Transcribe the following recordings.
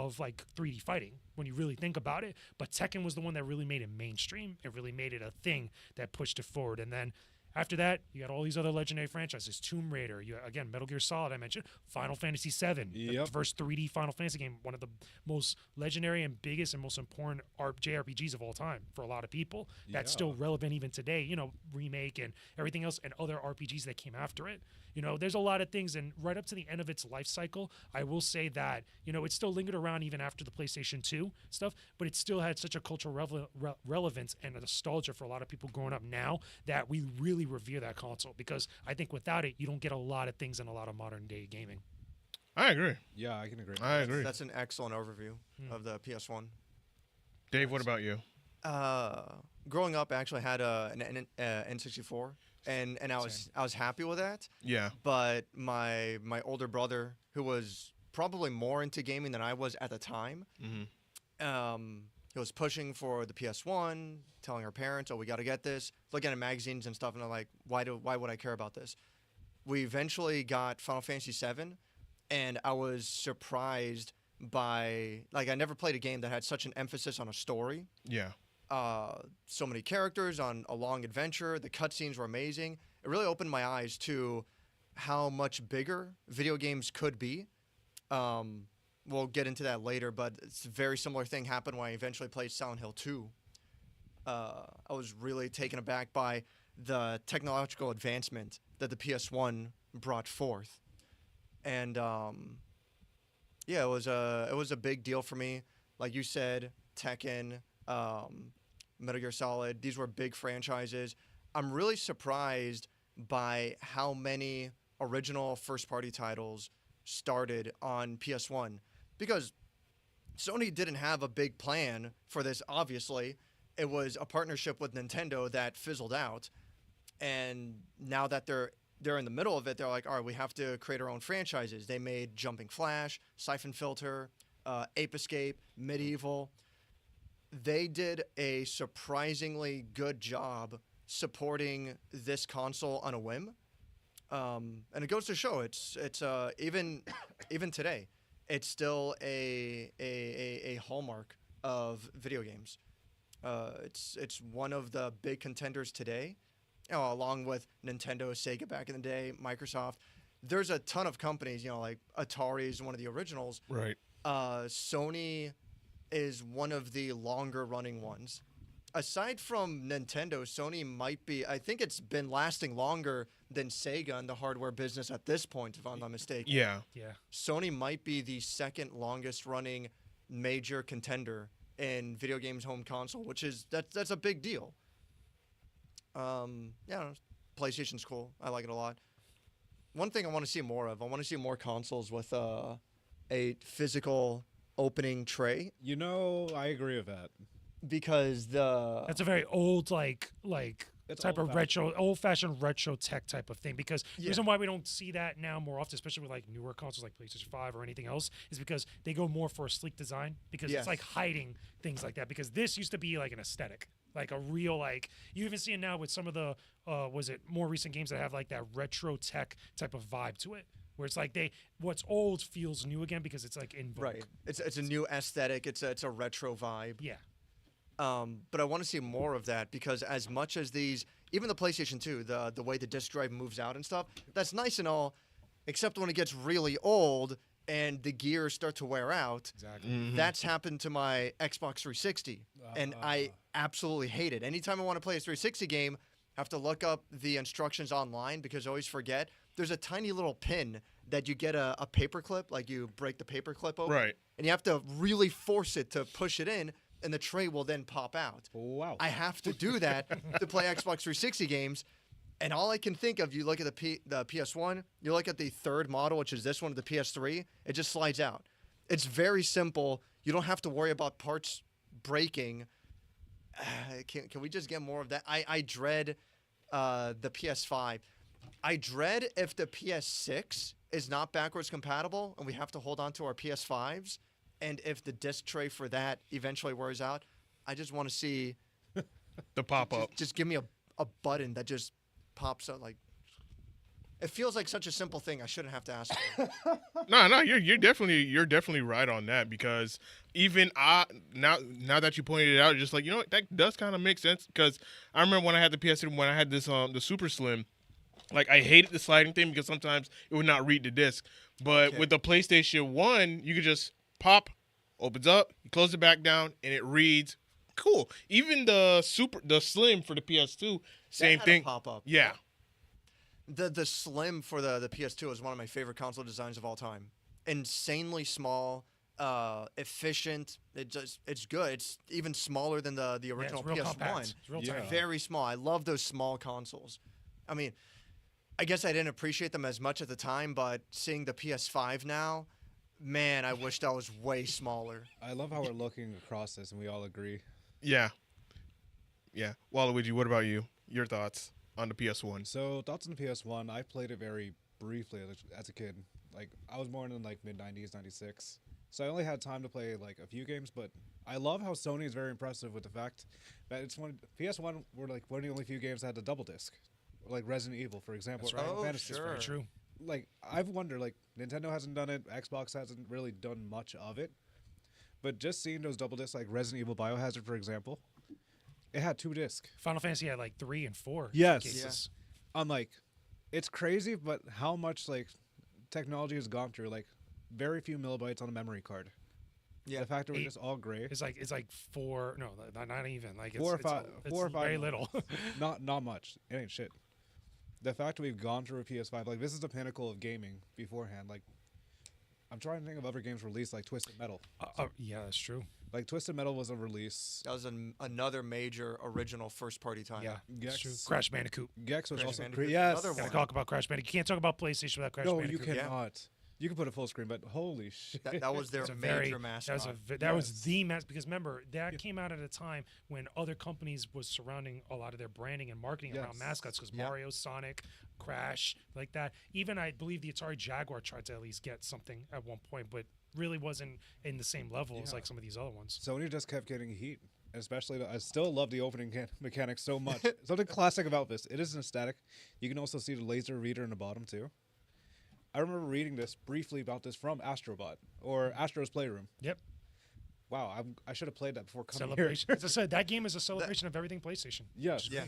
of like 3D fighting when you really think about it. But Tekken was the one that really made it mainstream. It really made it a thing that pushed it forward. And then after that, you got all these other legendary franchises. Tomb Raider, again, Metal Gear Solid, I mentioned. Final Fantasy VII, the first 3D Final Fantasy game, one of the most legendary and biggest and most important JRPGs of all time for a lot of people. That's still relevant even today, remake and everything else and other RPGs that came after it. There's a lot of things, and right up to the end of its life cycle, I will say that, it still lingered around even after the PlayStation 2 stuff, but it still had such a cultural relevance and a nostalgia for a lot of people growing up now that we really revere that console, because I think without it, you don't get a lot of things in a lot of modern day gaming. I agree. Yeah, I can agree. I agree. That's an excellent overview of the PS1. Dave, what about you? Growing up, I actually had an N64, and I was happy with that. Yeah. But my older brother, who was probably more into gaming than I was at the time, he was pushing for the PS1, telling our parents, "Oh, we got to get this." Looking at magazines and stuff, and I'm like, "Why would I care about this?" We eventually got Final Fantasy VII, and I was surprised by, like, I never played a game that had such an emphasis on a story. Yeah. So many characters on a long adventure. The cutscenes were amazing. It really opened my eyes to how much bigger video games could be. We'll get into that later, but it's a very similar thing happened when I eventually played Silent Hill 2. I was really taken aback by the technological advancement that the PS1 brought forth. And it was a big deal for me. Like you said, Tekken, Metal Gear Solid, these were big franchises. I'm really surprised by how many original first-party titles started on PS1, because Sony didn't have a big plan for this, obviously. It was a partnership with Nintendo that fizzled out, and now that they're in the middle of it, they're like, all right, we have to create our own franchises. They made Jumping Flash, Siphon Filter, Ape Escape, Medieval. They did a surprisingly good job supporting this console on a whim. And it goes to show it's even today, it's still a hallmark of video games. It's one of the big contenders today, along with Nintendo, Sega back in the day, Microsoft. There's a ton of companies, like Atari is one of the originals. Right. Sony is one of the longer running ones. Aside from Nintendo, Sony might be, I think it's been lasting longer than Sega in the hardware business at this point, if I'm not mistaken. Yeah. Sony might be the second longest running major contender in video games home console, which is, that's a big deal. PlayStation's cool. I like it a lot. One thing I want to see more of, I want to see more consoles with a physical opening tray. I agree with that. Because that's a very old like It's type of old-fashioned retro tech type of thing. Because the reason why we don't see that now more often, especially with like newer consoles like PlayStation 5 or anything else, is because they go more for a sleek design, because it's like hiding things like that. Because this used to be like an aesthetic, like a real, like, you even see it now with some of the more recent games that have like that retro tech type of vibe to it, where it's like what's old feels new again because it's like in vogue. Right. It's a new aesthetic. It's a retro vibe. Yeah. But I want to see more of that, because as much as these, even the PlayStation 2, the way the disc drive moves out and stuff, that's nice and all, except when it gets really old and the gears start to wear out. Exactly. Mm-hmm. That's happened to my Xbox 360, and I absolutely hate it. Anytime I want to play a 360 game, I have to look up the instructions online, because I always forget. There's a tiny little pin that you get a paper clip, like you break the paper clip open. Right. And you have to really force it to push it in, and the tray will then pop out. Wow. I have to do that to play Xbox 360 games, and all I can think of, you look at the PS1, you look at the third model, which is this one, the PS3, it just slides out. It's very simple. You don't have to worry about parts breaking. Can we just get more of that? I dread the PS5. I dread if the PS6 is not backwards compatible and we have to hold on to our PS5s. And if the disc tray for that eventually wears out, I just want to see the pop-up. Just give me a button that just pops up. Like, It feels like such a simple thing. I shouldn't have to ask. For. No, you're definitely right on that, because even now that you pointed it out, just like, you know what, that does kind of make sense, because I remember when I had the PS3, when I had this the Super Slim, like, I hated the sliding thing because sometimes it would not read the disc. But Okay. with the PlayStation 1, you could just pop, opens up, you close it back down, and it reads. Cool. Even the Slim for the PS2, same That had a thing. pop-up. Yeah. The Slim for the PS2 is one of my favorite console designs of all time. Insanely small, efficient. It's good. It's even smaller than the Yeah, original it's real PS1. compact. It's real Yeah. tiny. Very small. I love those small consoles. I mean, I guess I didn't appreciate them as much at the time, but seeing the PS5 now, man, I wish that was way smaller. I love how we're looking across this and we all agree. Yeah. Yeah. Waluigi, what about you? Your thoughts on the PS1? So thoughts on the PS1? I played it very briefly as a kid. Like, I was born in like mid '90s, '96, so I only had time to play like a few games. But I love how Sony is very impressive with the fact that PS1 were like one of the only few games that had a double disc, like Resident Evil, for example. That's or right. Final Oh, Fantasy, sure. Very true. Like, I've wondered, like, Nintendo hasn't done it, Xbox hasn't really done much of it, but just seeing those double discs, like Resident Evil Biohazard, for example, it had 2 discs. Final Fantasy had like 3 and 4. Yes. Cases. I'm like, it's crazy, but how much like technology has gone through. Like, very few millibytes on a memory card. Yeah. The fact that we're Eight. just all gray, It's like 4. No, not even. Like it's, 4 or it's, 5, it's 4 or 5. very little. not much. It ain't shit. The fact that we've gone through a PS5, like, this is the pinnacle of gaming beforehand. Like, I'm trying to think of other games released, like Twisted Metal. Yeah, that's true. Like, Twisted Metal was a release. That was another major original first-party title. Yeah, that's true. Gex. Crash Bandicoot. Gex was Crash also Bandicoot, yes. another Gotta one. talk about Crash Bandicoot. You can't talk about PlayStation without Crash No, Bandicoot. you Yeah. cannot. You can put a full screen, but holy shit. That was their It's a major very, mascot. that was Yes. the mess, because remember that came out at a time when other companies was surrounding a lot of their branding and marketing around Yes. mascots, because Yeah. Mario, Sonic, Crash, like that. Even I believe the Atari Jaguar tried to at least get something at one point, but really wasn't in the same level as Yeah. like some of these other ones. Sony just kept getting heat. Especially, I still love the opening mechanics so much. Something classic about this, it isn't static. You can also see the laser reader in the bottom, too. I remember reading this briefly about this from Astrobot, or Astro's Playroom. Yep. Wow, I should have played that before coming Celebration. here. As I said, that game is a celebration of everything PlayStation. Yes. Yeah.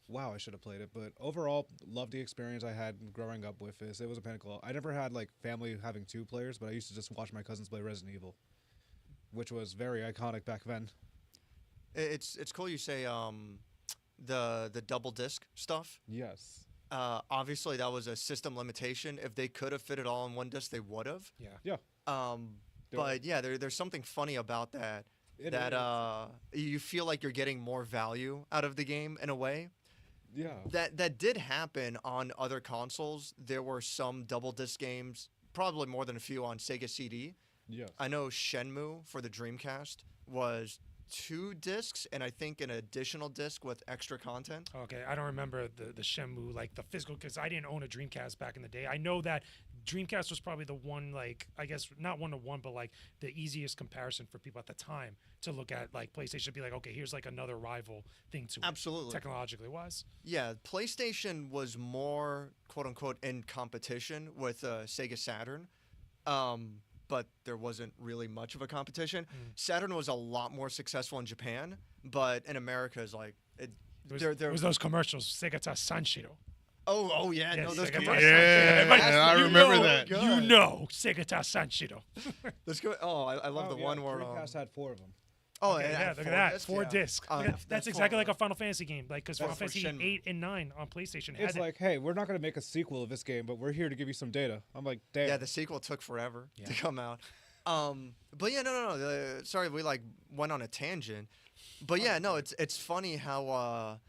Wow, I should have played it. But overall, loved the experience I had growing up with this. It was a pinnacle. I never had, like, family having 2 players, but I used to just watch my cousins play Resident Evil, which was very iconic back then. It's cool you say the double disc stuff. Yes. Obviously, that was a system limitation. If they could have fit it all in one disc, they would have. Yeah. Yeah. There- But yeah, there's something funny about that. It that is. you feel like you're getting more value out of the game in a way. Yeah. That did happen on other consoles. There were some double disc games, probably more than a few on Sega CD. Yes. I know Shenmue for the Dreamcast was 2 discs, and I think an additional disc with extra content. Okay, I don't remember the Shenmue, like the physical, because I didn't own a Dreamcast back in the day. I know that Dreamcast was probably the one, like, I guess not 1-to-1, but like the easiest comparison for people at the time to look at, like PlayStation, be like, okay, here's like another rival thing to it, Absolutely. technologically wise. Yeah, PlayStation was more quote unquote in competition with Sega Saturn. But there wasn't really much of a competition. Saturn was a lot more successful in Japan, but in America is like It was those commercials, Segata Sanshiro. Oh yeah, Yeah, no, those Sega commercials. Yeah, Everybody- I you remember know- that. You know, Segata Sanshiro. Let's go. Oh, I love the one where. Dreamcast had 4 of them. Oh, Okay, and it yeah, had look at 4 that, discs, 4 yeah. discs. Uh, Look at- that's that's for- exactly like a Final Fantasy game, like because Final That's for Fantasy Shenmue. 8 and 9 on PlayStation had It's that. like, hey, we're not going to make a sequel of this game, but we're here to give you some data. I'm like, damn. Yeah, the sequel took forever to Yeah. come out. But yeah, no. Sorry, we like went on a tangent. But yeah, no, it's funny how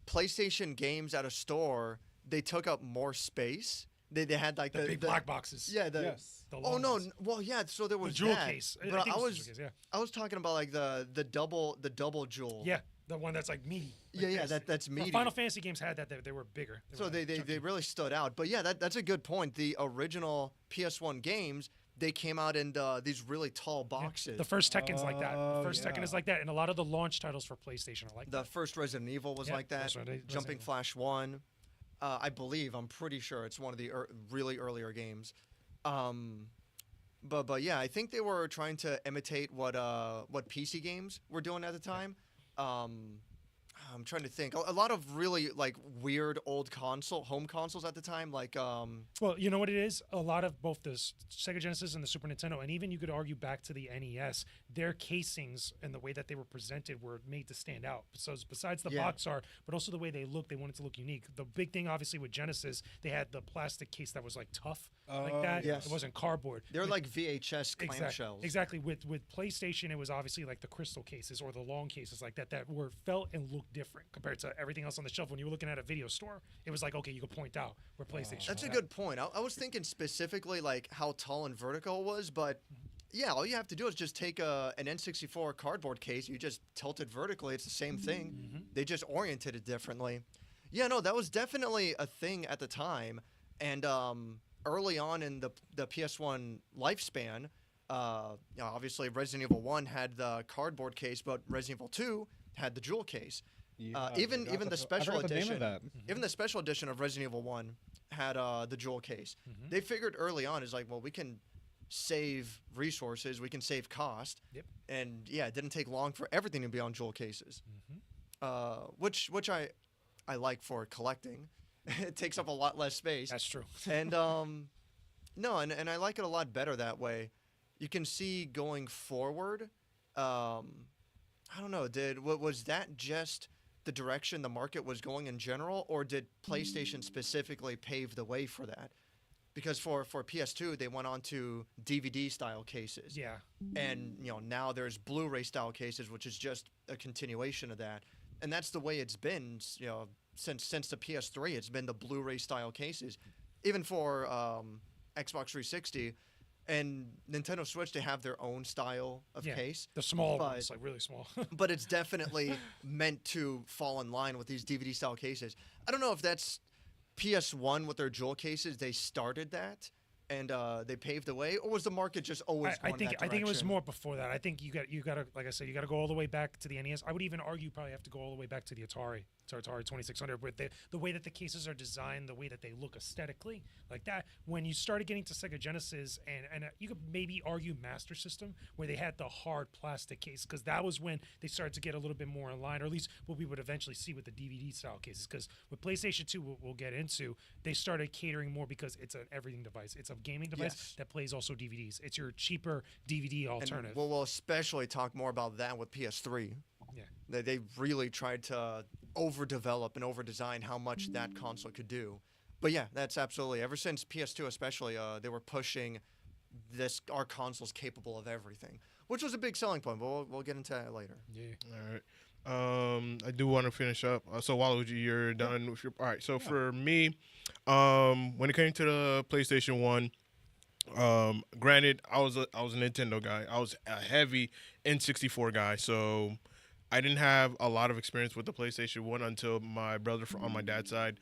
PlayStation games at a store, they took up more space. They had like the big black boxes. Yeah, the yes. The Oh long no! ones. Well, yeah. So there The was jewel that, case. but think I it was the jewel case, I was talking about like the double jewel. yeah, the one that's like meaty. Yeah, Like yeah. this. That's The meaty. Final Fantasy games had that. They were bigger. So were, they like, chunky. really stood out. But yeah, that's a good point. The original PS1 games, they came out in these really tall boxes. The first Tekken's like that. Oh, The first Tekken yeah. is like that, and a lot of the launch titles for PlayStation are like The that. first Resident Evil was Yeah, like that. that's right, Resident Jumping Evil. Flash 1. I believe, I'm pretty sure it's one of the really earlier games. Um, but yeah, I think they were trying to imitate what PC games were doing at the time. Um, I'm trying to think. A lot of really like weird old home consoles at the time, like Well, you know what it is? A lot of both the Sega Genesis and the Super Nintendo, and even you could argue back to the NES, their casings and the way that they were presented were made to stand out. So besides the Yeah. box art, but also the way they looked, they wanted to look unique. The big thing, obviously, with Genesis, they had the plastic case that was like tough, like that. Yes. It wasn't cardboard. they're With- like VHS clamshells. Exactly. With PlayStation, it was obviously like the crystal cases or the long cases like that were felt and looked different compared to everything else on the shelf. When you were looking at a video store, it was like, okay, you could point out where PlayStation. That's a was at. good point. I was thinking specifically like how tall and vertical it was, but yeah, all you have to do is just take an N64 cardboard case. You just tilt it vertically. It's the same thing. They just oriented it differently. Yeah, no, that was definitely a thing at the time. And early on in the PS1 lifespan, obviously Resident Evil 1 had the cardboard case, but Resident Evil 2 had the jewel case. Yeah, Even the special I forgot the name edition, of that. even the special edition of Resident Evil 1 had the jewel case. They figured early on is like, well, we can save resources, we can save cost. Yep. And yeah, it didn't take long for everything to be on jewel cases. Which I like for collecting. It takes up a lot less space. That's true. And no, and I like it a lot better that way. You can see going forward. I don't know. Was that just the direction the market was going in general, or did PlayStation specifically pave the way for that? Because for PS2, they went on to DVD style cases. Yeah. And now there's Blu-ray style cases, which is just a continuation of that. And that's the way it's been, since the PS3. It's been the Blu-ray style cases, even for Xbox 360 and Nintendo Switch. They have their own style of Yeah. case, The small But- ones, like really small. but it's definitely meant to fall in line with these DVD style cases. I don't know if that's PS1 with their jewel cases. They started that and they paved the way, or was the market just always I going think that I think it was direction? more before that. I think you got to like I said, you got to go all the way back to the NES. I would even argue you probably have to go all the way back to the Atari 2600, with the way that the cases are designed, the way that they look aesthetically, like that. When you started getting to Sega Genesis, and you could maybe argue Master System, where they had the hard plastic case, because that was when they started to get a little bit more in line, or at least what we would eventually see with the DVD style cases. Because with PlayStation 2, we'll get into, they started catering more because it's an everything device. It's a gaming device Yes. that plays also DVDs. It's your cheaper DVD alternative. And we'll especially talk more about that with PS3. Yeah. They really tried to overdevelop and overdesign how much that console could do. But yeah, that's absolutely. Ever since PS2 especially, they were pushing our console's capable of everything, which was a big selling point, but we'll get into that later. Yeah. All right. I do want to finish up. So Waluigi, you're done with your. All right. So for me, when it came to the PlayStation 1, granted, I was a Nintendo guy. I was a heavy N64 guy. So I didn't have a lot of experience with the PlayStation 1 until my brother on my dad's side.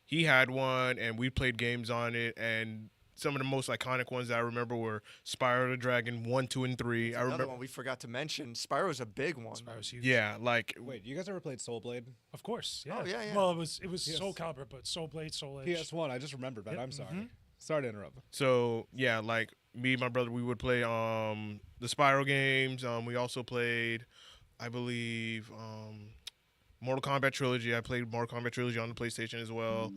He had one, and we played games on it. And some of the most iconic ones that I remember were Spyro the Dragon 1, 2, and 3. I Another remember. one we forgot to mention. Spyro's a big one. Spyro's huge. Yeah, like Wait, you guys ever played Soul Blade? Of course. Yeah. Oh, yeah, yeah. Well, it was Yes. Soul Calibur, but Soul Blade, Soul Edge. PS1. I just remembered that. Yep, I'm sorry. Sorry to interrupt. so. Yeah, like me and my brother, we would play the Spyro games. We also played, I believe, Mortal Kombat Trilogy. I played Mortal Kombat Trilogy on the PlayStation as well.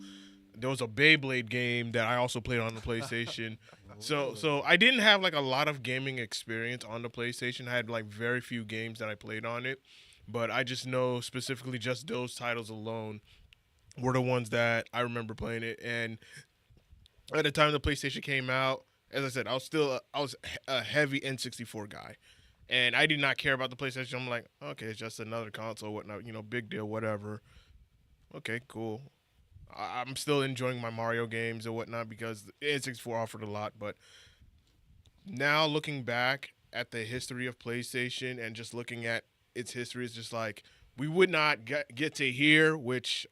There was a Beyblade game that I also played on the PlayStation. So I didn't have like a lot of gaming experience on the PlayStation. I had like very few games that I played on it, but I just know specifically just those titles alone were the ones that I remember playing it. And at the time the PlayStation came out, as I said, I was a heavy N64 guy, and I did not care about the PlayStation. I'm like, okay, it's just another console, whatnot, big deal, whatever. Okay, cool. I'm still enjoying my Mario games and whatnot because the N64 offered a lot. But now looking back at the history of PlayStation and just looking at its history, it's just like we would not get to here, which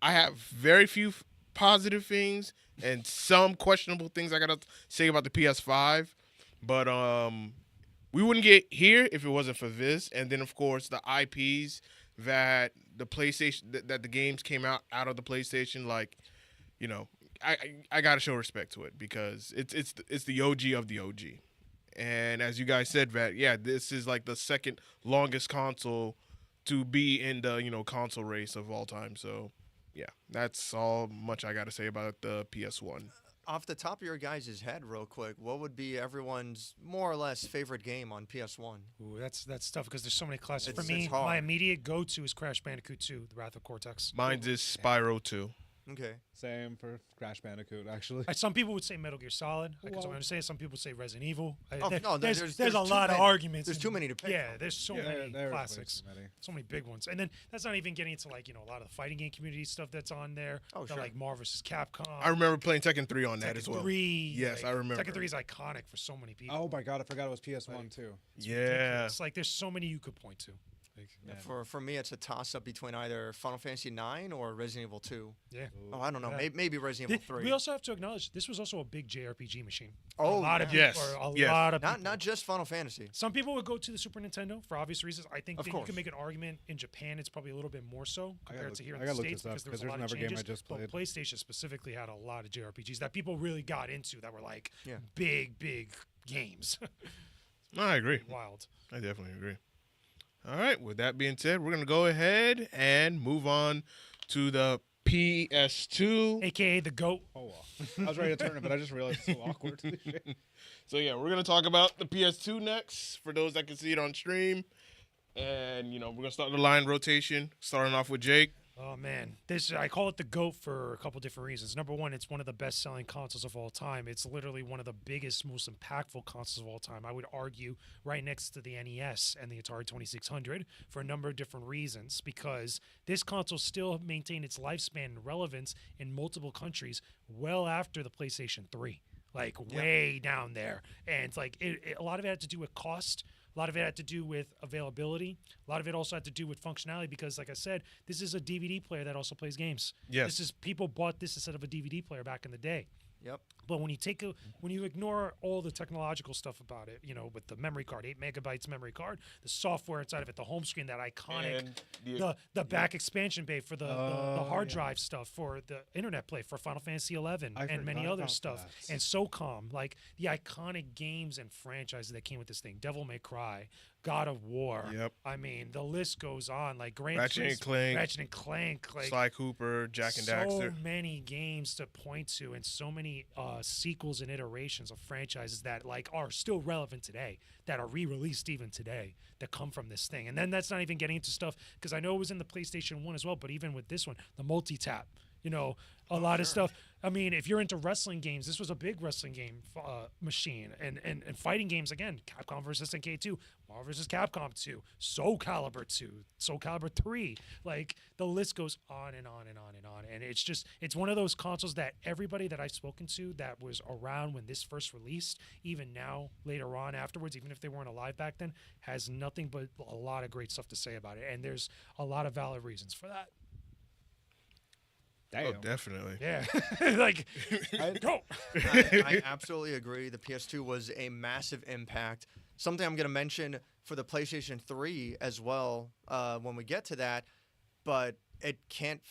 I have very few positive things and some questionable things I gotta say about the PS5. But we wouldn't get here if it wasn't for this. And then, of course, the IPs that the PlayStation that the games came out of the PlayStation, like, you know, I gotta show respect to it because it's the OG of the OG. And as you guys said, Vat, yeah, this is like the second longest console to be in the, you know, console race of all time. So, yeah, that's all much I got to say about the PS1. Off the top of your guys' head, real quick, what would be everyone's more or less favorite game on PS1? Ooh, that's tough because there's so many classics. It's- For me, it's hard. my immediate go-to is Crash Bandicoot 2: The Wrath of Cortex. Mine's is Spyro 2. Okay. Same for Crash Bandicoot, actually. Some people would say Metal Gear Solid. Because Well- I'm going to say some people say Resident Evil. Oh, no, there's there's a too lot of many- arguments. there's too many to pick Yeah, from. there's so Yeah, many there is way classics. too many. So many big ones. And then that's not even getting into like, you know, a lot of the fighting game community stuff that's on there. Oh, The, sure. like Marvel vs. Capcom. I remember playing Tekken 3 on that Tekken as well. 3. Yes, I remember. Tekken 3 is iconic for so many people. Oh my god, I forgot it was PS1 too. Yeah. It's like there's so many you could point to. Like, Man. For me, it's a toss-up between either Final Fantasy 9 or Resident Evil 2. yeah. Oh, I don't know. Yeah. Maybe Resident Evil 3. We also have to acknowledge this was also a big JRPG machine. Oh, a lot of yeah. people, Yes, or a yes. lot of not people. not just Final Fantasy. Some people would go to the Super Nintendo for obvious reasons. I think Of that you course. can make an argument in Japan. It's probably a little bit more so compared to here in I the gotta look States this up, because there was 'cause a there's lot of another game I changes. just But played. PlayStation specifically had a lot of JRPGs that people really got into that were like Yeah. big games. No, I agree. Wild. I definitely agree. All right. With that being said, we're gonna go ahead and move on to the PS2. AKA the GOAT. Oh well. I was ready to turn it, but I just realized it's so awkward. So yeah, we're gonna talk about the PS2 next for those that can see it on stream, and you know we're gonna start the line rotation, starting off with Jake. Oh man, I call it the GOAT for a couple different reasons. Number one, it's one of the best-selling consoles of all time. It's literally one of the biggest, most impactful consoles of all time. I would argue right next to the NES and the Atari 2600 for a number of different reasons. Because this console still maintained its lifespan and relevance in multiple countries well after the PlayStation 3, like way down there. And it's like a lot of it had to do with cost. A lot of it had to do with availability. A lot of it also had to do with functionality because, like I said, this is a DVD player that also plays games. Yes. This is people bought this instead of a DVD player back in the day. Yep. But when you ignore all the technological stuff about it, you know, with the memory card, 8 megabytes memory card, the software inside of it, the home screen, that iconic, And the back expansion bay for the hard yeah. drive stuff, for the internet play, for Final Fantasy 11 I and many forgot other about stuff, that. and SOCOM, like the iconic games and franchises that came with this thing, Devil May Cry, God of War. Yep. I mean, the list goes on. Like Ratchet and Clank, like Sly Cooper, Jack and so Daxter. many games to point to, and so many sequels and iterations of franchises that like are still relevant today, that are re-released even today, that come from this thing. And then that's not even getting into stuff because I know it was in the PlayStation 1 as well, but even with this one, the multi-tap, you know, a lot of stuff. I mean, if you're into wrestling games, this was a big wrestling game machine. And fighting games, again, Capcom versus SNK 2, Marvel versus Capcom 2, Soul Calibur 2, Soul Calibur 3. Like, the list goes on and on and on and on. And it's one of those consoles that everybody that I've spoken to that was around when this first released, even now, later on afterwards, even if they weren't alive back then, has nothing but a lot of great stuff to say about it. And there's a lot of valid reasons for that. Oh, Damn. definitely. Yeah. Like, go. I absolutely agree. The PS2 was a massive impact. Something I'm going to mention for the PlayStation 3 as well when we get to that, but it can't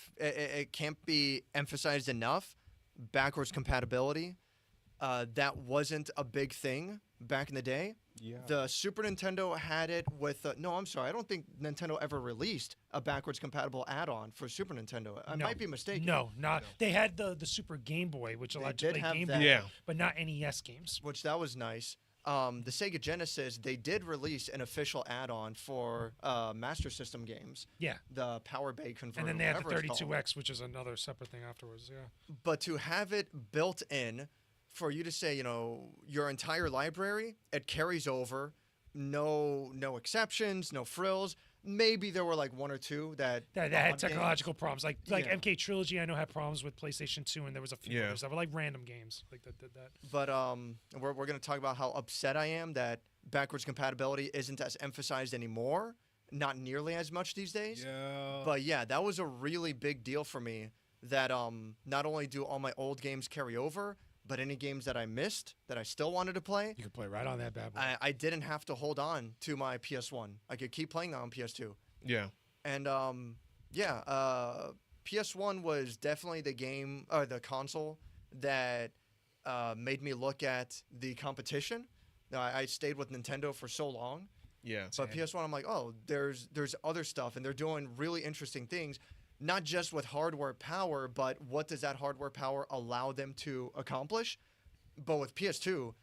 be emphasized enough. Backwards compatibility, that wasn't a big thing back in the day. Yeah. The Super Nintendo had it with no, I'm sorry, I don't think Nintendo ever released a backwards compatible add-on for Super Nintendo. I No. might be mistaken. No, not. They had the Super Game Boy, which allowed you did to play have Game that. Boy, Yeah. but not NES games. Which that was nice. The Sega Genesis, they did release an official add-on for Master System games, Yeah. the Power Bay converter. And then they had the whatever it's called. 32X, which is another separate thing afterwards. Yeah. But to have it built in for you to say, you know, your entire library, it carries over, no exceptions, no frills. Maybe there were like one or two that That odd had games. technological problems. Like Yeah. MK Trilogy, I know had problems with PlayStation 2, and there was a few Yeah. others that were like random games like that did that. But we're going to talk about how upset I am that backwards compatibility isn't as emphasized anymore. Not nearly as much these days. Yeah. But yeah, that was a really big deal for me. That not only do all my old games carry over, but any games that I missed that I still wanted to play, You could play right on that bad boy. I didn't have to hold on to my PS1. I could keep playing that on PS2. Yeah. And Yeah, PS1 was definitely the game or the console that made me look at the competition. I stayed with Nintendo for so long, Yeah. but PS1, I'm like, oh, there's other stuff, and they're doing really interesting things, not just with hardware power, but what does that hardware power allow them to accomplish? But with PS2,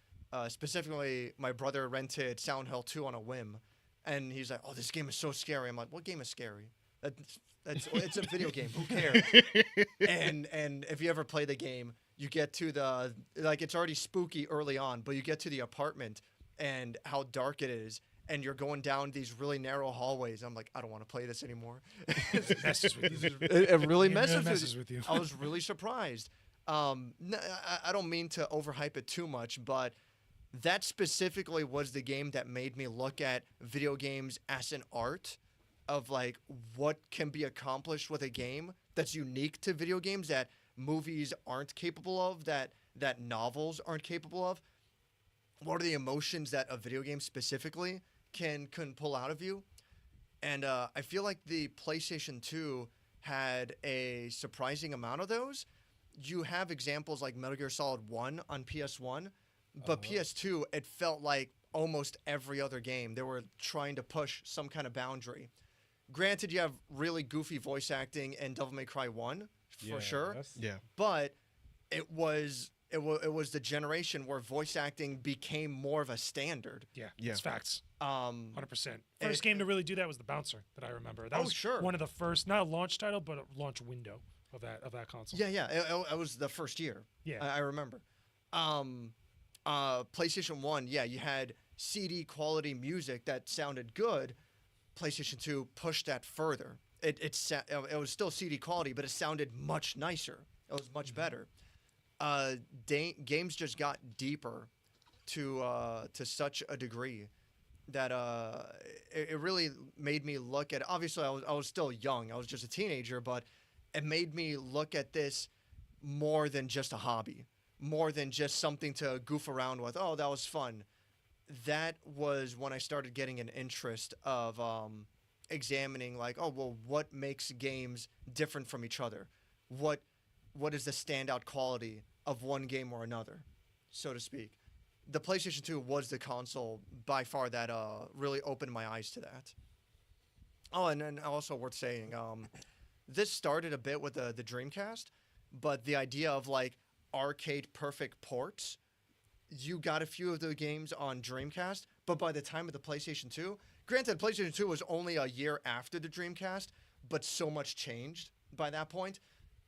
specifically, my brother rented Silent Hill 2 on a whim, and he's like, "Oh, this game is so scary." I'm like, "What game is scary? It's a video game. Who cares?" And if you ever play the game, you get to the it's already spooky early on, but you get to the apartment and how dark it is, and you're going down these really narrow hallways. I'm like, I don't want to play this anymore. It messes with you. It really It messes with you. I was really surprised. I don't mean to overhype it too much, but that specifically was the game that made me look at video games as an art of like what can be accomplished with a game that's unique to video games that movies aren't capable of, that novels aren't capable of. What are the emotions that a video game specifically can pull out of you? And I feel like the PlayStation 2 had a surprising amount of those. You have examples like Metal Gear Solid 1 on PS1, but PS2, it felt like almost every other game. They were trying to push some kind of boundary. Granted, you have really goofy voice acting in Devil May Cry 1, for sure. Yeah. But it was the generation where voice acting became more of a standard. Yeah, Yeah. it's facts. 100%. 100%. First game to really do that was The Bouncer that I remember. That Oh, was sure. one of the first, not a launch title, but a launch window of that console. Yeah. It was the first year. Yeah. I remember. PlayStation 1, yeah, you had CD quality music that sounded good. PlayStation 2 pushed that further. It was still CD quality, but it sounded much nicer. It was much better. Games just got deeper to such a degree that it really made me look at. Obviously, I was still young. I was just a teenager, but it made me look at this more than just a hobby, more than just something to goof around with. Oh, that was fun. That was when I started getting an interest of examining, like, oh, well, what makes games different from each other? What is the standout quality of one game or another, so to speak? The PlayStation 2 was the console by far that really opened my eyes to that. Oh, and then also worth saying, this started a bit with the Dreamcast, but the idea of like arcade perfect ports, you got a few of the games on Dreamcast, but by the time of the PlayStation 2, granted, PlayStation 2 was only a year after the Dreamcast, but so much changed by that point.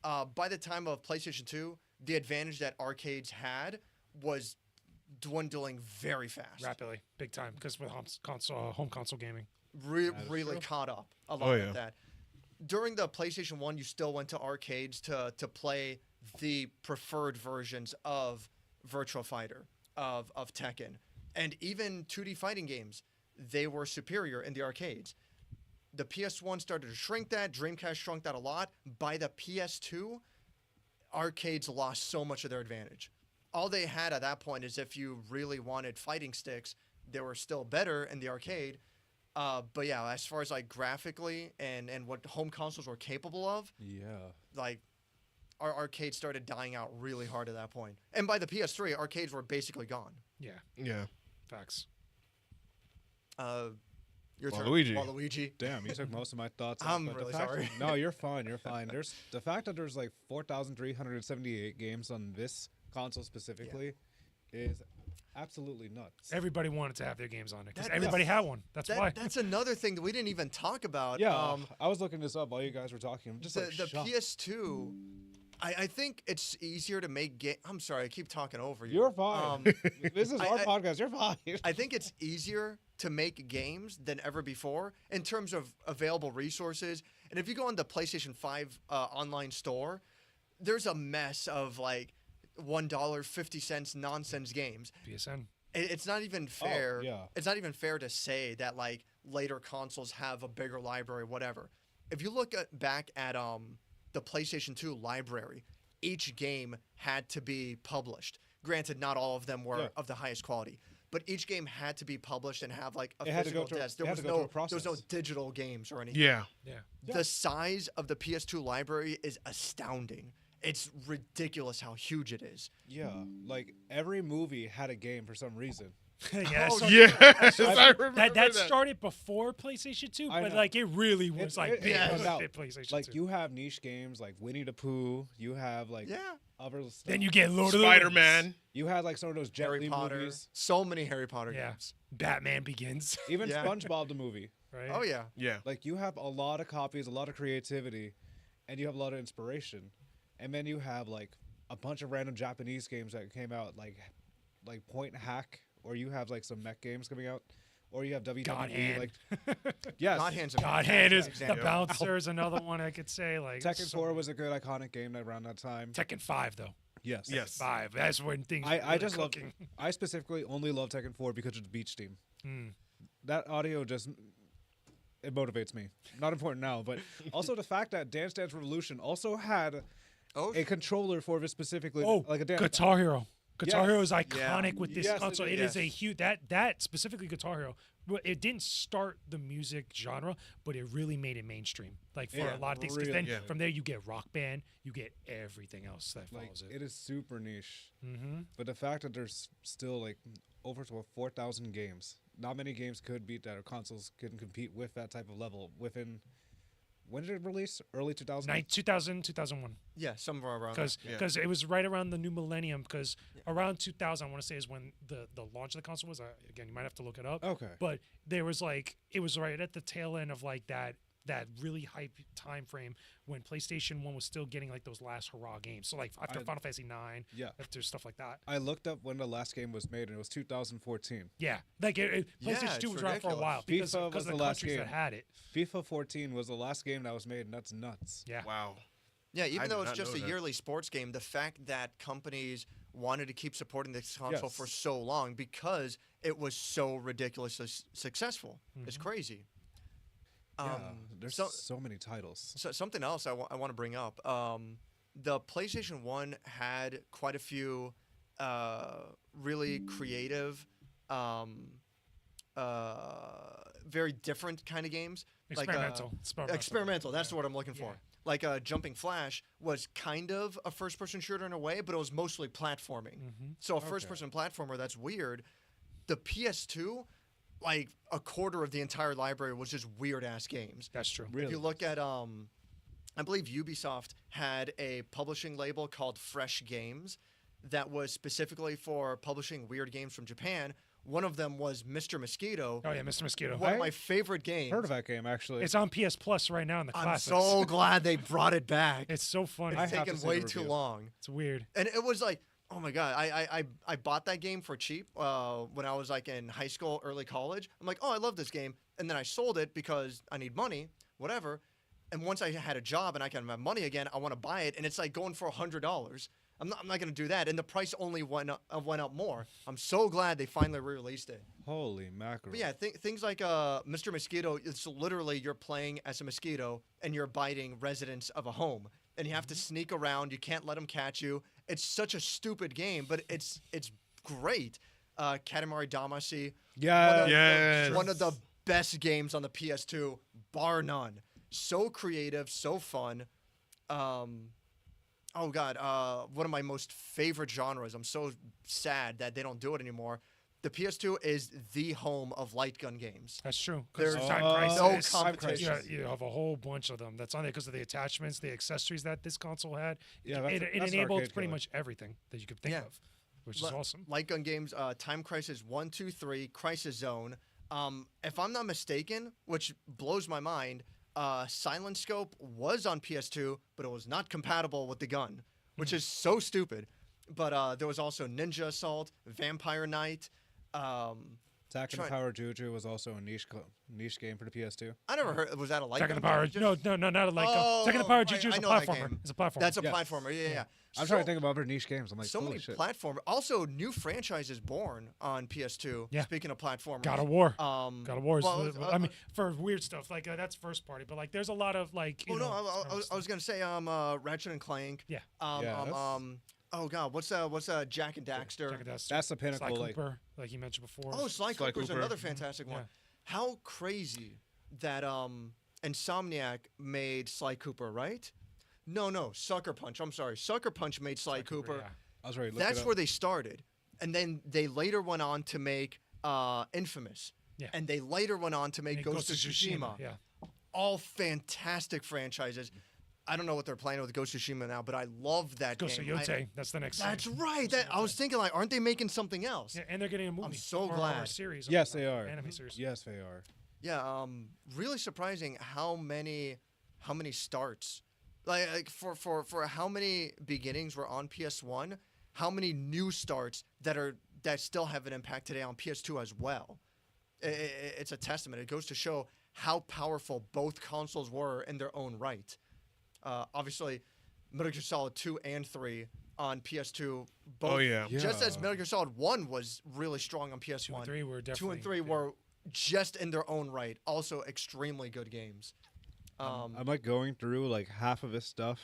By the time of PlayStation 2, the advantage that arcades had was dwindling very fast. Rapidly, big time, because with home console gaming. Really true. caught up a lot Oh, yeah. with that. During the PlayStation 1, you still went to arcades to play the preferred versions of Virtua Fighter, of Tekken, and even 2D fighting games. They were superior in the arcades. The PS1 started to shrink that. Dreamcast shrunk that a lot. By the PS2, arcades lost so much of their advantage. All they had at that point is if you really wanted fighting sticks, they were still better in the arcade. But yeah, as far as like graphically and what home consoles were capable of, Yeah. like our arcades started dying out really hard at that point. And by the PS3, arcades were basically gone. Yeah, Yeah. facts. Your turn, Waluigi. Waluigi. Damn, you took most of my thoughts. I'm but the really fact- sorry. No, you're fine. You're fine. There's the fact that there's like 4,378 games on this console specifically is absolutely nuts. Everybody wanted to have their games on it because That- everybody had one. That's why. That's another thing that we didn't even talk about. Yeah, I was looking this up while you guys were talking. I'm just the like shocked. PS2, I think it's easier to make game. I'm sorry, I keep talking over you. You're fine. This is our I- podcast. You're fine. I think it's easier to make games than ever before in terms of available resources. And if you go on the PlayStation 5 online store, there's a mess of like $1.50 nonsense games. PSN. It's not even fair. yeah. It's not even fair to say that like later consoles have a bigger library, whatever. If you look back at the PlayStation 2 library, each game had to be published. Granted, not all of them were Yeah. of the highest quality. but each game had to be published and have like a It had to go physical through- disc. it had to go through a There was no process. digital games or anything. Yeah. Yeah. The size of the PS2 library is astounding. It's ridiculous how huge it is. Yeah, like every movie had a game for some reason. yeah. Oh, so Yes, I remember that started before PlayStation 2, I but know. like it really was like it big no when it doubt. hit PlayStation Like 2. you have niche games like Winnie the Pooh. You have like Yeah. other stuff. Then you get Lord of the Rings. Spider-Man. You had like some of those Jet Harry Li Potter. movies. So many Harry Potter Yeah. games. Batman Begins. Even Yeah. SpongeBob the movie. Right. Oh yeah. Yeah. Like you have a lot of copies, a lot of creativity, and you have a lot of inspiration. And then you have like a bunch of random Japanese games that came out like Point Hack, or you have like some mech games coming out, or you have WWE. God Hand. Like yes, God Hand's a God fantastic Hand is the example. Bouncer is another one I could say. Like Tekken so 4 many. was a good iconic game around that time. Tekken 5 though. Yes. Yes. 5. That's when things. I really just love. cooking. I specifically only love Tekken 4 because of the beach theme. Mm. That audio just it motivates me. Not important now, but also the fact that Dance Dance Revolution also had Oh, a controller for it specifically, Oh, like a dance. Guitar Hero. Guitar Yes. Hero is iconic with this Yes, it console. It is. is a huge that specifically Guitar Hero. It didn't start the music genre, but it really made it mainstream. Like for Yeah, a lot of things. 'Cause really then did. from there you get Rock Band, you get everything else that Like follows it. it is super niche. Mm-hmm. But the fact that there's still like over to 4,000 games, not many games could beat that, or consoles couldn't compete with that type of level within. When did it release? Early 2000. 2000, 2001. yeah, somewhere around. Because Yeah. it was right around the new millennium. Because around 2000, I want to say is when the launch of the console was. Again, you might have to look it up. Okay. But there was like it was right at the tail end of like that really hype time frame when PlayStation 1 was still getting like those last hurrah games. So like after Final Fantasy 9, Yeah. after stuff like that. I looked up when the last game was made, and it was 2014. Yeah, like Yeah, PlayStation 2 it's was around for a ridiculous. while because FIFA of was the the last countries that game. had it. FIFA 14 was the last game that was made, and that's nuts. Yeah. Wow. Yeah, even I though did it's not just know a that. yearly sports game, the fact that companies wanted to keep supporting this console Yes. for so long because it was so ridiculously successful is crazy. Yeah, there's so- so many titles. So something else I want to bring up. The PlayStation 1 had quite a few really creative, very different kind of games. Experimental. Experimental. That's the word I'm looking for. Yeah. Like Jumping Flash was kind of a first-person shooter in a way, but it was mostly platforming. So a first-person platformer, that's weird. The PS2, like a quarter of the entire library was just weird-ass games. That's true. Really? If you look at, I believe Ubisoft had a publishing label called Fresh Games that was specifically for publishing weird games from Japan. One of them was Mr. Mosquito. Oh yeah, Mr. Mosquito. One of I my favorite games. Heard of that game actually? It's on PS Plus right now in the I'm classics. so glad they brought it back. It's so funny. I It's have to taken see way the too review. long. It's weird. And it was like, oh my god, I bought that game for cheap when I was like in high school, early college. I'm like, oh, I love this game, and then I sold it because I need money, whatever. And once I had a job and I can have money again, I want to buy it, and it's like going for $100. I'm not going to do that, and the price only went up more. I'm so glad they finally re-released it. Holy mackerel! But yeah, things like Mr. Mosquito, it's literally you're playing as a mosquito and you're biting residents of a home. And you have to sneak around. You can't let them catch you. It's such a stupid game, but it's great. Katamari Damacy. Yeah. Yes. One of the best games on the PS2, bar none. So creative, so fun. Oh God, one of my most favorite genres. I'm so sad that they don't do it anymore. The PS2 is the home of light gun games. That's true. There's Time no Crisis, competition. You have a whole bunch of them. That's on there because of the attachments, the accessories that this console had. Yeah, that's it an enabled arcade pretty killer. much everything that you could think Yeah. of, which is Li- awesome. Light gun games, Time Crisis 1, 2, 3, Crisis Zone. If I'm not mistaken, which blows my mind, Silent Scope was on PS2, but it was not compatible with the gun, which is so stupid. But there was also Ninja Assault, Vampire Knight. Attack and Try- Power Juju was also a niche game for the PS2. I never heard. Was that a light Second gun? the Power. game? No, not a light gun. Oh, Second the Power I- Juju is I a know that platformer. game. It's a platformer. That's a Yes. platformer. Yeah. I'm trying to think of other niche games. I'm like, So holy many shit. platformer. Also, new franchises born on PS2. Yeah. Speaking of platformers. God of War. Um, God of War. well, I mean, for weird stuff like that's first party, but like there's a lot of like. You Oh know, no, I experimental was stuff. gonna say Ratchet and Clank. Yeah. Yeah, that's- Oh God, what's Jack and Daxter? Jack and Daxter, That's the Sly pinnacle. Like, Cooper, like you mentioned before. Oh, Sly Sly Cooper's Cooper. another fantastic one. Yeah. How crazy that Insomniac made Sly Cooper, right? No, Sucker Punch. I'm sorry, Sucker Punch made Sly Cooper. yeah. I was ready to look That's it up. where they started, and then they later went on to make Infamous, Yeah. and they later went on to make And Ghost of Tsushima. Yeah. All fantastic franchises. I don't know what they're playing with Ghost of Tsushima now, but I love that Ghost of game. Yote. That's the next. That's thing. right. That I was thinking, like, aren't they making something else? Yeah, and they're getting a movie. so or a glad. series. Yes, they are. Anime series. Yes, they are. Yeah. Really surprising how many starts, like for how many beginnings were on PS1, how many new starts that still have an impact today on PS2 as well. It's a testament. It goes to show how powerful both consoles were in their own right. Obviously, Metal Gear Solid 2 and 3 on PS2. Both, Oh, yeah. Just as Yeah. Metal Gear Solid 1 was really strong on PS1. 2 and 3 were definitely. 2 and 3 were just in their own right, also extremely good games. I'm like going through like half of his stuff.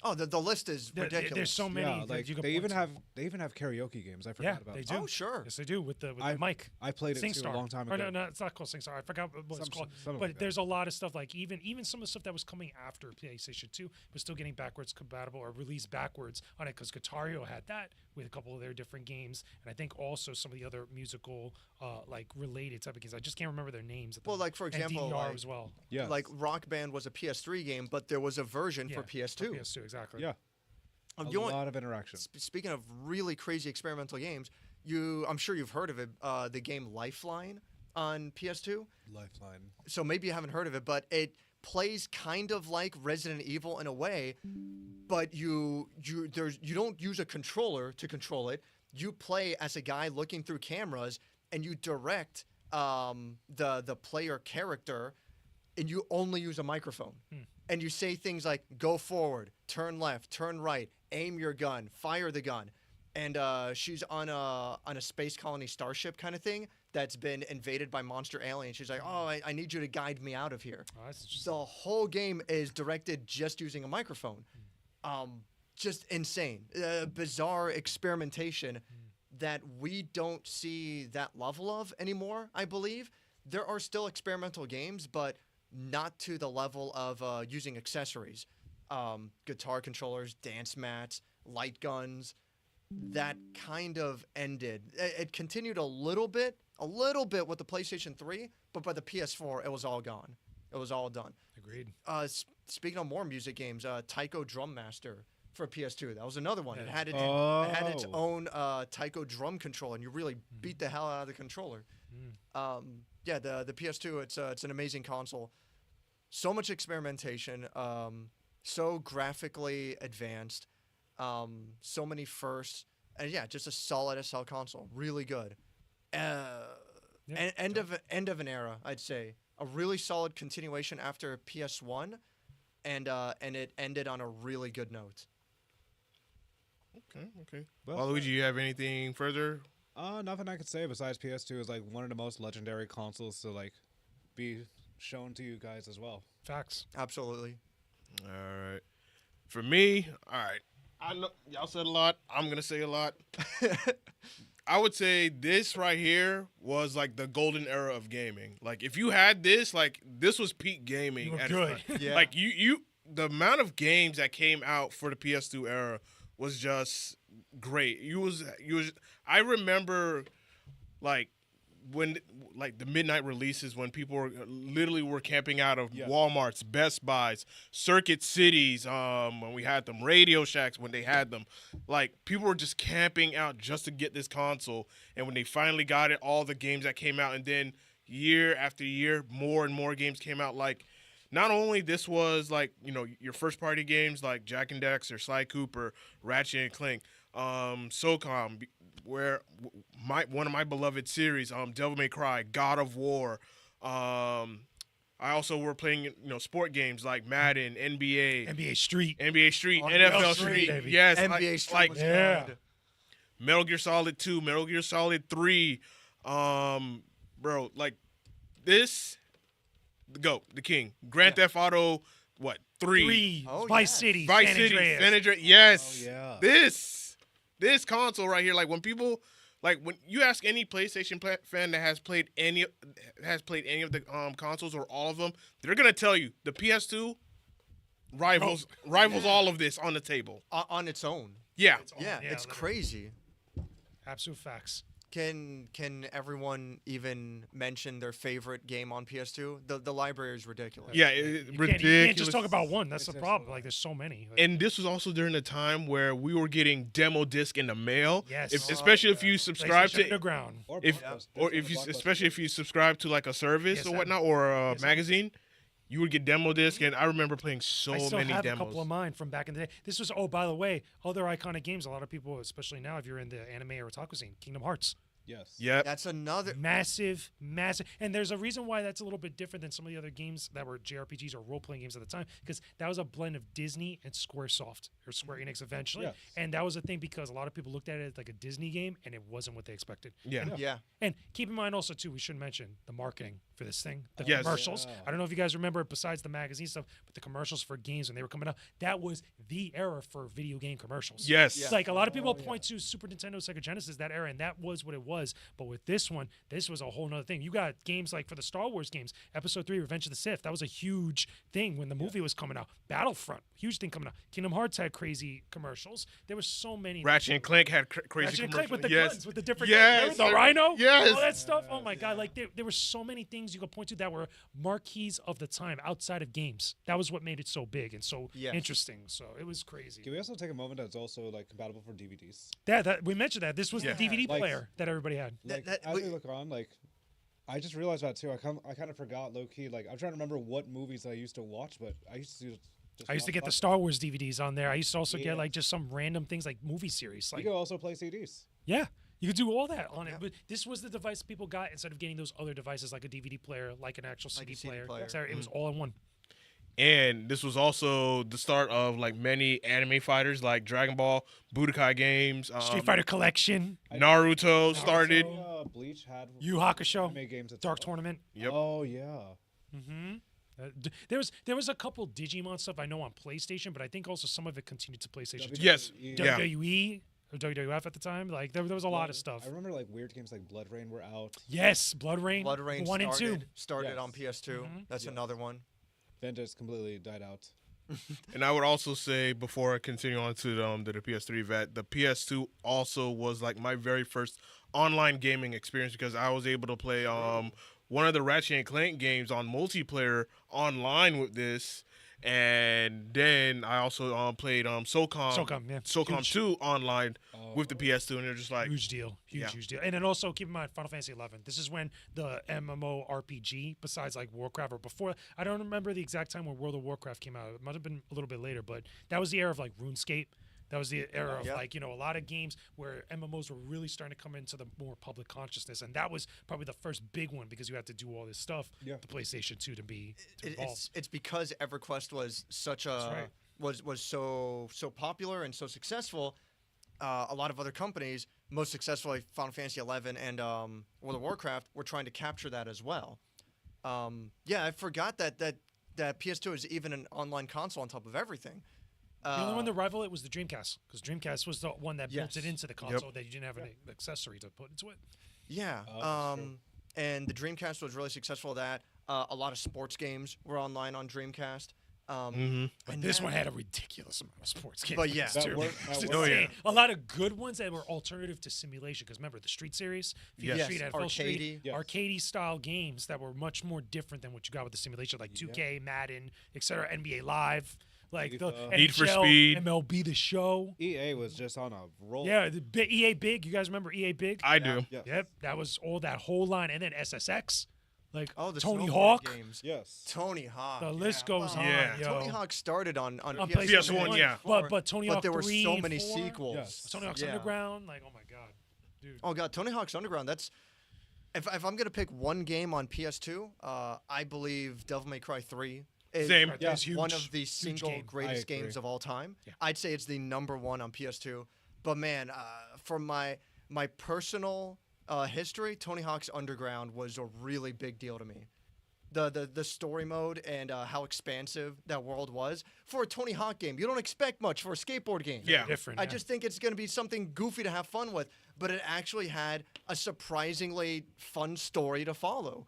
Oh, the list is ridiculous. There's so many. Yeah, that like you could they even point to. have karaoke games. I Yeah, forgot about. they that. do. Oh, sure. Yes, they do with the I- mic. I played it too SingStar. a long time Or ago. no, it's not called SingStar. I forgot what it's called. Something But like that. there's a lot of stuff like even some of the stuff that was coming after PlayStation 2 was still getting backwards compatible or released backwards on it because Guitario had that with a couple of their different games, and I think also some of the other musical like related type of games. I just can't remember their names. At the Well, moment. like, for And example, DDR like- as well. Yeah. Like Rock Band was a PS3 game, but there was a version Yeah, for PS2. PS2 exactly. Yeah. A You want- lot of interaction. Speaking of really crazy experimental games, I'm sure you've heard of it. The game Lifeline on PS2. Lifeline. So maybe you haven't heard of it, but it plays kind of like Resident Evil in a way, but you don't use a controller to control it. You play as a guy looking through cameras, and you direct the player character, and you only use a microphone. And you say things like "Go forward," "Turn left," "Turn right," "Aim your gun," "Fire the gun." And she's on a space colony starship kind of thing that's been invaded by monster aliens. She's like, "Oh, I need you to guide me out of here." Oh, that's interesting. The whole game is directed just using a microphone. Just insane. Bizarre experimentation that we don't see that level of anymore, I believe. There are still experimental games, but not to the level of using accessories. Guitar controllers, dance mats, light guns. That kind of ended. It continued a little bit with the PlayStation 3, but by the PS4, it was all gone. It was all done. Agreed. Speaking of more music games, Taiko Drum Master for PS2. That was another one. Yeah. It had its Oh. own Taiko drum controller, and you really beat the hell out of the controller. Yeah, the PS2. It's an amazing console. So much experimentation. So graphically advanced. So many firsts, and yeah, just a solid SL console. Really good. End of an era, I'd say. A really solid continuation after PS1, and it ended on a really good note. Okay. Well, Luigi, you have anything further? Nothing I could say besides PS2 is like one of the most legendary consoles to like be shown to you guys as well. Facts. Absolutely. All right. For me, all right. I know y'all said a lot. I'm gonna say a lot. I would say this right here was like the golden era of gaming. Like if you had this, like this was peak gaming. You were at good. its prime. Yeah. Like you, the amount of games that came out for the PS2 era was just great. I remember like when like the midnight releases when people were camping out of Yeah. Walmarts, Best Buys, Circuit Cities, when we had them, Radio Shacks when they had them. Like people were just camping out just to get this console, and when they finally got it, all the games that came out, and then year after year more and more games came out. Like not only this was like, you know, your first party games like Jack and Daxter, Sly Cooper, Ratchet and Clank, SOCOM, where one of my beloved series, Devil May Cry, God of War. I also were playing, you know, sport games like Madden, NBA, NBA Street. Street, Oh, NFL Street, Street. baby. Yes, NBA Street like was yeah. good. Metal Gear Solid 2, Metal Gear Solid 3. Bro, like this, the GOAT, the king. Grand Theft Auto, what, 3? Three. Oh, Vice yes. City. Vice San City, Andreas. San Andreas. Yes. Oh, yeah. This. this console right here, like when people, like when you ask any PlayStation fan that has played any of the consoles or all of them, they're gonna tell you the PS2 rivals all of this on the table. On its own. Yeah. Yeah, it's literally. crazy. Absolute facts. Can everyone even mention their favorite game on PS2? The library is ridiculous. Yeah, You can't just talk about one. That's the problem. Like, there's so many. Like, And this was also during the time where we were getting demo disc in the mail. Yes. Especially if you subscribe PlayStation to Underground. especially if you subscribe to like a service Yes, or whatnot or a magazine, you would get demo disc. And I remember playing so I still many have demos. a couple of mine from back in the day. This was, by the way, other iconic games. A lot of people, especially now, if you're in the anime or otaku scene, Kingdom Hearts. Yes. Yep. That's another. Massive. And there's a reason why that's a little bit different than some of the other games that were JRPGs or role-playing games at the time, because that was a blend of Disney and Squaresoft, or Square Enix eventually. Yes. And that was a thing because a lot of people looked at it as like a Disney game, and it wasn't what they expected. Yeah. Yeah. And keep in mind also, too, we should mention the marketing for this thing, the Yes. commercials. Yeah. I don't know if you guys remember, besides the magazine stuff, but the commercials for games when they were coming out, that was the era for video game commercials. Yes. Yeah. Like a lot of people point to Super Nintendo, Sega Genesis, that era, and that was what it was. But with this one, this was a whole nother thing. You got games like for the Star Wars games, Episode 3, Revenge of the Sith. That was a huge thing when the movie was coming out. Battlefront, huge thing coming out. Kingdom Hearts had crazy commercials. There was so many. Ratchet and Clank had crazy Ratchet and commercials. Clank with the yes. guns, with the different Yes. the Rhino, Yes. all that stuff. Oh my God! Like there were so many things you could point to that were marquees of the time outside of games. That was what made it so big and so Yes. interesting. So it was crazy. Can we also take a moment that's also like compatible for DVDs? That we mentioned that this was Yeah. the DVD Like- player that everybody had. Like that- as we- we look on, like I just realized that too. I kind of forgot low key. Like I'm trying to remember what movies I used to watch, but I used to just I used to watch get the classics. Star Wars DVDs on there. I used to also Yeah. get like just some random things like movie series. You Like could also play CDs. yeah, you could do all that on it. Yeah. But this was the device people got instead of getting those other devices like a DVD player, like an actual Like a CD CD player. player. Sorry, it was all in one. And this was also the start of like many anime fighters like Dragon Ball, Budokai games, Street Fighter Collection, Naruto started. Bleach had Yu Hakusho, anime games. Dark Tournament. Yep. Oh yeah. There was a couple Digimon stuff I know on PlayStation, but I think also some of it continued to PlayStation 2. Yes. WWE. Yeah. WWE or WWF at the time. Like there was a lot of stuff. I remember like weird games like Blood Rain were out. Yes, Blood Rain, Blood Rain 1 and 2. started Yes. on PS2. That's another one. Then just completely died out. And I would also say before I continue on to the PS3 vet, the PS2 also was like my very first online gaming experience because I was able to play one of the Ratchet and Clank games on multiplayer online with this. And then I also played SOCOM, yeah. SOCOM Huge. 2 online with the PS2, and they're just like Huge deal. Yeah. Huge deal. And then also keep in mind Final Fantasy 11. This is when the MMO RPG, besides like Warcraft or before, I don't remember the exact time when World of Warcraft came out. It might have been a little bit later, but that was the era of like RuneScape. That was the era of Yeah. like, a lot of games where MMOs were really starting to come into the more public consciousness. And that was probably the first big one because you had to do all this stuff, Yeah. the PlayStation 2 to evolve. It's because EverQuest was such a right. was so popular and so successful. A lot of other companies, most successful like Final Fantasy 11 and World of Warcraft, were trying to capture that as well. Yeah, I forgot that PS2 is even an online console on top of everything. The only one to rival it was the Dreamcast, because Dreamcast was the one that built Yes. it into the console that you didn't have an accessory to put into it. Yeah. that's true. And the Dreamcast was really successful at that. A lot of sports games were online on Dreamcast. But And this then- one had a ridiculous amount of sports games. But yeah. That too. worked- It's that worked. Oh, yeah. insane. A lot of good ones that were alternative to simulation. Because remember, the Street series, FIFA Yes. Street, NFL Arcadey. Street, Yes. arcadey style games that were much more different than what you got with the simulation, like 2K, Madden, etc., NBA Live, like the FIFA. Need for NHL, Speed. MLB The Show. EA was just on a roll. Yeah, EA Big. You guys remember EA Big? I do. Yes. Yep, that was all that whole line, and then SSX, like Oh, the Tony snowboard Hawk. games. Yes. Tony Hawk. The list goes on. Yeah. Yo. Tony Hawk started on on PlayStation PlayStation 1, yeah. But Tony Hawk But there were 3, so many 4, sequels. Yes. Tony Hawk's Yeah. Underground, like oh my god, dude. Oh god, Tony Hawk's Underground. That's if I'm gonna pick one game on PS2, I believe Devil May Cry 3 is Same. That Yeah. was huge, one of the huge single game. greatest I agree. games of all time. Yeah. I'd say it's the number one on PS2. But man, from my personal history, Tony Hawk's Underground was a really big deal to me. the story mode and how expansive that world was. For a Tony Hawk game, you don't expect much for a skateboard game. Yeah. Different. I yeah. just think it's going to be something goofy to have fun with, but it actually had a surprisingly fun story to follow.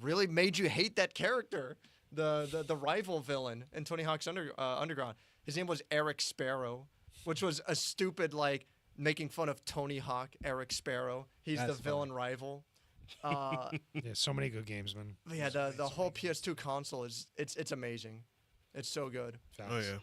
Really made you hate that character, the rival villain in Tony Hawk's Underground. His name was Eric Sparrow, which was a stupid, like, making fun of Tony Hawk, Eric Sparrow. He's That's the villain rival. Yeah, so many good games, man. But yeah, the whole PS2 console it's amazing. It's so good. Oh yeah.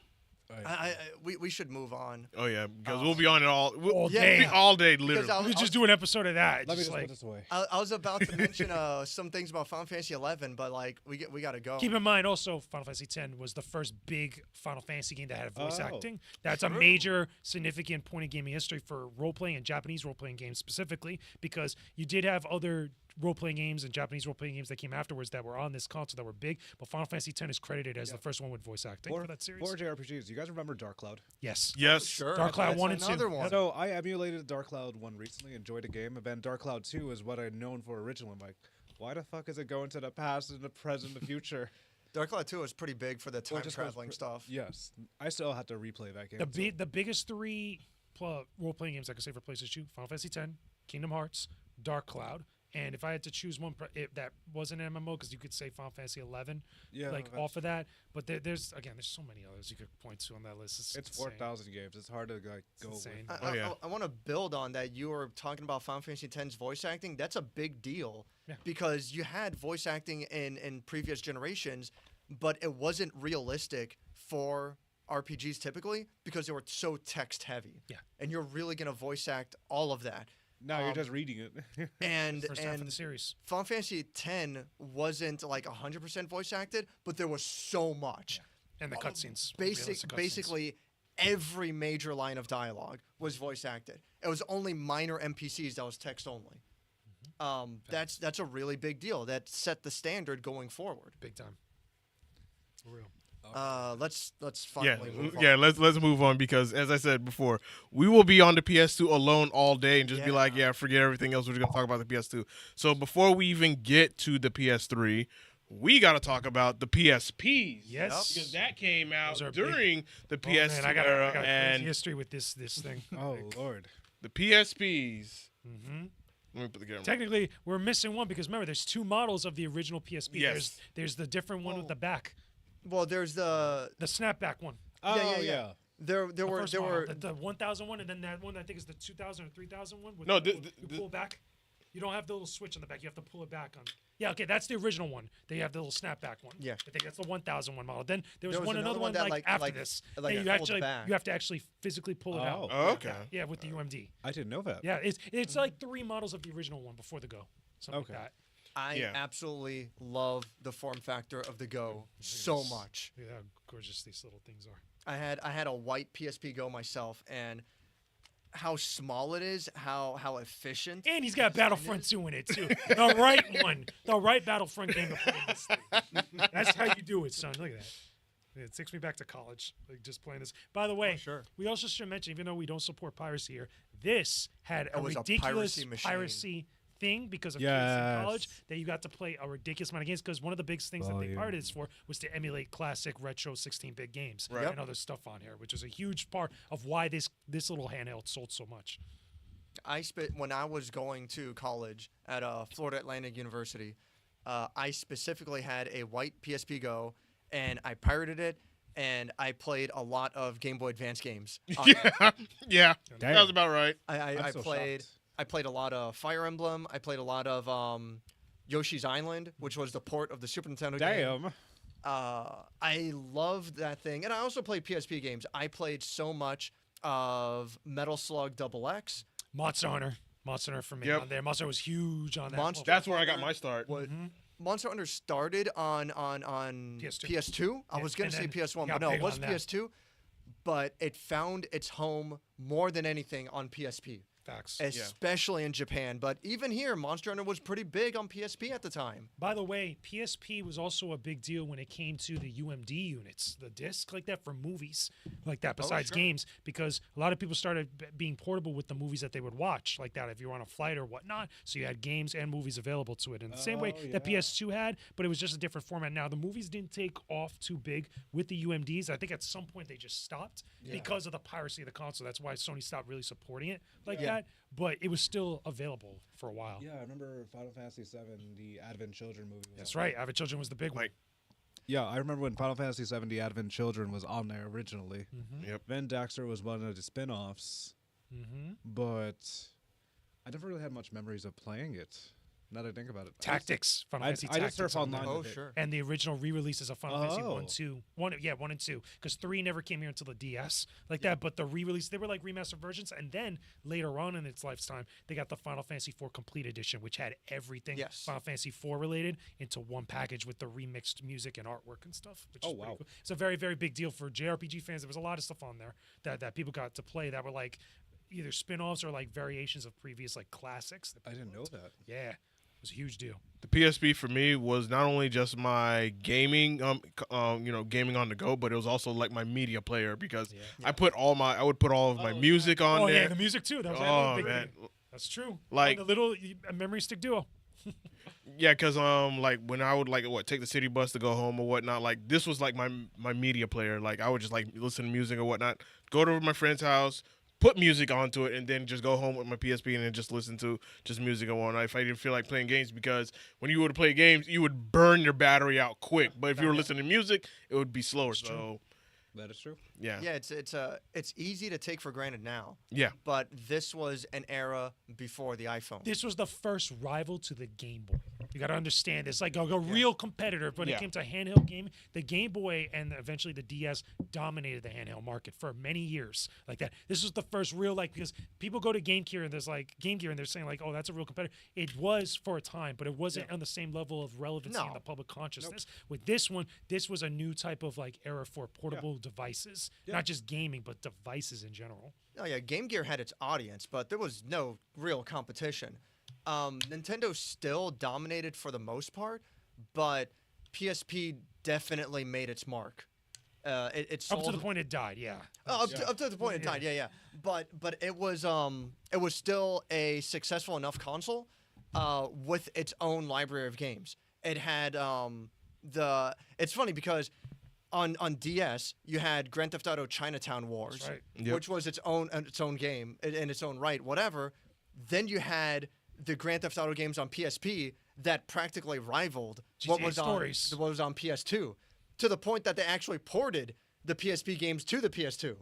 We should move on. Oh yeah, because we'll be on it all day. all day, Because literally. I We was, just do an episode of that. Let me Just just like, put this away. I was about to mention some things about Final Fantasy 11, but like we got to go. keep in mind also, Final Fantasy X was the first big Final Fantasy game that had voice Oh. acting. That's a major, significant point in gaming history for role playing and Japanese role playing games specifically, because you did have other role playing games and Japanese role playing games that came afterwards that were on this console that were big, but Final Fantasy X is credited as the first one with voice acting for that series. For JRPGs, you guys remember Dark Cloud? Yes. Yes. Sure. Dark Cloud that's 1 and 2. another one. So I emulated Dark Cloud 1 recently, enjoyed the game, and then Dark Cloud 2 is what I'd known for originally. I'm like, why the fuck is it going to the past and the present and the future? Dark Cloud 2 was pretty big for the time Well, it just goes traveling stuff. Yes, I still have to replay that game. The biggest three role playing games I could say for PlayStation 2: Final Fantasy X, Kingdom Hearts, Dark Cloud. And if I had to choose one that wasn't an MMO, because you could say Final Fantasy 11, Yeah, like that's- off of that. But there's so many others you could point to on that list. It's insane. 4,000 games. It's hard to like go with. insane. I, Oh, yeah. I want to build on that. You were talking about Final Fantasy X's voice acting. That's a big deal Yeah. because you had voice acting in previous generations, but it wasn't realistic for RPGs typically because they were so text heavy. Yeah. And you're really going to voice act all of that. Now you're just reading it. And First half of the and series. Final Fantasy X wasn't like 100% voice acted, but there was so much. And the cutscenes. realistic cutscenes. Basically, every major line of dialogue was voice acted. It was only minor NPCs that was text only. That's a really big deal. That set the standard going forward. Big time. For real. Let's Yeah, finally move on. yeah. Let's move on because, as I said before, we will be on the PS2 alone all day and just be like, yeah, forget everything else. We're just gonna talk about the PS2. So before we even get to the PS3, we got to talk about the PSPs. Yes. because that came out Those are during the Oh, man, PS2 I got era a crazy and history with this thing. Oh Lord. the PSPs. Mm-hmm. Let me put the camera. Technically, we're missing one because remember, there's two models of the original PSP. Yes. There's the different one with the back, Well, there's the the snapback one. Oh yeah. yeah. there The were first there model, were the 1000 one, and then that one I think is the 2000 or 3000 one. With No, the, the- you the- pull back. You don't have the little switch on the back. You have to pull it back on. Yeah, okay, that's the original one. They have the little snapback one. Yeah. I think that's the 1000 one model. Then there was, There was another another one one that, like like- after like- this. like that a you pulled actually back. you have to actually physically pull it out. Oh, okay. Yeah, with the UMD. I didn't know that. Yeah, it's like 3 models of the original one before the Go. Something Okay. like that. I Yeah. absolutely love the form factor of the Go so much. Yeah, how gorgeous these little things are. I had a white PSP Go myself, and how small it is, how efficient. And he's got Battlefront 2 in it too. The right one. The right Battlefront game to put in this thing. That's how you do it, son. Look at that. It takes me back to college, like just playing this. By the way, sure. we also should mention, even though we don't support piracy here, this had a It was a ridiculous piracy machine. piracy thing because of kids in Yes. college that you got to play a ridiculous amount of games because one of the big things that they Volume. pirated this for was to emulate classic retro 16-bit games Right. and other stuff on here, which is a huge part of why this little handheld sold so much. When I was going to college at Florida Atlantic University, I specifically had a white PSP Go, and I pirated it, and I played a lot of Game Boy Advance games. on it. Yeah, that Damn. was about right. I I'm so played. shocked. I played a lot of Fire Emblem. I played a lot of Yoshi's Island, which was the port of the Super Nintendo game. Damn. I loved that thing, and I also played PSP games. I played so much of Metal Slug Double X. Monster Hunter for me Yep. on there. Monster was huge on that. Monster- That's where I got my start. What Mhm. Monster Hunter started on PS2. PS2. I Yeah, was gonna and say then PS1, got but no, it big was on that. PS2. But it found its home more than anything on PSP. Facts. especially in Japan. But even here, Monster Hunter was pretty big on PSP at the time. By the way, PSP was also a big deal when it came to the UMD units, the disc like that for movies like that, besides sure. games, because a lot of people started being portable with the movies that they would watch like that if you were on a flight or whatnot. So you had games and movies available to it in the same way that yeah. PS2 had, but it was just a different format. Now, the movies didn't take off too big with the UMDs. I think at some point they just stopped because of the piracy of the console. That's why Sony stopped really supporting it like that, but it was still available for a while. Yeah, I remember Final Fantasy VII, the Advent Children movie. Was That's on right. Avid Children was the big one. Yeah, I remember when Final Fantasy VII, the Advent Children was on there originally. Yep. Then Daxter was one of the spin-offs, but I never really had much memories of playing it. Now that I think about it. Tactics, Final I Fantasy just Tactics surf on there. online. Oh, with it. sure. And the original re-releases of Final Fantasy Oh. 1, 2. 1 and 2. Because 3 never came here until the DS like that. But the re-release, they were like remastered versions. And then later on in its lifetime, they got the Final Fantasy 4 Complete Edition, which had everything Yes. Final Fantasy 4 related into one package with the remixed music and artwork and stuff. Which Oh, is pretty wow. cool. It's a very, very big deal for JRPG fans. There was a lot of stuff on there that people got to play that were like either spin-offs or like variations of previous like classics. that I people didn't know loved. that. Yeah. It was a huge deal. The PSP for me was not only just my gaming, gaming on the go, but it was also like my media player because I would put all of my music on Oh, there. yeah, the music too. That was Oh a big man, thing. That's true. Like- the little memory stick duo. yeah, because like when I would take the city bus to go home or whatnot, like this was like my media player. Like I would just like listen to music or whatnot, go to my friend's house, put music onto it, and then just go home with my PSP and then just listen to just music and whatnot if I didn't feel like playing games, because when you would play games, you would burn your battery out quick. But if you were listening to music, it would be slower. So That is true. yeah. Yeah, it's easy to take for granted now. Yeah. But this was an era before the iPhone. This was the first rival to the Game Boy. You got to understand, it's like a real competitor. When it Yeah. came to handheld gaming, the Game Boy and eventually the DS dominated the handheld market for many years. Like that. This was the first real, like, because people go to Game Gear and there's like Game Gear and they're saying like, oh, that's a real competitor. It was for a time, but it wasn't on the same level of relevancy in No. the public consciousness. With this one, this was a new type of like era for portable devices, not just gaming, but devices in general. Oh yeah, Game Gear had its audience, but there was no real competition. Nintendo still dominated for the most part, but PSP definitely made its mark. It sold Up to the point it died, yeah. up to the point it died, yeah. But it was still a successful enough console with its own library of games. It had it's funny because on DS you had Grand Theft Auto Chinatown Wars, right. Yep. which was its own game in its own right, whatever. Then you had the Grand Theft Auto games on PSP that practically rivaled what GTA was Stories. on PS2, to the point that they actually ported the PSP games to the PS2,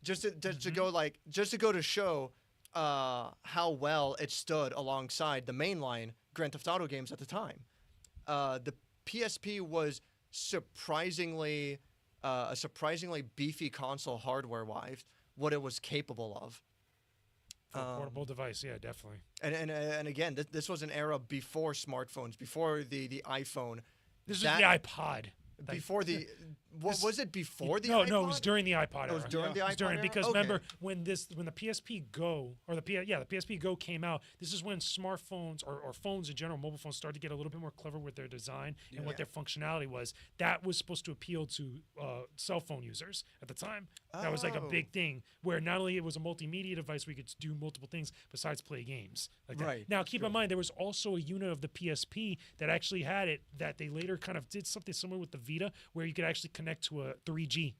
just to go to show how well it stood alongside the mainline Grand Theft Auto games at the time. The PSP was surprisingly a surprisingly beefy console hardware-wise, what it was capable of. For a portable device, yeah, definitely. And again, this was an era before smartphones, before the iPhone. This is That- the iPod. Like, Before the was it before the no, iPod? no, it was during the iPod. It was era. during the It was iPod during era? because Okay. remember when the PSP Go or the PSP Go came out. This is when smartphones or phones in general, mobile phones, started to get a little bit more clever with their design and what their functionality was. That was supposed to appeal to cell phone users at the time. That was like a Oh. big thing where not only it was a multimedia device, we could do multiple things besides play games. Like that. Right, Now, keep in mind there was also a unit of the PSP that actually had it that they later kind of did something similar with the Vita, where you could actually connect to a 3G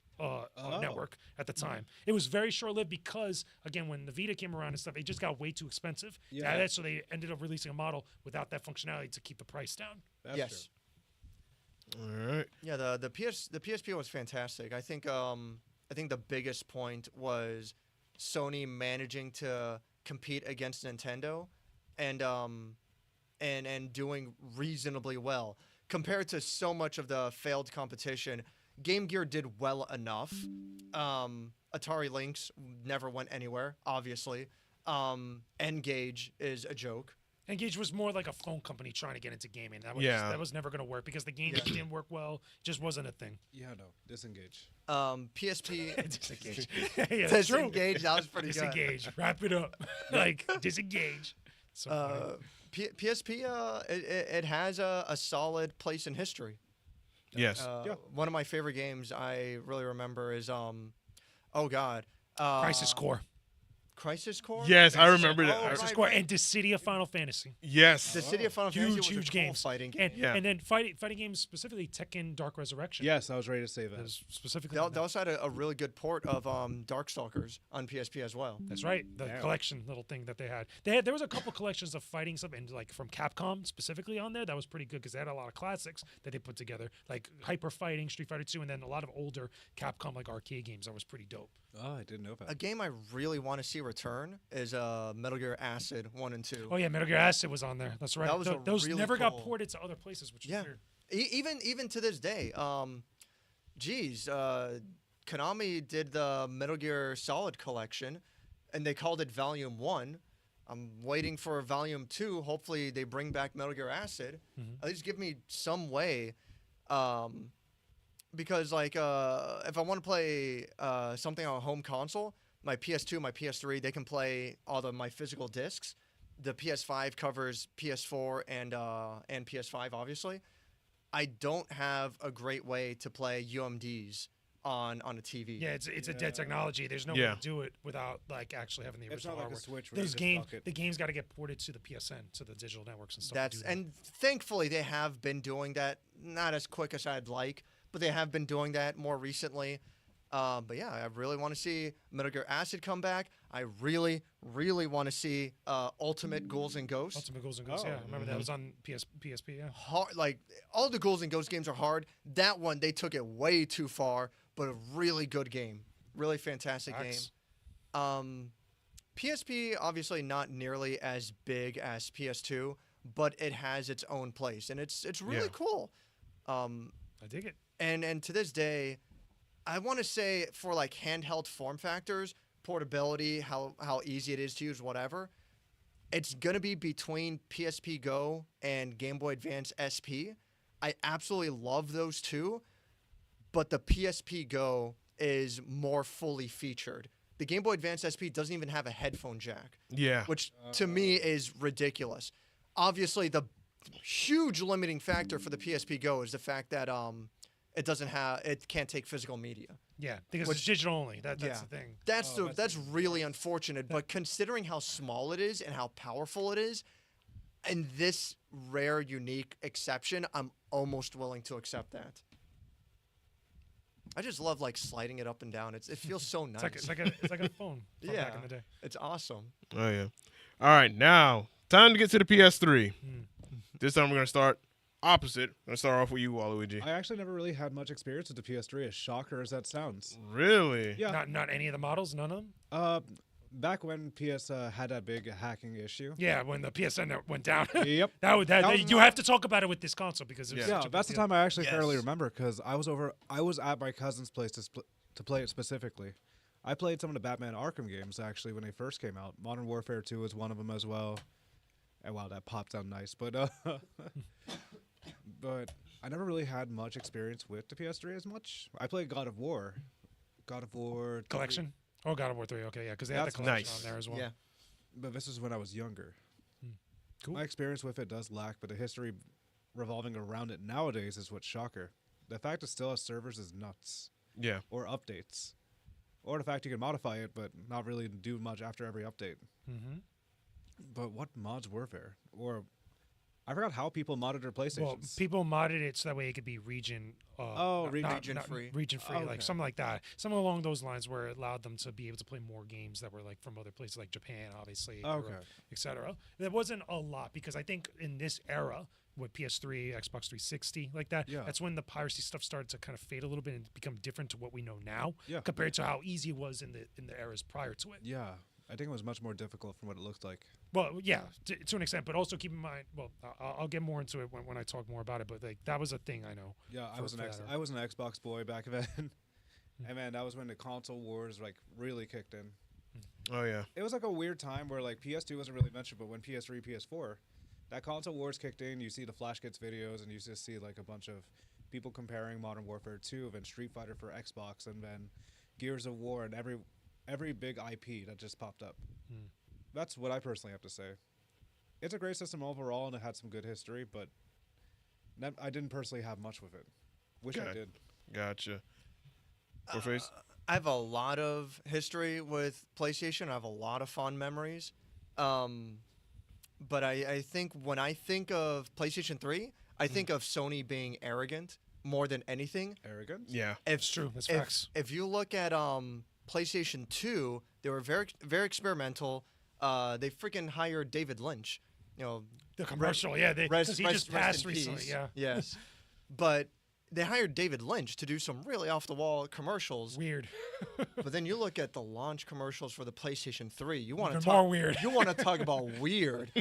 network at the time. It was very short-lived because, again, when the Vita came around and stuff, it just got way too expensive. Yeah. So they ended up releasing a model without that functionality to keep the price down. That's Yes. true. All right. Yeah, the PSP was fantastic. I think the biggest point was Sony managing to compete against Nintendo and doing reasonably well compared to so much of the failed competition. Game Gear did well enough. Atari Lynx never went anywhere, obviously. N-Gage is a joke. Engage was more like a phone company trying to get into gaming. Yeah. That was never going to work because the game just didn't work well. Just wasn't a thing. Yeah, no, disengage. PSP. Disengage. Yeah, that's true. Disengage. That was pretty good. Disengage. Wrap it up. Like disengage. So funny. PSP. It has a solid place in history. Yes. One of my favorite games I really remember is oh god, Crisis Core. Crisis Core. Yes, I remember that. Oh, Crisis right, Core right. and Dissidia Final Fantasy. Yes. The City of Final Fantasy was Huge a cool games. fighting game. And, Yeah. and then fighting games, specifically Tekken Dark Resurrection. Yes, I was ready to say That that. was specifically They, on they that. also had a really good port of Darkstalkers on PSP as well. That's right. The Damn. collection little thing that they had. There was a couple collections of fighting stuff, and like from Capcom specifically on there. That was pretty good because they had a lot of classics that they put together, like Hyper Fighting, Street Fighter 2, and then a lot of older Capcom like arcade games. That was pretty dope. Oh, I didn't know A that. game I really want to see return is Metal Gear Acid 1 and 2. Oh yeah, Metal Gear Acid was on there. That's right. That was a Those really never got cool- ported to other places, which is Yeah. weird. Even to this day, Konami did the Metal Gear Solid collection, and they called it Volume 1. I'm waiting for Volume 2. Hopefully, they bring back Metal Gear Acid. Mhm. At least give me some way, because like if I want to play something on a home console, my PS2, my PS3, they can play all of my physical discs. The PS5 covers PS4 and PS5, obviously. I don't have a great way to play UMDs on a TV. Yeah, it's a dead technology. There's no way to do it without like actually having the It's original not like a hardware. Switch where you Those just games, dock it. the games got to get ported to the PSN, to the digital networks and stuff. to do that. And thankfully they have been doing that. Not as quick as I'd like, but they have been doing that more recently. But yeah, I really want to see Metal Gear Acid come back. I really, really want to see Ultimate Ghouls and Ghosts. Ultimate Ghouls and Ghosts. Oh, Yeah, I remember that was on PSP. Yeah. Hard, like all the Ghouls and Ghosts games are hard. That one they took it way too far, but a really good game, really fantastic Facts. game. PSP obviously not nearly as big as PS2, but it has its own place, and it's really Yeah. cool. I dig it. And to this day, I want to say for like handheld form factors, portability, how easy it is to use, whatever, it's gonna be between PSP Go and Game Boy Advance SP. I absolutely love those two, but the PSP Go is more fully featured. The Game Boy Advance SP doesn't even have a headphone jack, Yeah. which to me is ridiculous. Obviously, the huge limiting factor for the PSP Go is the fact that it can't take physical media. Yeah, because Which- it's digital only. That's yeah. the thing. That's really unfortunate. But considering how small it is and how powerful it is, and this rare, unique exception, I'm almost willing to accept that. I just love like sliding it up and down. It feels so nice. It's like a phone from back in the day. It's awesome. Oh yeah. All right, now time to get to the PS3. Mm. This time we're gonna start opposite. I'm gonna start off with you, Waluigi. I actually never really had much experience with the PS3, as shocker as that sounds. Really? Yeah. Not any of the models. None of them. Back when PS had that big hacking issue. Yeah, when the PSN went down. Yep. that was you not- have to talk about it with this console because it was Yeah. such Yeah, a that's big the deal. time I actually fairly Yes. remember because I was at my cousin's place to play it specifically. I played some of the Batman Arkham games actually when they first came out. Modern Warfare 2 was one of them as well. And wow, that popped out nice. But but I never really had much experience with the PS3 as much. I played God of War. God of War Collection. Oh, God of War 3. Okay, yeah, because they had the That's collection nice. on there as well. Yeah. But this is when I was younger. Cool. My experience with it does lack, but the history revolving around it nowadays is what's shocker. The fact it still has servers is nuts. Yeah. Or updates. Or the fact you can modify it, but not really do much after every update. Mm-hmm. But what mods were there? Or I forgot how people modded their PlayStations. Well, people modded it so that way it could be region. region free. Region free, Oh, okay. like something like that. Something along those lines where it allowed them to be able to play more games that were like from other places, like Japan, obviously, Okay. etc. There wasn't a lot because I think in this era with PS3, Xbox 360, like that, Yeah. that's when the piracy stuff started to kind of fade a little bit and become different to what we know now, Yeah. compared to how easy it was in the eras prior to it. Yeah. I think it was much more difficult from what it looked like. Well, yeah, to an extent, but also keep in mind. Well, I'll get more into it when I talk more about it. But like that was a thing I know. Yeah, I For- was for that era. I was an Xbox boy back then. And man, that was when the console wars like really kicked in. Oh yeah. It was like a weird time where like PS2 wasn't really mentioned, but when PS3, PS4, that console wars kicked in. You see the Flash Gets videos, and you just see like a bunch of people comparing Modern Warfare 2 and Street Fighter for Xbox, and then Gears of War, and every big IP that just popped up. That's what I personally have to say. It's a great system overall, and it had some good history, but I didn't personally have much with it. Wish I did. Gotcha. Warface? I have a lot of history with PlayStation. I have a lot of fond memories. But I think when I think of PlayStation 3, I think of Sony being arrogant more than anything. Arrogant? Yeah. It's true. That's facts. If you look at PlayStation 2, they were very, very experimental. They freaking hired David Lynch. You know, The commercial, yeah. Because he just passed recently, yeah. Yes. But they hired David Lynch to do some really off-the-wall commercials. Weird. But then you look at the launch commercials for the PlayStation 3. You want Even to more weird. You want to talk about weird.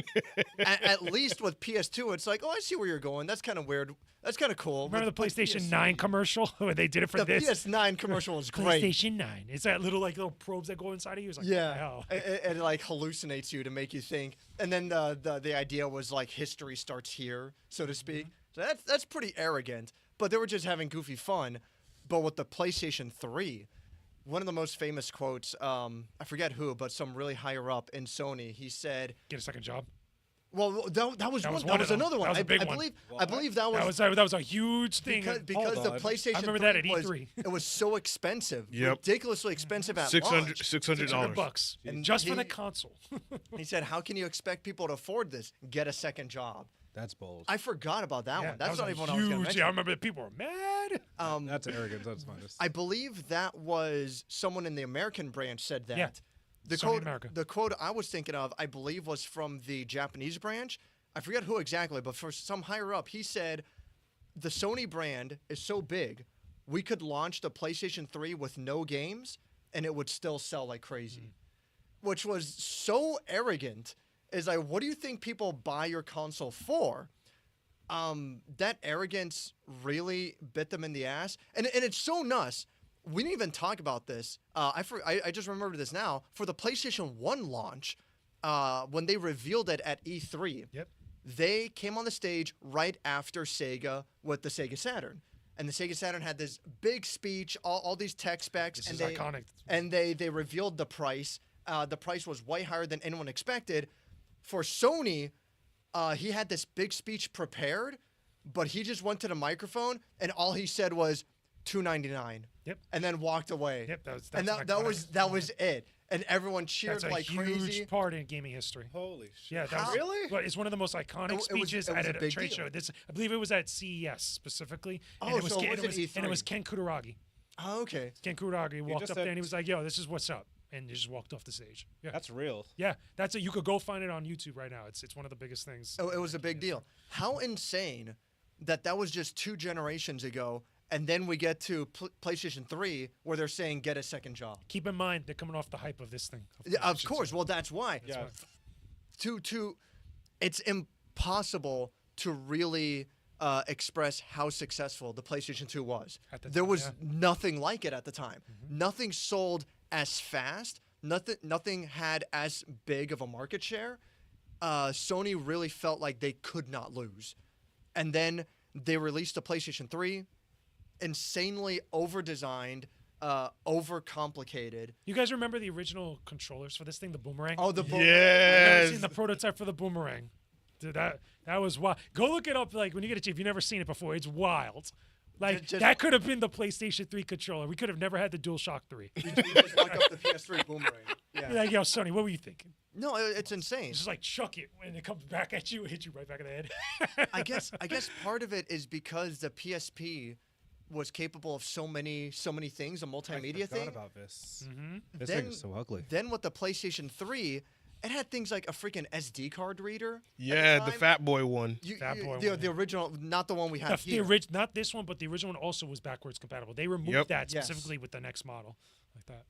At least with PS2, it's like, oh, I see where you're going. That's kind of weird. That's kind of cool. Remember the With PlayStation PS3, 9 commercial where they did it for The this? PS9 commercial was great. PlayStation 9. It's that little probes that go inside of you. It's like, Yeah, hell. it like hallucinates you to make you think. And then the idea was like history starts here, so to speak. So that's pretty arrogant. But they were just having goofy fun. But with the PlayStation 3, one of the most famous quotes, I forget who, but some really higher up in Sony, he said, Get a second job. well, that was That was one. one That was of them. another one. That was a big I one. believe I believe that was That was a huge thing. because the on. PlayStation I remember that 3 at was, E3. it was so expensive, Yep. ridiculously expensive at $600 launch. $600. $600 And just for he- the console. He said, "How can you expect people to afford this? Get a second job." That's bold. I forgot about that Yeah, one. That's was not a even what I was going to huge. mention. Yeah, I remember people were mad. That's arrogance. That's minus. I believe that was someone in the American branch said that. Yeah. The Sony quote, America. the quote I was thinking of, I believe, was from the Japanese branch. I forget who exactly, but for some higher up, he said, "The Sony brand is so big, we could launch the PlayStation 3 with no games, and it would still sell like crazy," which was so arrogant. Is like, what do you think people buy your console for? That arrogance really bit them in the ass, and it's so nuts. We didn't even talk about this. I just remembered this now. For the PlayStation 1 launch, when they revealed it at E3, Yep. they came on the stage right after Sega with the Sega Saturn. And the Sega Saturn had this big speech, all these tech specs, This and is they iconic. and they revealed the price. The price was way higher than anyone expected. For Sony, he had this big speech prepared, but he just went to the microphone and all he said was $299. Yep. And then walked away. Yep. That's And that iconic. was it. And everyone cheered That's a like huge crazy. part in gaming history. Holy shit. Yeah, that was, Really? But it's one of the most iconic It was- speeches it was at a a big trade deal. show. I believe it was at CES specifically. Oh, and it was, so it Ken, wasn't and it was E3. Ken Kutaragi. Oh, okay. Ken Kutaragi walked just up there said- and he was like, "Yo, this is what's up," and he just walked off the stage. Yeah, That's real. yeah, that's it. You could go find it on YouTube right now. It's one of the biggest things. It was a big deal. How insane that was just 2 generations ago, and then we get to PlayStation 3 where they're saying get a second job. Keep in mind they're coming off the hype of this thing. Yeah, of PlayStation course. 2. Well, that's why. Yeah. It's impossible to really express how successful the PlayStation 2 was. At the There time, was yeah. nothing like it at the time. Nothing sold as fast. Nothing had as big of a market share. Sony really felt like they could not lose. And then they released the PlayStation 3, insanely over-designed, over-complicated. You guys remember the original controllers for this thing, the Boomerang? Oh, the I've never Yes. seen the prototype for the Boomerang. Dude, that was wild. Go look it up. Like when you get a chance, if you've never seen it before, it's wild. Like Just- that could have been the PlayStation 3 controller. We could have never had the DualShock 3. You just look up the PS3 Boomerang. Yeah. Like, yo, Sony, what were you thinking? No, it's insane. It's just like chuck it and it comes back at you and hit you right back in the head. I guess part of it is because the PSP was capable of so many things, a multimedia I forgot thing. about this. Mm-hmm. This Then- thing is so ugly. Then with the PlayStation 3, it had things like a freaking SD card reader. Yeah, the time. Fat Boy one. Fat Boy the, one, the yeah. original, not the one we have here. Not this one, but the original one also was backwards compatible. They removed Yep. that Yes. specifically with the next model, like that.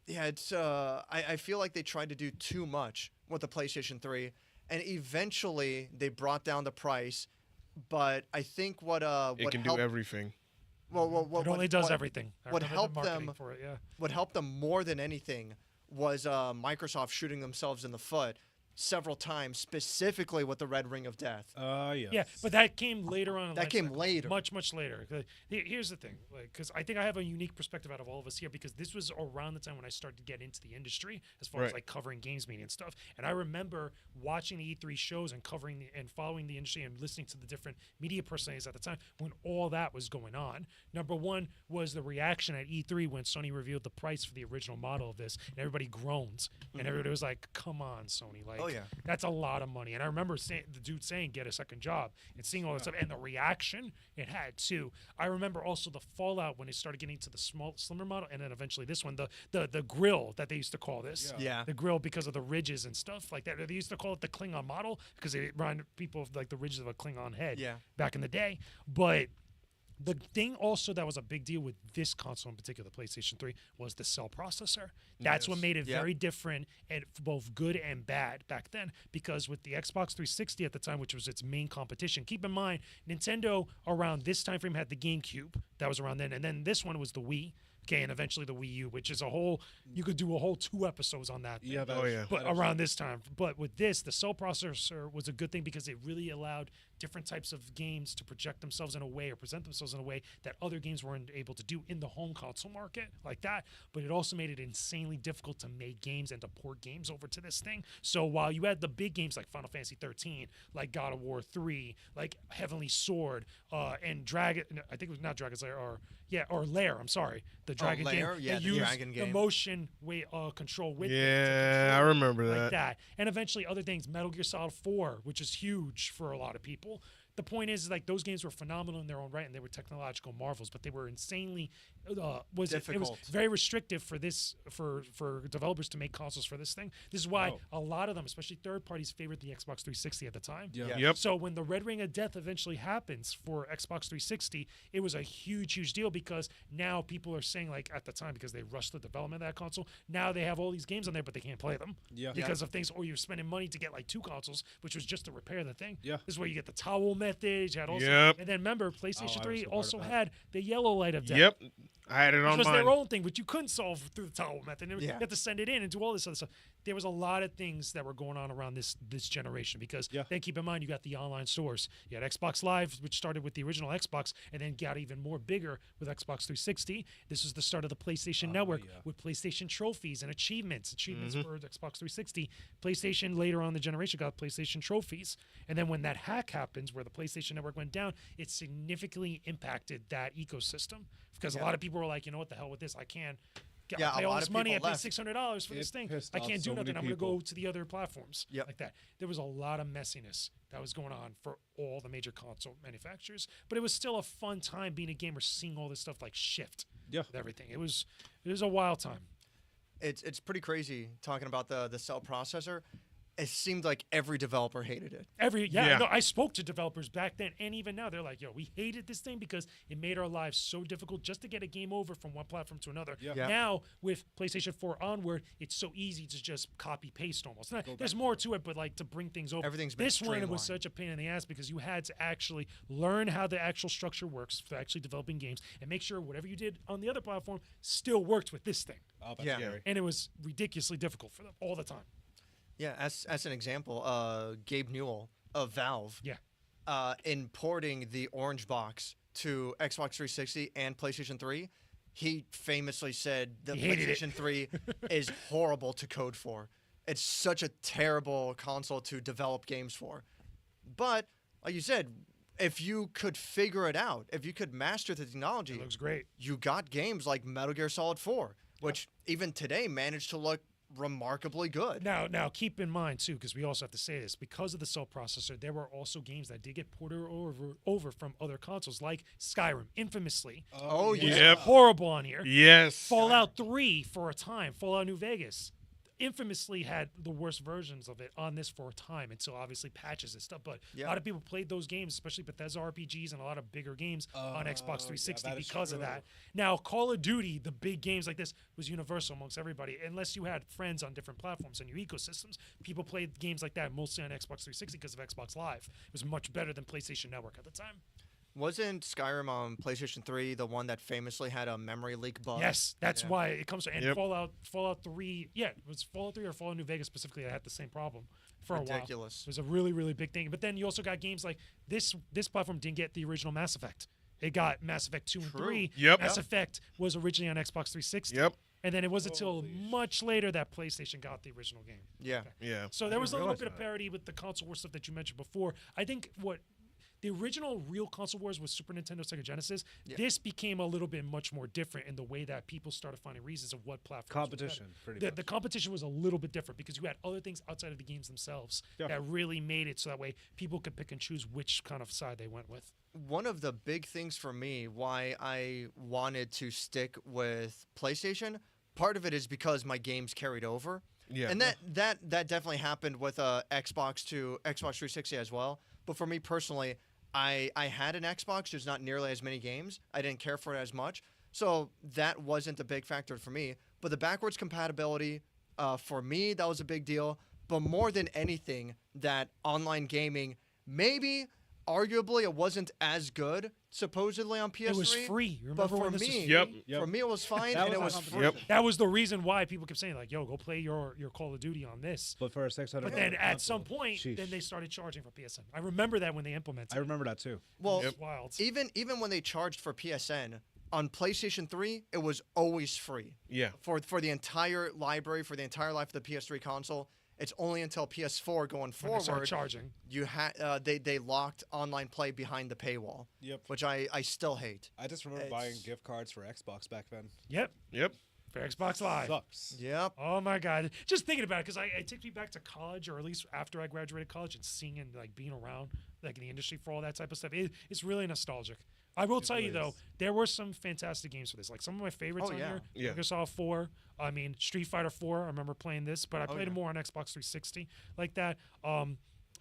Yeah, it's I feel like they tried to do too much with the PlayStation 3, and eventually they brought down the price. But I think what It can do helped, everything. what It only does what- everything. I what remember the helped marketing them- for it, yeah. What helped them more than anything was Microsoft shooting themselves in the foot several times, specifically with the Red Ring of Death. Yeah. Yeah, but that came later on. in That life came cycle. later. Much later. Here's the thing, because I think I have a unique perspective out of all of us here, because this was around the time when I started to get into the industry as far as Right. like covering games media and stuff. And I remember watching the E3 shows and covering and following the industry and listening to the different media personalities at the time when all that was going on. Number one was the reaction at E3 when Sony revealed the price for the original model of this, and everybody groans, and everybody was like, "Come on, Sony! Like, Oh, yeah. that's a lot of money." And I remember the dude saying, "Get a second job," and seeing all that stuff, and the reaction it had too. I remember also the fallout when it started getting to the slimmer model, and then eventually this one, the grill that they used to call this, Yeah. the grill because of the ridges and stuff like that. They used to call it the Klingon model because it reminded people of like the ridges of a Klingon head Yeah. back in the day. But the thing also that was a big deal with this console in particular, the PlayStation 3, was the cell processor. That's what Yes. made it Yep. very different and both good and bad back then. Because with the Xbox 360 at the time, which was its main competition, keep in mind, Nintendo around this time frame had the GameCube. That was around then. And then this one was the Wii. Okay, and eventually the Wii U, which is you could do a whole 2 episodes on that. Yeah. thing. Oh, yeah. But around this time. But with this, the cell processor was a good thing because it really allowed different types of games to project themselves in a way or present themselves in a way that other games weren't able to do in the home console market like that. But it also made it insanely difficult to make games and to port games over to this thing. So while you had the big games like Final Fantasy 13, like God of War 3, like Heavenly Sword, and Dragon, I think it was not Dragon's Lair, or Lair, I'm sorry. The Dragon Lair? game. Yeah, that the used Dragon the game. motion control with it to Yeah, I control remember like that. and eventually other things, Metal Gear Solid 4, which is huge for a lot of people. The point is like those games were phenomenal in their own right, and they were technological marvels, but they were insanely it was Difficult. very restrictive for this for developers to make consoles for this thing. This is why a lot of them, especially third parties, favored the Xbox 360 at the time. Yeah. Yep. So when the Red Ring of Death eventually happens for Xbox 360, it was a huge deal because now people are saying, like at the time, because they rushed the development of that console, now they have all these games on there, but they can't play them Yeah. because of things, or you're spending money to get like 2 consoles, which was just to repair the thing. Yeah. This is where you get the towel method. You had also, Yep. and then remember, I PlayStation was 3 a part of also that. had the yellow light of death. Yep. I had it Which on was mine. their own thing, which you couldn't solve through the towel method. You Yeah. had to send it in and do all this other stuff. There was a lot of things that were going on around this generation because then keep in mind you got the online stores. You had Xbox Live, which started with the original Xbox and then got even more bigger with Xbox 360. This was the start of the PlayStation Network with PlayStation trophies and achievements for the Xbox 360. PlayStation later on in the generation got PlayStation trophies. And then when that hack happens where the PlayStation Network went down, it significantly impacted that ecosystem because a lot of people were like, you know what the hell with this? I can't Yeah, pay a all lot this of money. I people paid left. $600 for this It thing. pissed I off can't do so nothing. many I'm going to people. go to the other platforms Yep. like that. There was a lot of messiness that was going on for all the major console manufacturers, but it was still a fun time being a gamer, seeing all this stuff like shift Yeah. with everything. It was a wild time. It's pretty crazy talking about the cell processor. It seemed like every developer hated it. Yeah. No, I spoke to developers back then and even now. They're like, yo, we hated this thing because it made our lives so difficult just to get a game over from one platform to another. Yeah. Yeah. Now, with PlayStation 4 onward, it's so easy to just copy paste almost. There's more to it, but like to bring things over. Everything's been This one, it was streamlined. such a pain in the ass because you had to actually learn how the actual structure works for actually developing games and make sure whatever you did on the other platform still worked with this thing. Oh, that's Yeah. scary. And it was ridiculously difficult for them all the time. Yeah, as an example, Gabe Newell of Valve, Yeah. importing the orange box to Xbox 360 and PlayStation 3, he famously said the He hated it. PlayStation 3 is horrible to code for. It's such a terrible console to develop games for. But like you said, if you could figure it out, if you could master the technology, It looks great. you got games like Metal Gear Solid 4, which even today managed to look remarkably good. Now, keep in mind too, because we also have to say this: because of the cell processor, there were also games that did get ported over from other consoles, like Skyrim, infamously Oh, yeah. Yep. horrible on here. Yes. Fallout 3 for a time, Fallout New Vegas, infamously had the worst versions of it on this for a time until obviously patches and stuff. But Yeah. a lot of people played those games, especially Bethesda RPGs and a lot of bigger games on Xbox 360 that is because of true. that. Now, Call of Duty, the big games like this, was universal amongst everybody. Unless you had friends on different platforms and your ecosystems, people played games like that mostly on Xbox 360 because of Xbox Live. It was much better than PlayStation Network at the time. Wasn't Skyrim on PlayStation 3 the one that famously had a memory leak bug? Yes, that's Yeah. why it comes. And Yep. Fallout 3. Yeah, it was Fallout 3 or Fallout New Vegas specifically that had the same problem for a while. Ridiculous. It was a really, really big thing. But then you also got games like this. This platform didn't get the original Mass Effect. It got Mass Effect 2 and True. 3. Yep. Mass Effect was originally on Xbox 360. Yep. And then it wasn't until Holy much later that PlayStation got the original game. Yeah. Yeah. So there was a didn't little realize bit of that. parity with the console war stuff that you mentioned before. I think what the original real console wars was Super Nintendo, Sega Genesis. Yeah. This became a little bit much more different in the way that people started finding reasons of what platforms. were better. Competition, pretty The, much. the competition was a little bit different because you had other things outside of the games themselves Yeah. that really made it so that way people could pick and choose which kind of side they went with. One of the big things for me why I wanted to stick with PlayStation, part of it is because my games carried over. Yeah. And that definitely happened with Xbox to Xbox 360 as well. But for me personally, I had an Xbox, there's not nearly as many games. I didn't care for it as much. So that wasn't a big factor for me. But the backwards compatibility, for me, that was a big deal. But more than anything, that online gaming, maybe, arguably, it wasn't as good, supposedly on PS3. It was free. You But remember for when this was me, free? Yep. Yep. for me, it was fine, That and it was was the free. competition. That was the reason why people kept saying like, "Yo, go play your Call of Duty on this." But for a 600. But then at console, some point, sheesh. then they started charging for PSN. I remember that when they implemented. I remember that too. Well, It was wild. even when they charged for PSN on PlayStation 3, it was always free Yeah. for the entire library, for the entire life of the PS3 console. It's only until PS4 going When they started forward charging. they locked online play behind the paywall, Yep. which I still hate. I just remember buying It's- gift cards for Xbox back then. Yep, Yep. for Xbox Live. Sucks. Yep. Oh my god! Just thinking about it, because it takes me back to college, or at least after I graduated college, and seeing and like being around like in the industry for all that type of stuff. It's really nostalgic. I will tell you really though, is. there were some fantastic games for this. Like some of my favorites Oh, on yeah. here. Yeah. Microsoft 4. I mean, Street Fighter 4. I remember playing this, but I played it yeah. more on Xbox 360 like that.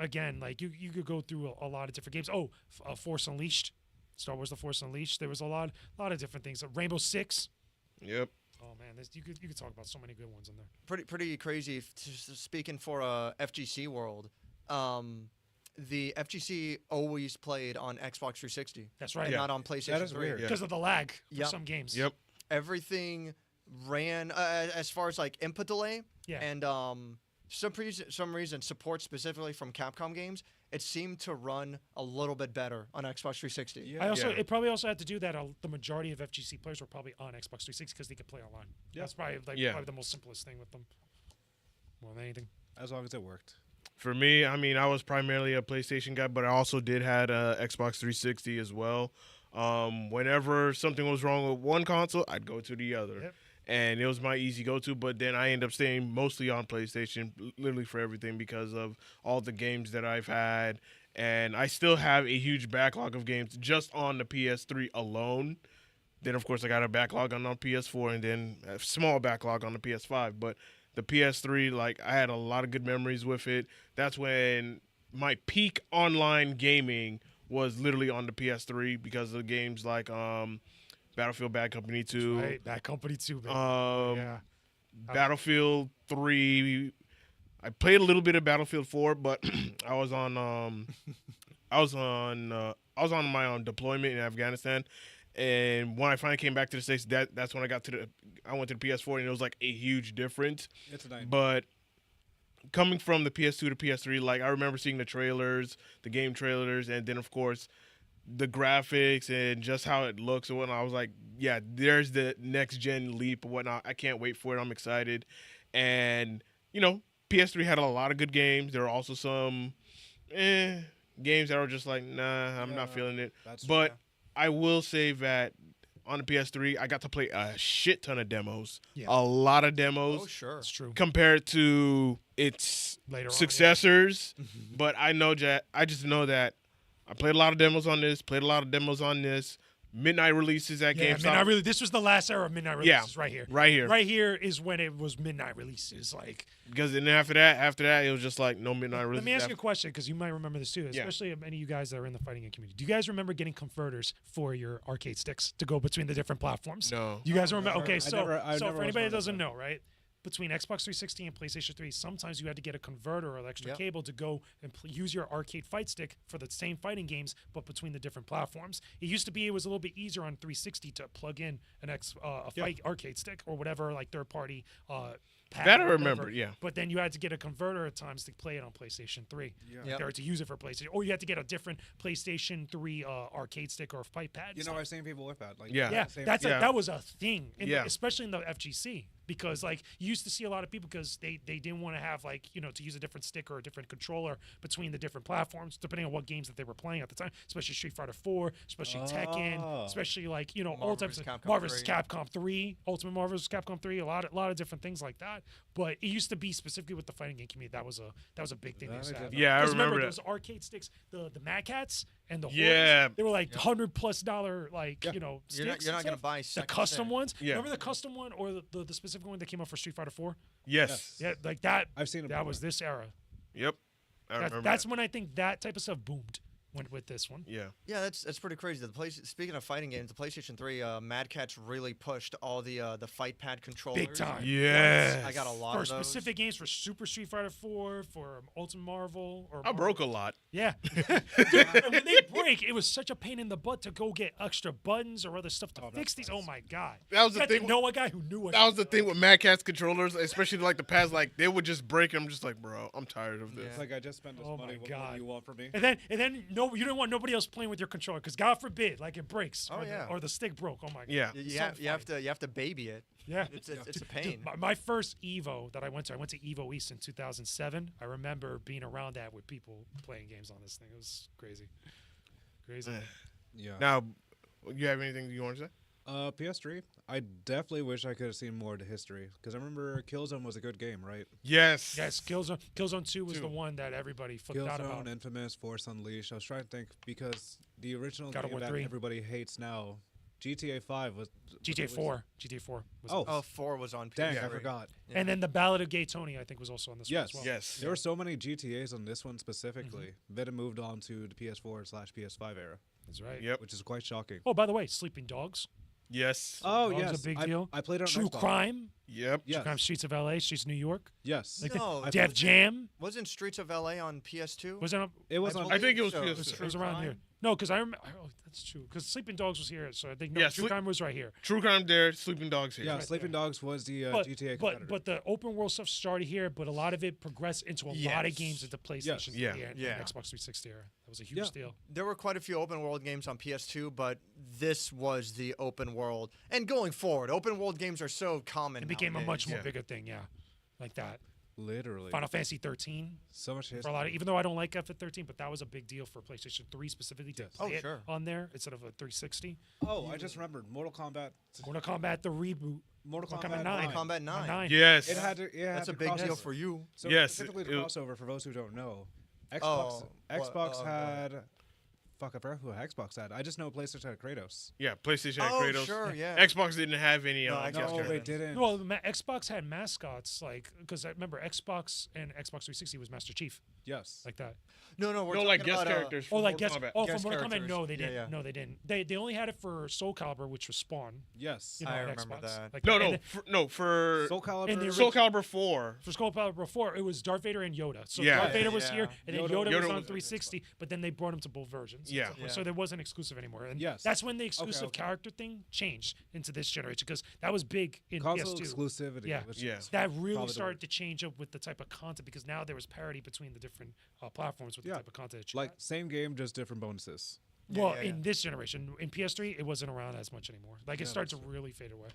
Again, like you could go through a lot of different games. Oh, Force Unleashed, Star Wars: The Force Unleashed. There was a lot of different things. Rainbow Six. Yep. Oh man, you could talk about so many good ones in there. Pretty crazy. Speaking for FGC world, the FGC always played on Xbox 360. That's right. And Yeah. not on PlayStation That is 3. weird. Yeah. Because of the lag for Yep. some games. Yep. Everything ran as far as like input delay Yeah. and some reason support specifically from Capcom games. It seemed to run a little bit better on Xbox 360. Yeah. I also Yeah. it probably also had to do that. The majority of FGC players were probably on Xbox 360 because they could play online. Yeah. That's probably Yeah. probably the most simplest thing with them. More than anything. As long as it worked. For me, I mean, I was primarily a PlayStation guy, but I also did had a Xbox 360 as well. Whenever something was wrong with one console, I'd go to the other. Yep. And it was my easy go-to, but then I ended up staying mostly on PlayStation, literally for everything because of all the games that I've had. And I still have a huge backlog of games just on the PS3 alone. Then, of course, I got a backlog on the PS4 and then a small backlog on the PS5. But the PS3, like, I had a lot of good memories with it. That's when my peak online gaming was literally on the PS3 because of games like Battlefield Bad Company 2, Right. That company too, baby. Yeah. Battlefield 3. I played a little bit of Battlefield 4, but I was on my own deployment in Afghanistan. And when I finally came back to the States, that's when I went to the PS4, and it was like a huge difference. It's a nightmare. But coming from the PS2 to PS3, like I remember seeing the trailers, the game trailers, and then of course the graphics and just how it looks and whatnot. I was like, yeah, there's the next gen leap and whatnot. I can't wait for it. I'm excited. And PS3 had a lot of good games. There were also some games that were just like, nah, I'm not Yeah, feeling it. that's But true. I will say that on the PS3, I got to play a shit ton of demos. Yeah. A lot of demos Oh sure. It's true. compared to its Later on, yeah. successors. But I just know that I played a lot of demos on this, played a lot of demos on this. Midnight releases at Yeah, GameStop. this was the last era of midnight Yeah, releases right here. right here. Right here is when it was midnight releases. Like, Because then after that, it was just like no midnight releases. let me ask you a question because you might remember this too, Yeah. especially many of you guys that are in the fighting game community. Do you guys remember getting converters for your arcade sticks to go between the different platforms? No. You guys I remember? never- Okay, I so never- I so never for was anybody one that of doesn't them. know, right? between Xbox 360 and PlayStation 3, sometimes you had to get a converter or an extra Yep. cable to go and use your arcade fight stick for the same fighting games, but between the different platforms. It used to be it was a little bit easier on 360 to plug in a fight arcade stick or whatever, like third party. Pad That I or whatever. remember, yeah. But then you had to get a converter at times to play it on PlayStation 3. Yep. Or to use it for PlayStation. Or you had to get a different PlayStation 3 arcade stick or fight pad. You know, I've seen people with that. Like, Yeah. Yeah, same- that was a thing, Yeah. especially in the FGC, because like you used to see a lot of people because they didn't want to have like to use a different stick or a different controller between the different platforms depending on what games that they were playing at the time, especially Street Fighter 4, especially Tekken, Oh. especially like all Marvel types vs. of Capcom Marvel vs. 3. Capcom 3, Ultimate Marvel vs. Capcom 3, a lot of different things like that. But it used to be specifically with the fighting game community that was a big thing. They used to have. Yeah, I 'Cause remember that. those arcade sticks, the Mad Cats and the Yeah. Hordes, they were like $100+ like Yeah. sticks. You're not and gonna stuff. buy the second custom there. ones. Yeah. Remember the custom one or the specific one that came out for Street Fighter 4? Yes. Yeah, like that. I've seen it That before. was this era. Yep. I remember That's that. when I think that type of stuff boomed. Went with this one. Yeah. Yeah, that's pretty crazy. Speaking of fighting games, the PlayStation 3, Mad Catz really pushed all the fight pad controllers. Big time. Yes. I got a lot For of those. specific games, for Super Street Fighter 4, for Ultimate Marvel, or I broke a lot. Yeah. Dude, and when they break, it was such a pain in the butt to go get extra buttons or other stuff to that's fix these. nice. Oh my god. That was You the had to thing. know a guy who knew what. That was the thing with Mad Catz controllers, especially like the pads. Like they would just break. I'm just like, bro, I'm tired of this. It's like I just spent this Oh money. my What more God. do you want from me? And then no, you didn't want nobody else playing with your controller because God forbid, like it breaks. Oh, or yeah. or the stick broke. Oh my god. Yeah. You, So you have to baby it. Yeah. It's a Dude, pain. my first Evo that I went to Evo East in 2007. I remember being around that with people playing games on this thing. It was crazy. Crazy. Yeah. Now, you have anything you want to say? PS3. I definitely wish I could have seen more to history because I remember Killzone was a good game, right? Yes. Yes, Killzone 2 was Two. the one that everybody flipped out about. Killzone, Infamous, Force Unleashed. I was trying to think because the original God of game War that 3. everybody hates now, GTA 5 was GTA 4. GTA 4 was Oh, Oh, 4 was on PS3. dang, I forgot. Yeah. And then the Ballad of Gay Tony, I think, was also on this Yes. one as well. Yes. There were so many GTAs on this one specifically. Mm-hmm. Then it moved on to the PS4/PS5 era, That's right. Yep. which is quite shocking. Oh, by the way, Sleeping Dogs. Yes. Oh, That was a yes. big I, deal. I played it on True Xbox. Crime. Yep. Yes. True Crime, Streets of LA, Streets of New York. Yes. Like No, I Def played- Jam. Wasn't Streets of LA on PS2? Was it on? It was on. I think it was so. PS2. It was around here. No, because I remember. Oh, that's true. Because Sleeping Dogs was here, so I think no. Yeah, True Crime was right here. True Crime there, Sleeping Dogs here. Yeah, right Sleeping there. Dogs was the But, GTA but competitor. but the open world stuff started here, but a lot of it progressed into a lot of Yes. games into PlayStation Yes. 3 Yeah. and Yeah. Xbox 360 era. That was a huge Yeah. deal. There were quite a few open world games on PS2, but this was the open world. And going forward, open world games are so common. It became a much more Yeah. bigger thing, yeah, like that. Literally. Final Fantasy 13 So much for a history. lot of, even though I don't like FF13, but that was a big deal for PlayStation 3 specifically to Yes. play Oh, it sure. on there instead of a 360. Oh, I just remembered. Mortal Kombat. Mortal Kombat the reboot. Mortal Kombat Kombat 9. Combat 9. 9. Yes. It had to. It had That's a to big cross deal over. for you. So Yes, specifically it- the it- crossover for those who don't know. Xbox. Oh, Xbox well, had. Fuck, I forgot who Xbox had. I just know PlayStation had Kratos. Yeah, PlayStation had Oh, Kratos. sure, yeah. Xbox didn't have any. No, Xbox Xbox No, characters. they didn't. Well, Xbox had mascots, like, because I remember Xbox and Xbox 360 was Master Chief, Yes. like that. No, we're No, talking like guest about, characters. Oh, from like Mortal guess. Kombat. Oh, Guest from Mortal Kombat, characters. no, they Yeah, didn't. yeah. No, they didn't. They only had it for Soul Calibur, which was Spawn. Yes. You know, I on remember Xbox. that. Like No, and no, then for Soul Calibur. and the Soul Calibur 4. for Soul Calibur 4, it was Darth Vader and Yoda. So Yeah. Darth Vader Yeah, was yeah. here, and then Yoda Yoda, was was on on 360, but then they brought him to both versions. Yeah. Yeah. So there wasn't exclusive anymore. And Yes. that's when the exclusive okay. character thing changed into this generation, because that was big in console PS2. exclusivity. Yeah. which Yeah. is That really probably the started word. to change up with the type of content, because now there was parity between the different platforms with Yeah. the type of content that you Like got. same game, just different bonuses. Well, yeah, yeah. in this generation, in PS3, it wasn't around as much anymore. Like it Yeah, starts to that's really fade away.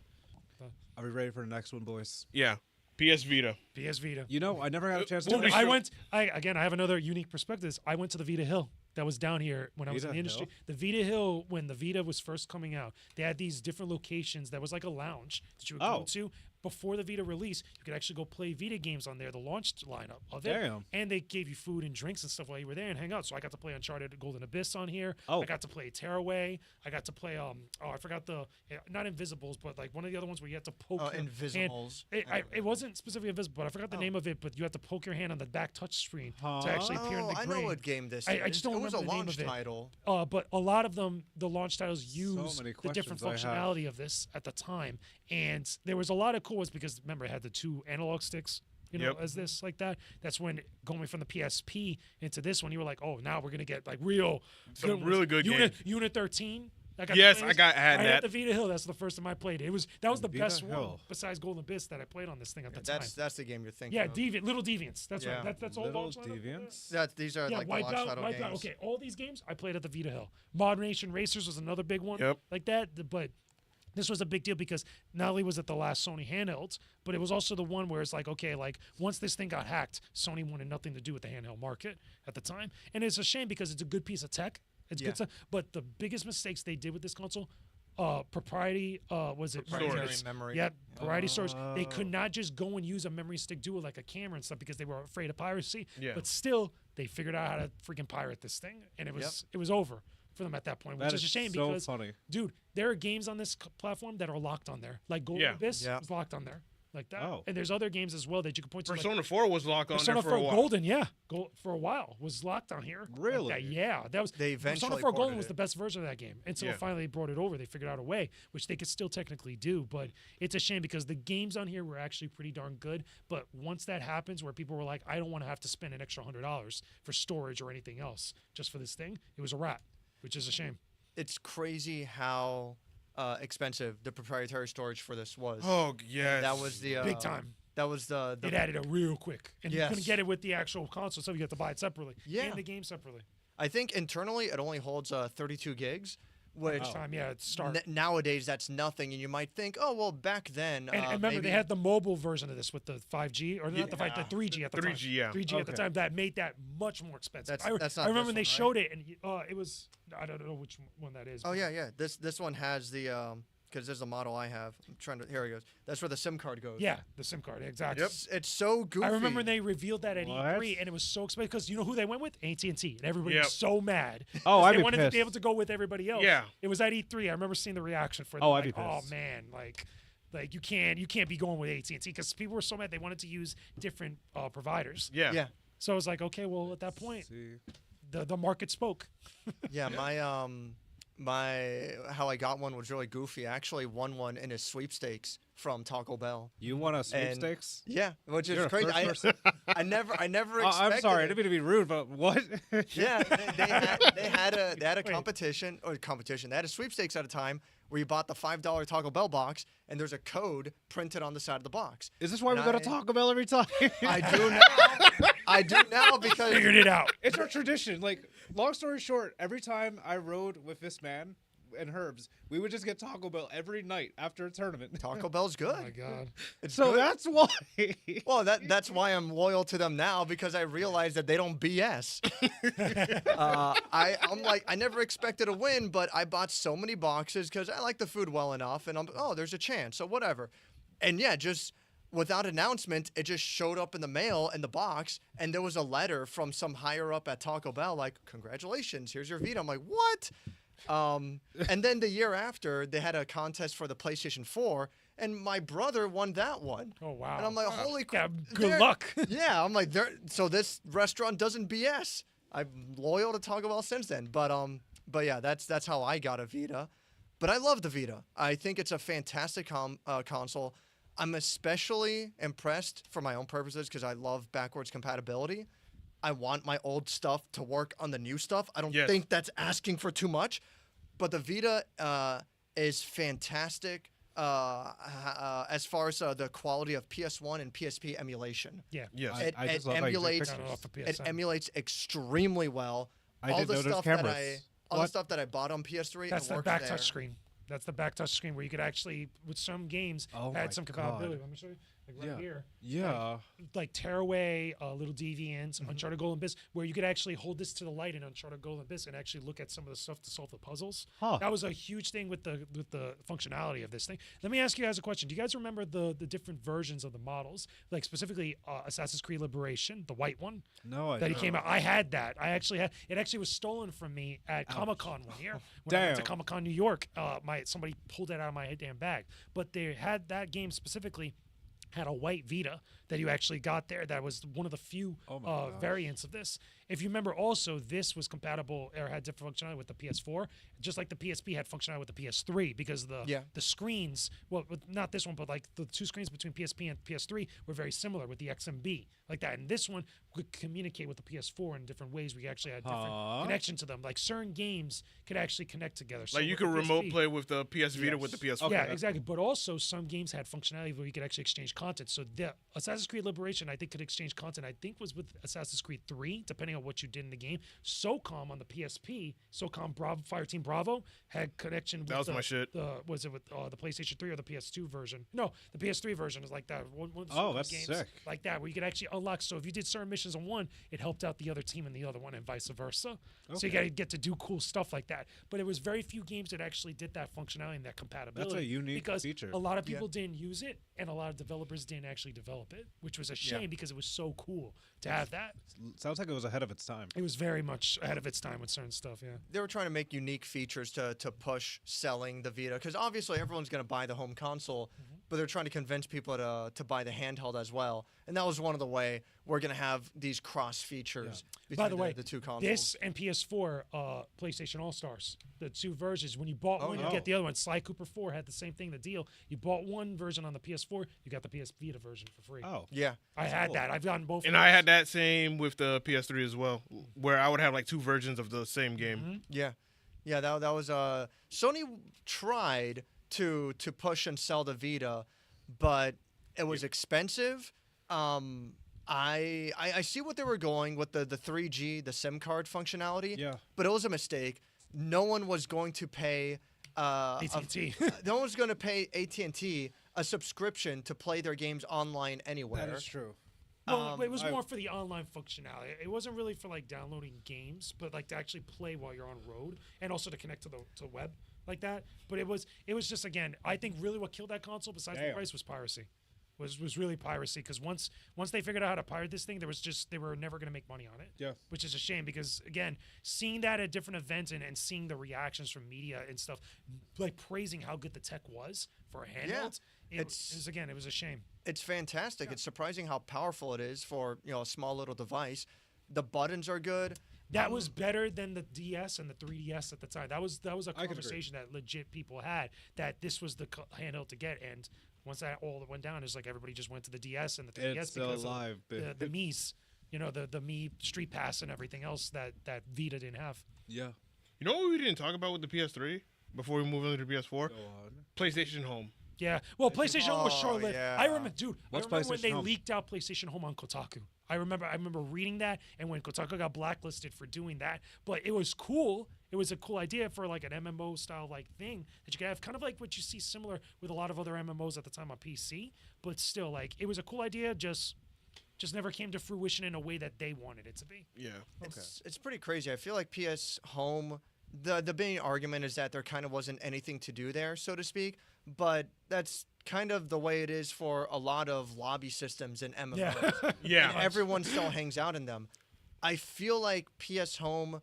Are we ready for the next one, boys? Yeah. PS Vita. PS Vita. You know, I never had a chance to. Well, Dude, we I should- went. I have another unique perspective. I went to the Vita Hill that was down here when I was in Vita the industry. Hill? The Vita Hill, when the Vita was first coming out, they had these different locations. That was like a lounge that you would go Oh. to before the Vita release. You could actually go play Vita games on there, the launch lineup of it. Damn. And they gave you food and drinks and stuff while you were there and hang out. So I got to play Uncharted Golden Abyss on here. Oh. I got to play Tearaway. I got to play I forgot not Invisibles, but like one of the other ones where you had to poke your hand. Invisibles. It wasn't specifically Invisible, but I forgot the name of it. But you had to poke your hand on the back touch screen Huh? to actually appear in the I grade. know what game this I is. just don't it was a remember the name launch of it. title. But a lot of them, the launch titles use many the different questions I have. functionality of this at the time, and there was a lot of cool was because remember it had the 2 analog sticks. Yep. As this like that. That's when going from the PSP into this one, you were like, oh, now we're gonna get like real Some really good Unit, games. Unit 13. Yes, I had had that. the Vita Hill. That's the first time I played it. That was the Vita best one Hill. besides Golden Abyss that I played on this thing at the time. That's the game you're thinking. Yeah, of. Little Deviants. That's Yeah. right. That's old Little launch lineup. Deviants. These are Yeah, like the launch Wipeout, title Wipeout. games. Okay, all these games I played at the Vita Hill. Mod Nation Racers was another big one. Yep. Like that, but this was a big deal because not only was it the last Sony handhelds, but it was also the one where it's like, okay, like once this thing got hacked, Sony wanted nothing to do with the handheld market at the time. And it's a shame because it's a good piece of tech. It's Yeah. good stuff. But the biggest mistakes they did with this console, propriety, was it Proprietary Storage. memory. Yeah, proprietary storage. They could not just go and use a memory stick dual like a camera and stuff because they were afraid of piracy. Yeah. But still, they figured out how to freaking pirate this thing, and it was over for them at that point, which That is a is shame so because, funny. dude, there are games on this platform that are locked on there, like Golden Yeah. Abyss Yeah. is locked on there, like that. Oh. And there's other games as well that you can point to. Like Persona 4 was locked on Persona there for a 4 while. Golden, yeah, for a while was locked on here. Like Really? that. Yeah, that was. They Persona eventually 4 Golden ported was it. the best version of that game until Yeah. finally they brought it over. They figured out a way, which they could still technically do, but it's a shame because the games on here were actually pretty darn good. But once that happens, where people were like, I don't want to have to spend an extra $100 for storage or anything else just for this thing, it was a wrap, which is a shame. It's crazy how expensive the proprietary storage for this was. Oh, yes. That was the Big time. That was the It added it real quick, and you Yes. couldn't get it with the actual console, so you have to buy it separately. Yeah. and the game separately. I think internally it only holds 32 gigs, which Time, yeah, it's start. nowadays that's nothing. And you might think, oh well, back then. And remember, maybe, they had the mobile version of this with the 5G, or not the 5G, Yeah. the 3G at the 3G, time. yeah. 3G at the Okay. time. That made that much more expensive. That's not I remember this when they one, showed it, and it was, I don't know which one that is. Oh but- yeah. This one has the because there's a model I have. I'm trying to. Here it goes. That's where the SIM card goes. Yeah, the SIM card, exactly. Yep. It's so goofy. I remember they revealed that at What? E3, and it was so expensive because you know who they went with? AT&T, and everybody Yep. was so mad. Oh, 'Cause I'd they be wanted to pissed. be able to go with everybody else. Yeah. It was at E3. I remember seeing the reaction for them. Oh, I'd like, be oh pissed. man, like you can't be going with AT&T because people were so mad they wanted to use different providers. Yeah. Yeah. So I was like, okay, well at that point, See. the market spoke. Yeah. My how I got one was really goofy. I actually won one in a sweepstakes from Taco Bell. You want a sweepstakes? Yeah, which is You're a crazy. first person. I never Oh, expected. I'm sorry. I it. didn't mean to be rude, but what? Yeah, they had a Wait. competition. They had a sweepstakes at a time where you bought the $5 Taco Bell box, and there's a code printed on the side of the box. Is this why we And go to I- Taco Bell every time? I do now. I do now because Figured it out. It's our tradition. Like, long story short, every time I rode with this man and Herbs, we would just get Taco Bell every night after a tournament. Taco Bell's good. Oh my god. It's So good. that's why. Well, that's why I'm loyal to them now because I realize that they don't BS. I'm like I never expected a win, but I bought so many boxes because I like the food well enough, and there's a chance, so whatever. And yeah, just without announcement, it just showed up in the mail in the box, and there was a letter from some higher up at Taco Bell like, "Congratulations, here's your Vita." I'm like, what? And then the year after, they had a contest for the PlayStation 4, and my brother won that one. Oh wow. And I'm like, holy Yeah, crap. good luck. Yeah, I'm like, so this restaurant doesn't BS. I'm loyal to Taco Bell since then. But yeah, that's how I got a Vita. But I love the Vita. I think it's a fantastic console. I'm especially impressed for my own purposes because I love backwards compatibility. I want my old stuff to work on the new stuff. I don't Yes. think that's asking for too much. But the Vita is fantastic as far as the quality of PS1 and PSP emulation. Yeah. Yes. It, I it just love how you take emulates Got it off of it PSN. emulates extremely well. I all didn't the know there's stuff cameras. all the What? stuff that I bought on PS3 That's it the works back there. touch screen. That's the back touch screen where you could actually, with some games, Oh my add some compatibility. God. Let me show you. Like right Yeah. here. Yeah. Like Tearaway, Little Deviants, Mm-hmm. Uncharted Golden Abyss, where you could actually hold this to the light in Uncharted Golden Abyss and actually look at some of the stuff to solve the puzzles. Huh. That was a huge thing with the functionality of this thing. Let me ask you guys a question. Do you guys remember the different versions of the models? Like specifically Assassin's Creed Liberation, the white one No, I that he don't. came out. I had that. I actually had it. Actually was stolen from me at Comic Con one year when I went to Damn. Comic Con New York. Somebody pulled that out of my damn bag. But they had that game specifically had a white Vita that you actually got there. That was one of the few Oh my gosh. variants of this. if you remember, also this was compatible or had different functionality with the PS4, just like the PSP had functionality with the PS3 because the screens, well, not this one, but like the two screens between PSP and PS3 were very similar with the XMB like that. And this one could communicate with the PS4 in different ways. We actually had different connection to them. Like certain games could actually connect together. So Like you with could the remote PSP play with the PS Vita with the PS4. yeah, exactly. But also, some games had functionality where you could actually exchange content. So the Assassin's Creed Liberation, I think, could exchange content. I think was with Assassin's Creed 3, depending on what you did in the game. SOCOM on the PSP, SOCOM Bravo, Fireteam Bravo had connection. With That was my shit. Was it with the PlayStation 3 or the PS2 version? No, the PS3 version is like that. One Oh, SOCOM that's games sick. like that, where you could actually unlock. So if you did certain missions on one, it helped out the other team in the other one, and vice versa. So you got to get to do cool stuff like that. But it was very few games that actually did that functionality and that compatibility. That's a unique because feature. a lot of people didn't use it, and a lot of developers didn't actually develop it, which was a shame because it was so cool to have that. Sounds like it was ahead of its time. It was very much ahead of its time with certain stuff. Yeah. They were trying to make unique features to push selling the Vita because obviously everyone's going to buy the home console, but they're trying to convince people to buy the handheld as well. And that was one of the way we're going to have these cross features between By the way, the two consoles. this and PS4, PlayStation All Stars, the two versions. When you bought one, you get the other one. Sly Cooper 4 had the same thing. The deal, you bought one version on the PS4, you got the PS Vita version for free. Oh, yeah. I had that. I've gotten both. And of I those. had that same with the PS3 as well, where I would have like two versions of the same game. Yeah, yeah, that was Sony tried to push and sell the Vita, but it was expensive. I see what they were going with the 3G, the SIM card functionality. Yeah. But it was a mistake. No one was going to pay AT&T. no one's going to pay AT&T a subscription to play their games online anywhere. that is true. Well, it was more for the online functionality. It wasn't really for like downloading games, but like to actually play while you're on road, and also to connect to the web like that. But it was just, again, I think really what killed that console besides the price was piracy. Was really piracy, because once they figured out how to pirate this thing, they were never going to make money on it. Yeah. Which is a shame, because again, seeing that at different events and seeing the reactions from media and stuff, like praising how good the tech was for a handheld, it was a shame. It's fantastic. It's surprising how powerful it is for a small little device. The buttons are good. That was better than the DS and the 3DS at the time. That was a could agree. conversation that legit people had, that this was the handheld to get. And once that all went down, it's like everybody just went to the DS and the 3DS It's because alive. of the Mii's, the Mii Street Pass and everything else that Vita didn't have. Yeah. You know what we didn't talk about with the PS3 before we move on to the PS4? Go on. PlayStation Home. Yeah, well, PlayStation Home was short-lived. yeah. I remember, dude. What's I remember when PlayStation they Home? leaked out PlayStation Home on Kotaku. I remember reading that, and when Kotaku got blacklisted for doing that, but it was cool. It was a cool idea for like an MMO style like thing that you could have, kind of like what you see similar with a lot of other MMOs at the time on PC. But still, like, it was a cool idea. Just never came to fruition in a way that they wanted it to be. Yeah. It's pretty crazy. I feel like PS Home, the main argument is that there kind of wasn't anything to do there, so to speak. But that's kind of the way it is for a lot of lobby systems and MMOs. Yeah. Yeah. And everyone still hangs out in them. I feel like PS Home,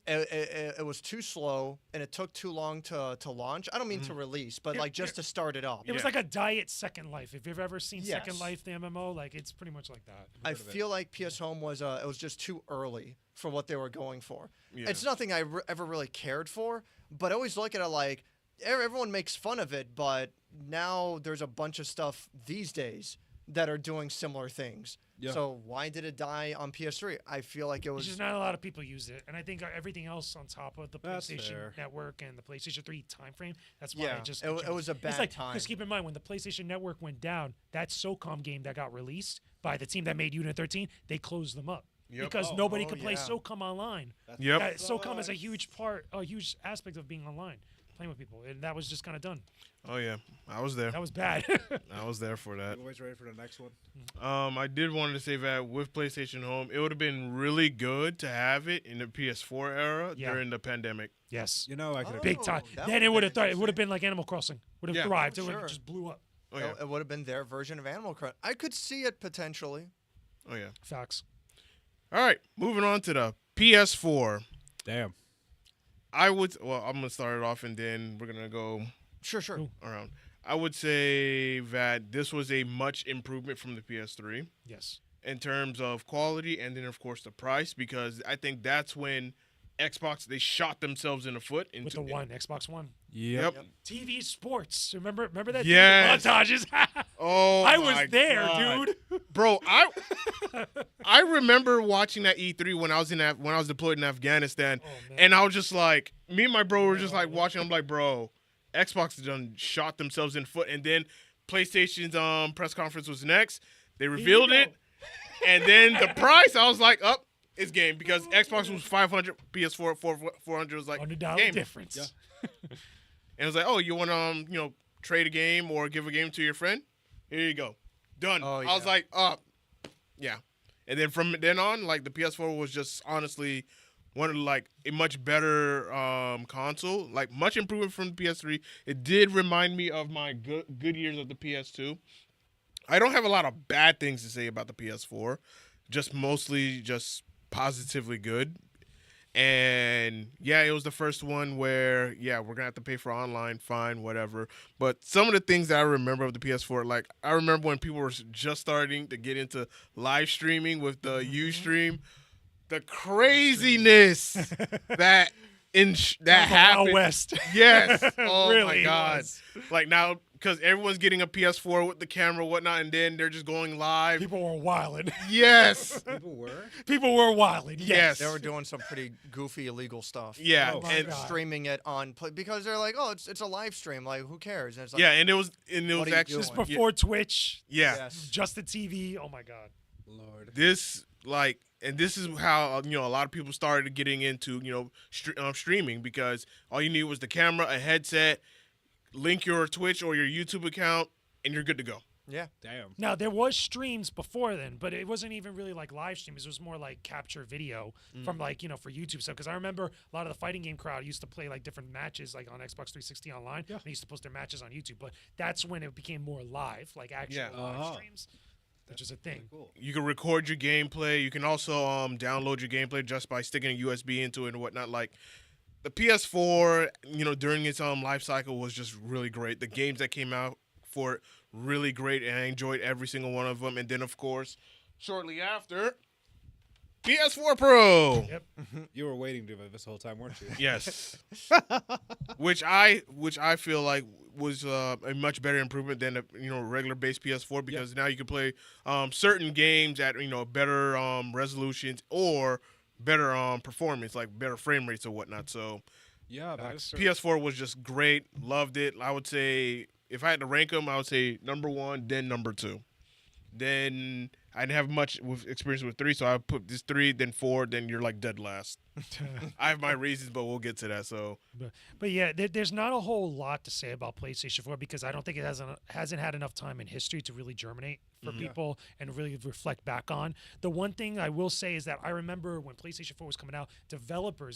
it was too slow and it took too long to launch. I don't mean to release, but like just to start it up. It was like a diet Second Life. If you've ever seen Yes. Second Life, the MMO, like, it's pretty much like that. I feel like PS Home was it was just too early for what they were going for. Yeah. It's nothing I ever really cared for, but I always look at it like everyone makes fun of it, but now there's a bunch of stuff these days that are doing similar things. Yeah. So why did it die on PS3? I feel like it It's was just not a lot of people use it, and I think everything else on top of the That's PlayStation fair. Network and the PlayStation 3 timeframe, that's why Yeah, it just it was a bad it's like, time. Because keep in mind, when the PlayStation Network went down, that SOCOM game that got released by the team that made Unit 13, they closed them up. Yep. Because nobody could play yeah. SOCOM online. Yep. SOCOM is a huge aspect of being online, playing with people, and that was just kind of done. Oh yeah, I was there. That was bad. I was there for that. You always ready for the next one? I did want to say that with PlayStation Home, it would have been really good to have it in the PS4 era Yeah. during the pandemic. Yes. You know, I could. Big time. that Then would've it would have been it would have been like Animal Crossing. Would have Yeah. thrived. It would Sure. have just blew up. Oh yeah. it would have been their version of Animal Crossing. I could see it potentially. Oh yeah. Facts. All right, moving on to the PS4. Damn. I'm gonna start it off and then we're gonna go Sure. Cool. around. I would say that this was a much improvement from the PS3. Yes. in terms of quality, and then of course the price, because I think that's when Xbox they shot themselves in the foot into With the one Xbox One. Yep. TV sports. Remember that Yes. montages? Oh, I my was there, God. dude. Bro, I remember watching that E3 when I was deployed in Afghanistan, Oh, man. and I was just like, me and my bro were just like watching. I'm like, bro, Xbox done shot themselves in the foot, and then PlayStation's press conference was next. They revealed go. it, and then the price. I was like, up, it's game, because Xbox was 500, PS4 400 was like $100 game. difference. Yeah. And it was like, oh, you want to trade a game or give a game to your friend? Here you go, done. Oh, I was yeah. like, yeah. And then from then on, like the PS4 was just honestly one of like a much better console, like much improvement from the PS3. It did remind me of my good years of the PS2. I don't have a lot of bad things to say about the PS4, just mostly just positively good. And yeah, it was the first one where, yeah, we're gonna have to pay for online, fine, whatever. But some of the things that I remember of the PS4, like I remember when people were just starting to get into live streaming with the Ustream, the craziness that Wild happened. West. Yes. Oh my Really God. was. Like now, because everyone's getting a PS4 with the camera, whatnot, and then they're just going live. People were wilding. Yes. People were. People were wilding. Yes. They were doing some pretty goofy illegal stuff. Yeah. Oh, my and God. Streaming it on because they're like, oh, it's a live stream. Like, who cares? And it's like, yeah, and it was What are you actually Just doing? before Twitch, yeah. Yes. just the TV. Oh my God. Lord. This this is how a lot of people started getting into streaming, because all you need was the camera, a headset, link your Twitch or your YouTube account, and you're good to go. Yeah. Damn. Now there was streams before then, but it wasn't even really like live streams. It was more like capture video from like for YouTube stuff. Because I remember a lot of the fighting game crowd used to play like different matches like on Xbox 360 online. Yeah. They used to post their matches on YouTube, but that's when it became more live, like actual Yeah. live Uh-huh. streams, which is a thing. Cool. You can record your gameplay. You can also download your gameplay just by sticking a USB into it and whatnot. Like the PS4, during its life cycle was just really great. The games that came out for it, really great, and I enjoyed every single one of them. And then, of course, shortly after, PS4 Pro. Yep. You were waiting to this whole time, weren't you? Yes. which I feel like was a much better improvement than a regular base PS4, because now you can play certain games at better resolutions or better performance, like better frame rates or whatnot. So Yeah, that is true. PS4 was just great. Loved it. I would say if I had to rank them, I would say number 1, then number 2. Then I didn't have much with experience with 3, so I put this 3, then 4, then you're like dead last. I have my reasons, but we'll get to that. So But yeah, there's not a whole lot to say about PlayStation 4 because I don't think it hasn't had enough time in history to really germinate for people and really reflect back on. The one thing I will say is that I remember when PlayStation 4 was coming out,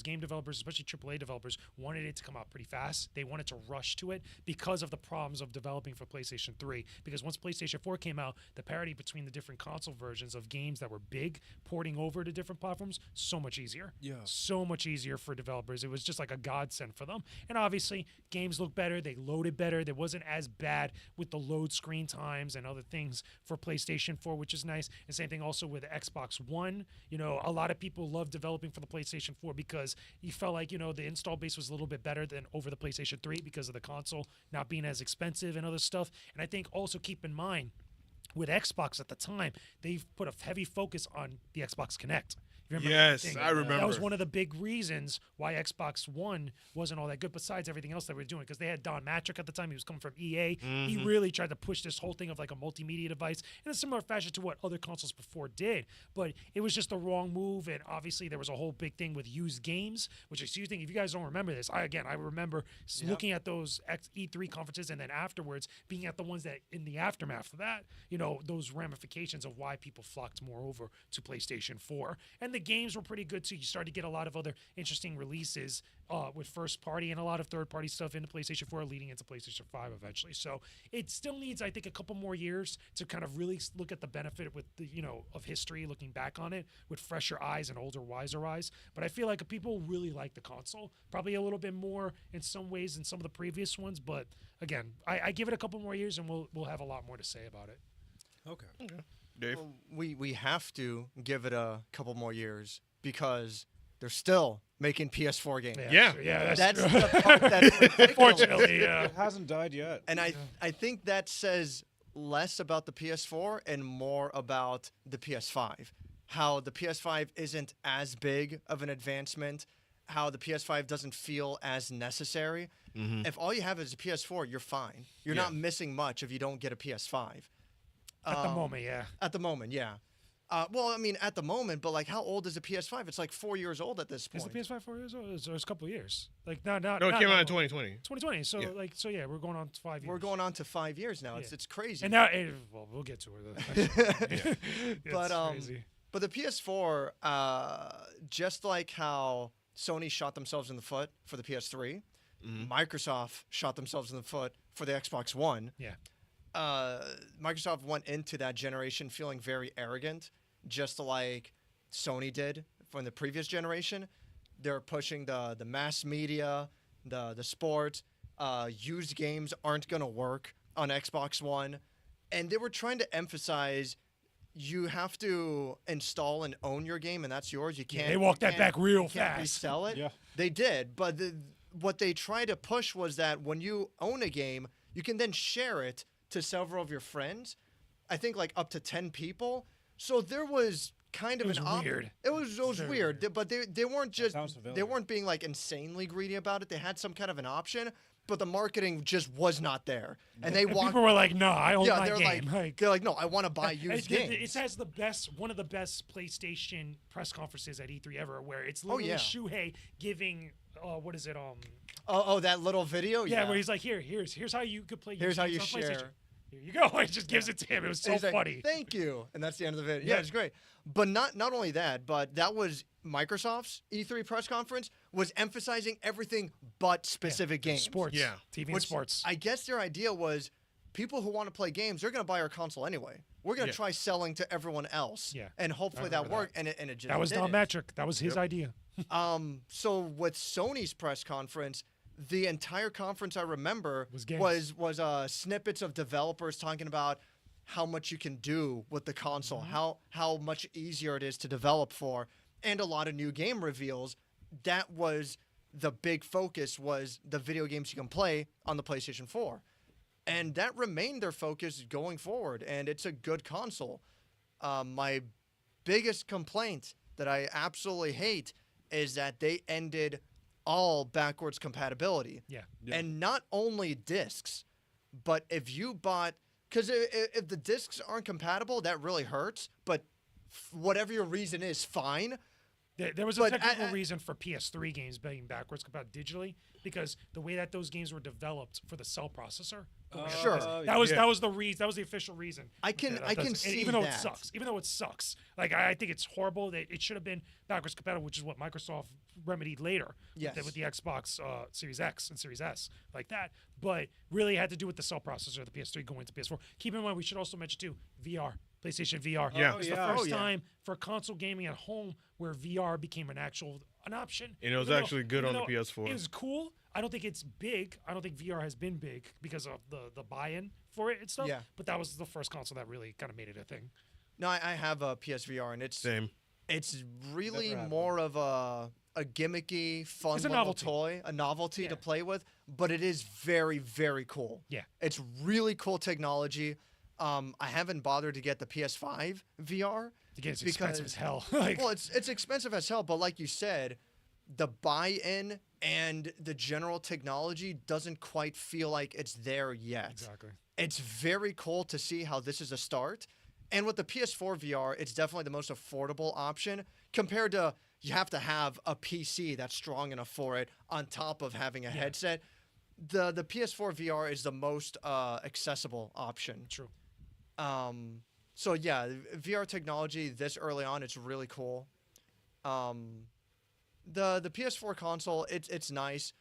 game developers, especially AAA developers, wanted it to come out pretty fast. They wanted to rush to it because of the problems of developing for PlayStation 3. Because once PlayStation 4 came out, the parity between the different console versions of games that were big, porting over to different platforms, so much easier. Yeah. So much easier for developers. It was just like a godsend for them. And obviously, games look better. They loaded better. There wasn't as bad with the load screen times and other things for PlayStation 4, which is nice. And same thing also with Xbox One. A lot of people love developing for the PlayStation 4 because you felt like, the install base was a little bit better than over the PlayStation 3 because of the console not being as expensive and other stuff. And I think also keep in mind, with Xbox at the time, they've put a heavy focus on the Xbox Connect. You remember yes, that thing? I remember. That was one of the big reasons why Xbox One wasn't all that good, besides everything else they were doing, because they had Don Matrick at the time. He was coming from EA. He really tried to push this whole thing of like a multimedia device in a similar fashion to what other consoles before did. But it was just the wrong move, and obviously there was a whole big thing with used games, which is huge thing. If you guys don't remember this, I remember looking at those E3 conferences and then afterwards being at the ones that in the aftermath of that, those ramifications of why people flocked more over to PlayStation 4. And the games were pretty good too. You started to get a lot of other interesting releases with first party and a lot of third party stuff into PlayStation 4 leading into PlayStation 5 eventually. So it still needs, I think, a couple more years to kind of really look at the benefit with the, of history, looking back on it with fresher eyes and older, wiser eyes. But I feel like people really like the console, probably a little bit more in some ways than some of the previous ones. But again, I give it a couple more years and we'll have a lot more to say about it. Okay. Dave? Well, we have to give it a couple more years because they're still making PS4 games. Yeah. That's That's true. the part that's ridiculous. Unfortunately, yeah. It hasn't died yet. And I think that says less about the PS4 and more about the PS5. How the PS5 isn't as big of an advancement, how the PS5 doesn't feel as necessary. If all you have is a PS4, you're fine. You're Yeah. not missing much if you don't get a PS5. At the moment, yeah. At the moment, yeah. Well, I mean, at the moment, but like, how old is a PS5? It's like 4 years old at this Is point. the PS5 4 years old? It's a couple of years. Like not. No, it not- came out not- in 2020. 2020. So Yeah. yeah, we're going on 5 years. We're going on to 5 years now. Yeah. It's crazy. And now, well, we'll get to it. But crazy. but the PS4, just like how Sony shot themselves in the foot for the PS3, Microsoft shot themselves in the foot for the Xbox One. Yeah. Microsoft went into that generation feeling very arrogant, just like Sony did from the previous generation. They're pushing the mass media, the sports. Used games aren't going to work on Xbox One. And they were trying to emphasize you have to install and own your game, and that's yours. You can't. they walked you that can't- back real you can't fast. resell it. Yeah. They did, but what they tried to push was that when you own a game, you can then share it to several of your friends. I think like up to 10 people. So there was kind of It was an weird. It was Very weird, weird. but they weren't just sounds they familiar. weren't being like insanely greedy about it. They had some kind of an option, but the marketing just was not there. And they And walked. people were like, "No, I own Yeah, my they're game." they're like, no, I want to buy used it games. has one of the best PlayStation press conferences at E3 ever, where it's Oh, literally yeah. Shuhei giving, what is it? Oh, that little video. Yeah, where he's like, here's how you could play. Here's used how games you on PlayStation. share. Here you go. It just gives it to him. It was so And he's like, funny. Thank you, and that's the end of the video. Yeah. Yeah, it's great. But not only that, but that was Microsoft's E3 press conference was emphasizing everything but specific games. Sports. Yeah. TV and Which sports. I guess their idea was people who want to play games, they're going to buy our console anyway. We're going to Yeah. try selling to everyone else. Yeah. And hopefully I that remember worked. And it just That was didn't. Don Metric. That was his idea. So with Sony's press conference, the entire conference I remember Was games. was snippets of developers talking about how much you can do with the console, how much easier it is to develop for, and a lot of new game reveals. That was the big focus, was the video games you can play on the PlayStation 4. And that remained their focus going forward, and it's a good console. My biggest complaint that I absolutely hate is that they ended all backwards compatibility. Yeah. And not only discs, but if you bought, because if the discs aren't compatible, that really hurts. But whatever your reason is, fine. There was a But technical I- reason for PS3 games being backwards compatible digitally because the way that those games were developed for the cell processor. the way it Sure. was, Oh, That was yeah. that was the reason. That was the official reason. I can that I can doesn't- see even though that. it sucks. Even though it sucks. Like I think it's horrible that it should have been backwards compatible, which is what Microsoft remedied later. Yes. With the Xbox Series X and Series S, like that. But really had to do with the cell processor of the PS3 going to PS4. Keep in mind, we should also mention too VR. PlayStation VR. Yeah. It's Oh, yeah. the first Oh, yeah. time for console gaming at home where VR became an option. And it was Even though- actually good even on the though PS4. It was cool. I don't think it's big. I don't think VR has been big because of the buy-in for it and stuff. Yeah. But that was the first console that really kind of made it a thing. No, I have a PSVR, and it's Same. really Never had more of a gimmicky, fun It's a little novelty. toy, a novelty Yeah. to play with, but it is very, very cool. Yeah. It's really cool technology. I haven't bothered to get the PS5 VR. Again, it's expensive Because- as hell. Like, Well, it's expensive as hell, but like you said, the buy-in and the general technology doesn't quite feel like it's there yet. exactly. It's very cool to see how this is a start. And with the PS4 VR, it's definitely the most affordable option compared to you have to have a PC that's strong enough for it on top of having a headset. The PS4 VR is the most accessible option. True. So yeah, VR technology this early on, it's really cool. The PS4 console, it's nice.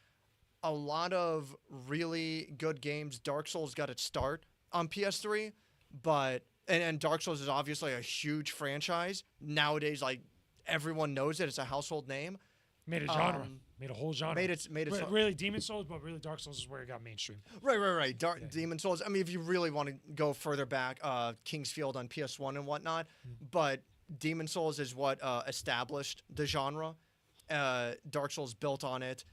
A lot of really good games. Dark Souls got its start on PS3, but and Dark Souls is obviously a huge franchise nowadays. Like everyone knows it; it's a household name. Made a genre. Made a whole genre. Made it Really, Demon Souls, but really Dark Souls is where it got mainstream. Right. Demon Souls. I mean, if you really want to go further back, King's Field on PS1 and whatnot, but Demon Souls is what established the genre. Dark Souls built on it,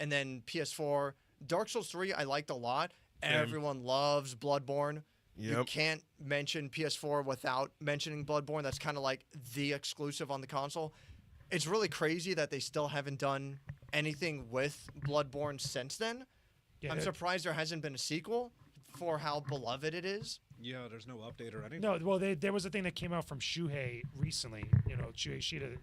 and then PS4. Dark Souls 3 I liked a lot. Everyone loves Bloodborne. You Yep. can't mention PS4 without mentioning Bloodborne. That's kind of like the exclusive on the console. It's really crazy that they still haven't done anything with Bloodborne since then. Yeah, I'm surprised there hasn't been a sequel for how beloved it is. Yeah, there's no update or anything. No, well, there was a thing that came out from Shuhei recently. You know, Shuhei Shida,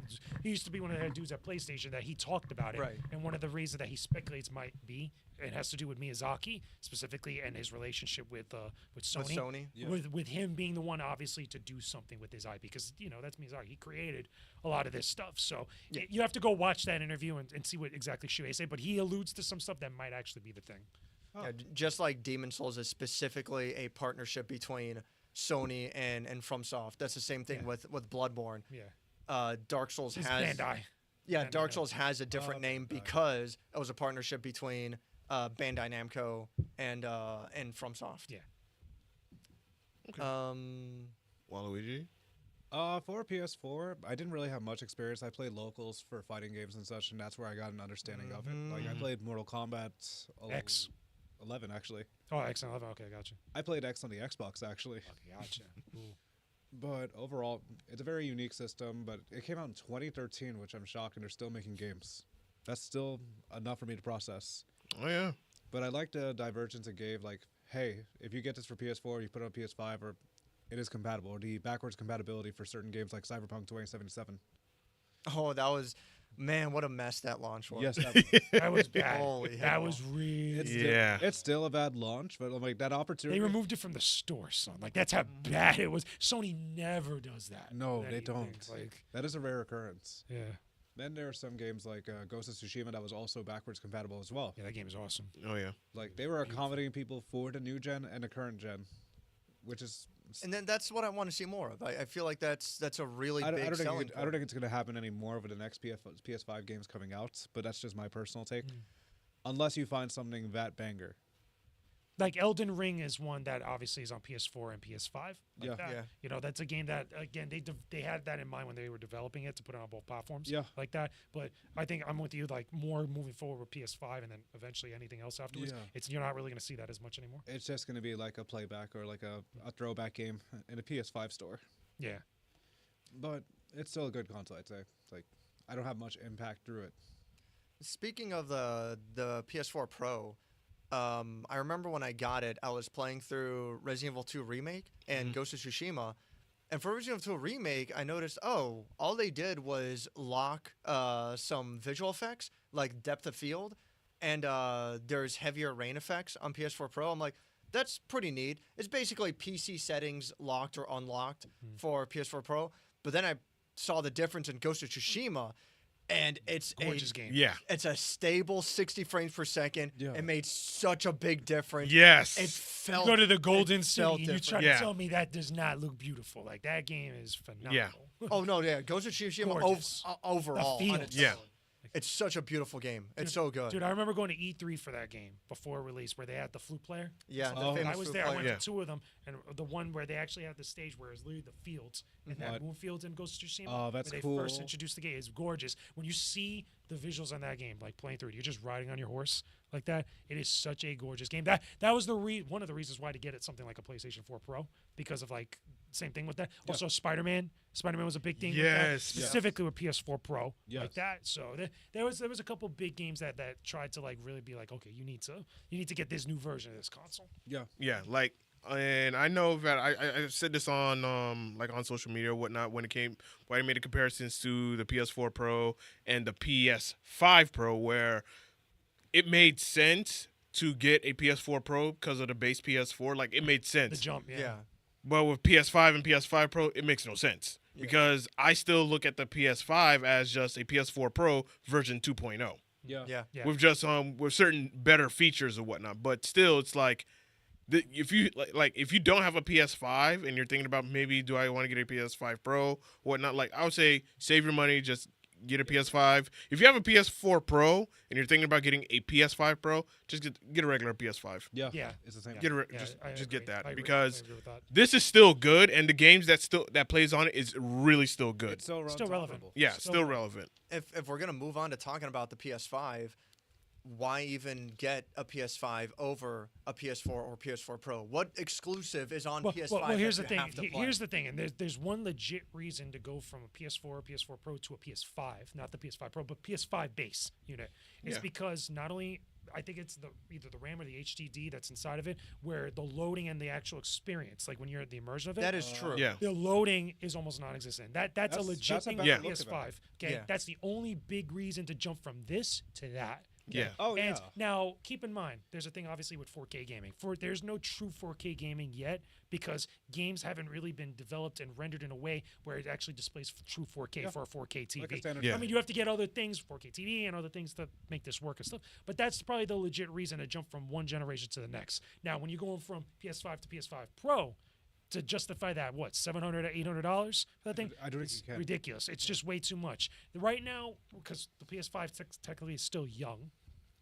he used to be one of the dudes at PlayStation that he talked about it. Right. And one of the reasons that he speculates might be, it has to do with Miyazaki specifically and his relationship with Sony. With Sony. Yeah. With him being the one, obviously, to do something with his IP. Because, you know, that's Miyazaki. He created a lot of this stuff. So Yeah. you have to go watch that interview and see what exactly Shuhei said. But he alludes to some stuff that might actually be the thing. Yeah, just like Demon Souls is specifically a partnership between Sony and FromSoft. That's the same thing Yeah. with Bloodborne. Yeah. Dark Souls It's has Bandai. Yeah, Bandai Dark Namco. Souls has a different name Bandai. because it was a partnership between Bandai Namco and FromSoft. Yeah. Okay. Waluigi. For PS4, I didn't really have much experience. I played locals for fighting games and such, and that's where I got an understanding of it. Like I played Mortal Kombat X. 11 actually. Oh, X11. Okay, gotcha. I played X on the Xbox actually. Okay, gotcha. Ooh. But overall, it's a very unique system. But it came out in 2013, which I'm shocked, and they're still making games. That's still enough for me to process. Oh yeah. But I like the divergence it gave. Like, hey, if you get this for PS4, you put it on PS5, or it is compatible, or the backwards compatibility for certain games like Cyberpunk 2077. Oh, that was, man, what a mess that launch was. Yes, that, That was bad. Holy that hell. was really. Yeah. it's still a bad launch, but like that opportunity. They removed it from the store, son. Like that's how bad it was. Sony never does that. No, with they anything. don't. Like, That is a rare occurrence. yeah, Then there are some games like Ghost of Tsushima that was also backwards compatible as well. yeah, that game is awesome. Oh yeah. Like they were accommodating people for the new gen and the current gen, which is And then that's what I want to see more of. I feel like that's a really I big don't selling think I don't point. think it's going to happen anymore over the next PS5 games coming out. But that's just my personal take. Unless you find something that banger. Like Elden Ring is one that obviously is on PS4 and PS5. Like Yeah. that. Yeah. You know, that's a game that again they had that in mind when they were developing it to put it on both platforms. Yeah. Like that. But I think I'm with you. Like more moving forward with PS5 and then eventually anything else afterwards. Yeah. You're not really going to see that as much anymore. It's just going to be like a playback or like a throwback game in a PS5 store. Yeah. But it's still a good console, I'd say. Like I don't have much impact through it. Speaking of the PS4 Pro, I remember when I got it, I was playing through Resident Evil 2 Remake and Ghost of Tsushima. And for Resident Evil 2 Remake, I noticed, all they did was lock some visual effects, like depth of field, and there's heavier rain effects on PS4 Pro. I'm like, that's pretty neat. It's basically PC settings locked or unlocked for PS4 Pro. But then I saw the difference in Ghost of Tsushima, and it's Gorgeous game. Yeah. It's a stable 60 frames per second. Yeah. It made such a big difference. Yes. It felt. You go to the Golden it City felt and you try different. to Yeah. tell me that does not look beautiful. Like that game is phenomenal. Oh no, yeah, Ghost of Tsushima Gorgeous. overall. The On feels. its Yeah. own. It's such a beautiful game. It's so good. Dude, I remember going to E3 for that game before release where they had the flute player. Yeah, the Oh. famous I was flute there. I player. went Yeah. to two of them, and the one where they actually had the stage where it's literally the fields and that What? moonfields in Ghost of Tsushima. Oh, that's where they first cool. introduced the game. It's gorgeous. When you see the visuals on that game, like playing through it, you're just riding on your horse like that. It is such a gorgeous game. That was the one of the reasons why to get it something like a PlayStation 4 Pro because of like same thing with that. Also, Spider-Man. Spider-Man was a big thing. with that, Yes. specifically with PS4 Pro, like Yes. that. So there was a couple big games that tried to like really be like, okay, you need to get this new version of this console. Yeah. Yeah, like, and I know that I said this on like on social media or whatnot when I made the comparisons to the PS4 Pro and the PS5 Pro, where it made sense to get a PS4 Pro because of the base PS4. Like it made The sense. jump, yeah. Yeah. But with PS5 and PS5 Pro, it makes no sense because I still look at the PS5 as just a PS4 Pro version 2.0 Yeah. Yeah. Yeah. with just with certain better features or whatnot. But still, it's like if you like if you don't have a PS5 and you're thinking about maybe do I want to get a PS5 Pro or whatnot, like I would say save your money, just get a PS5. If you have a PS4 Pro and you're thinking about getting a PS5 Pro, just get a regular PS5. Yeah, Yeah. it's the same. Get a, Yeah, just I just agree. get that I agree. because I agree with that. this is still good, and the games that plays on it is really still good. It's still, Still relevant. tolerable. Yeah, still still relevant. If we're gonna move on to talking about the PS5, why even get a PS5 over a PS4 or PS4 Pro? What exclusive is on PS5? Well, here's the that thing. you have to play? Here's the thing, and there's one legit reason to go from a PS4 or PS4 Pro to a PS5, not the PS5 Pro, but PS5 base unit. It's Yeah. because not only I think it's either the RAM or the HDD that's inside of it, where the loading and the actual experience, like when you're at the immersion of it, That is true. Yeah. the loading is almost non-existent. That's a That's- legit that's a thing better with look at PS5. Okay, Yeah. that's the only big reason to jump from this to that. Yeah. Oh And yeah. now, keep in mind, there's a thing obviously with 4K gaming. There's no true 4K gaming yet because games haven't really been developed and rendered in a way where it actually displays true 4K Yeah. for a 4K TV. Like a standard. Yeah. I mean, you have to get other things, 4K TV and other things to make this work and stuff. But that's probably the legit reason to jump from one generation to the next. Now, when you're going from PS5 to PS5 Pro, to justify that, what, $700 to $800 for that thing? I don't think It's you can. ridiculous. It's just way too much. Right now, because the PS5 technically is still young,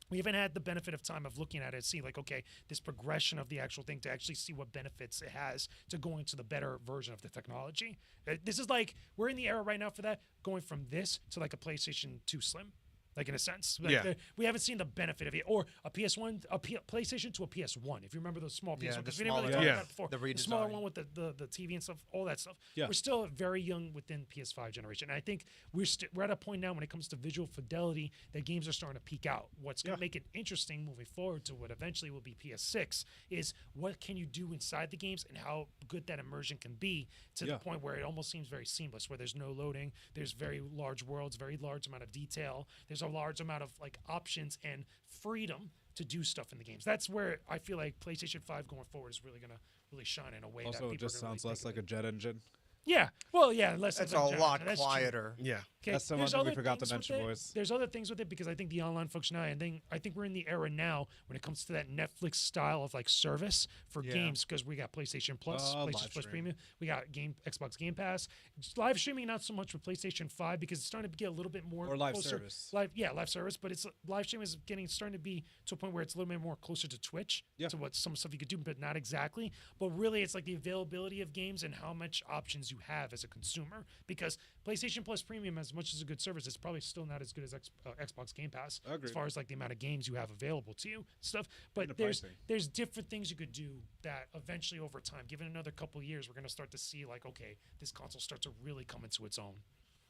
we haven't had the benefit of time of looking at it, see like, okay, this progression of the actual thing to actually see what benefits it has to going to the better version of the technology. This is like, we're in the era right now for that, going from this to like a PlayStation 2 Slim. Like in a sense, like Yeah. we haven't seen the benefit of it, or a PS1, PlayStation to a PS1. If you remember those small PS1, Yeah, the because we didn't really smaller talk one. about it before. The The smaller redesign. one with the TV and stuff, all that stuff. Yeah. We're still very young within PS5 generation. And I think we're at a point now when it comes to visual fidelity that games are starting to peak out. What's going to Yeah. make it interesting moving forward to what eventually will be PS6 is what can you do inside the games and how good that immersion can be to the Yeah. point where it almost seems very seamless, where there's no loading, there's very large worlds, very large amount of detail, there's a large amount of like options and freedom to do stuff in the games. That's where I feel like PlayStation 5 going forward is really going to really shine in a way that Also, people it just are gonna really sounds less think like of a jet engine. yeah. Well, yeah, unless It's like a John- lot that's true. quieter. Yeah. Okay, That's the there's one thing we other forgot to things with mention, it. boys. There's other things with it because I think the online functionality, and I think we're in the era now when it comes to that Netflix style of like service for Yeah. games because we got PlayStation Plus, live PlayStation Plus stream. Premium, we got Xbox Game Pass, just live streaming not so much with PlayStation 5 because it's starting to get a little bit more Or live closer. service. Live service, but it's live stream is starting to be to a point where it's a little bit more closer to Twitch, Yeah. to what some stuff you could do, but not exactly. But really, it's like the availability of games and how much options you have as a consumer. Because PlayStation Plus Premium, as much as a good service, it's probably still not as good as Xbox Game Pass as Agreed. far as like the amount of games you have available to you, stuff. And the But there's pricing. there's different things you could do that eventually over time, given another couple of years, we're gonna start to see like, okay, this console starts to really come into its own.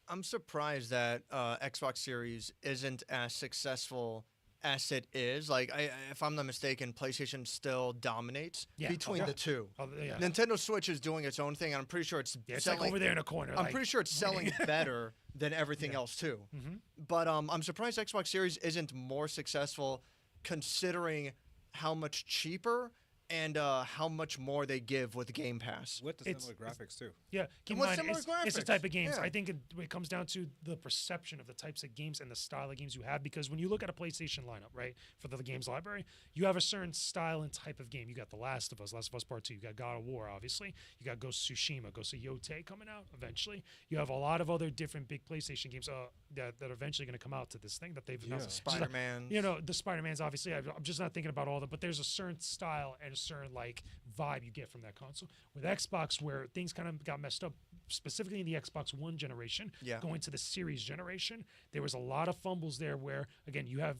I'm surprised that Xbox Series isn't as successful as it is. Like, if I'm not mistaken, PlayStation still dominates Yeah. between Oh, the two. Oh, yeah. Nintendo Switch is doing its own thing, and I'm pretty sure it's Yeah, it's selling. like over there in a corner. I'm like, pretty sure it's selling better than everything else too. Mhm. But I'm surprised Xbox Series isn't more successful, considering how much cheaper and how much more they give with Game Pass. With the It's- similar graphics too. Yeah, keep in with mind, similar it's the graphics, type of games. yeah. I think it comes down to the perception of the types of games and the style of games you have. Because when you look at a PlayStation lineup, right, for the games library, you have a certain style and type of game. You got The Last of Us Part 2. You got God of War, obviously. You got Ghost of Tsushima, Ghost of Yotei coming out eventually. You have a lot of other different big PlayStation games that are eventually going to come out to this thing that they've announced. Just like- Spider-Man. You know, the Spider-Man's obviously, I'm just not thinking about all of them, but there's a certain style and a certain like vibe you get from that console. With Xbox, where things kind of got messed up, specifically in the Xbox One generation, Yeah. going to the Series generation, there was a lot of fumbles there where, again, you have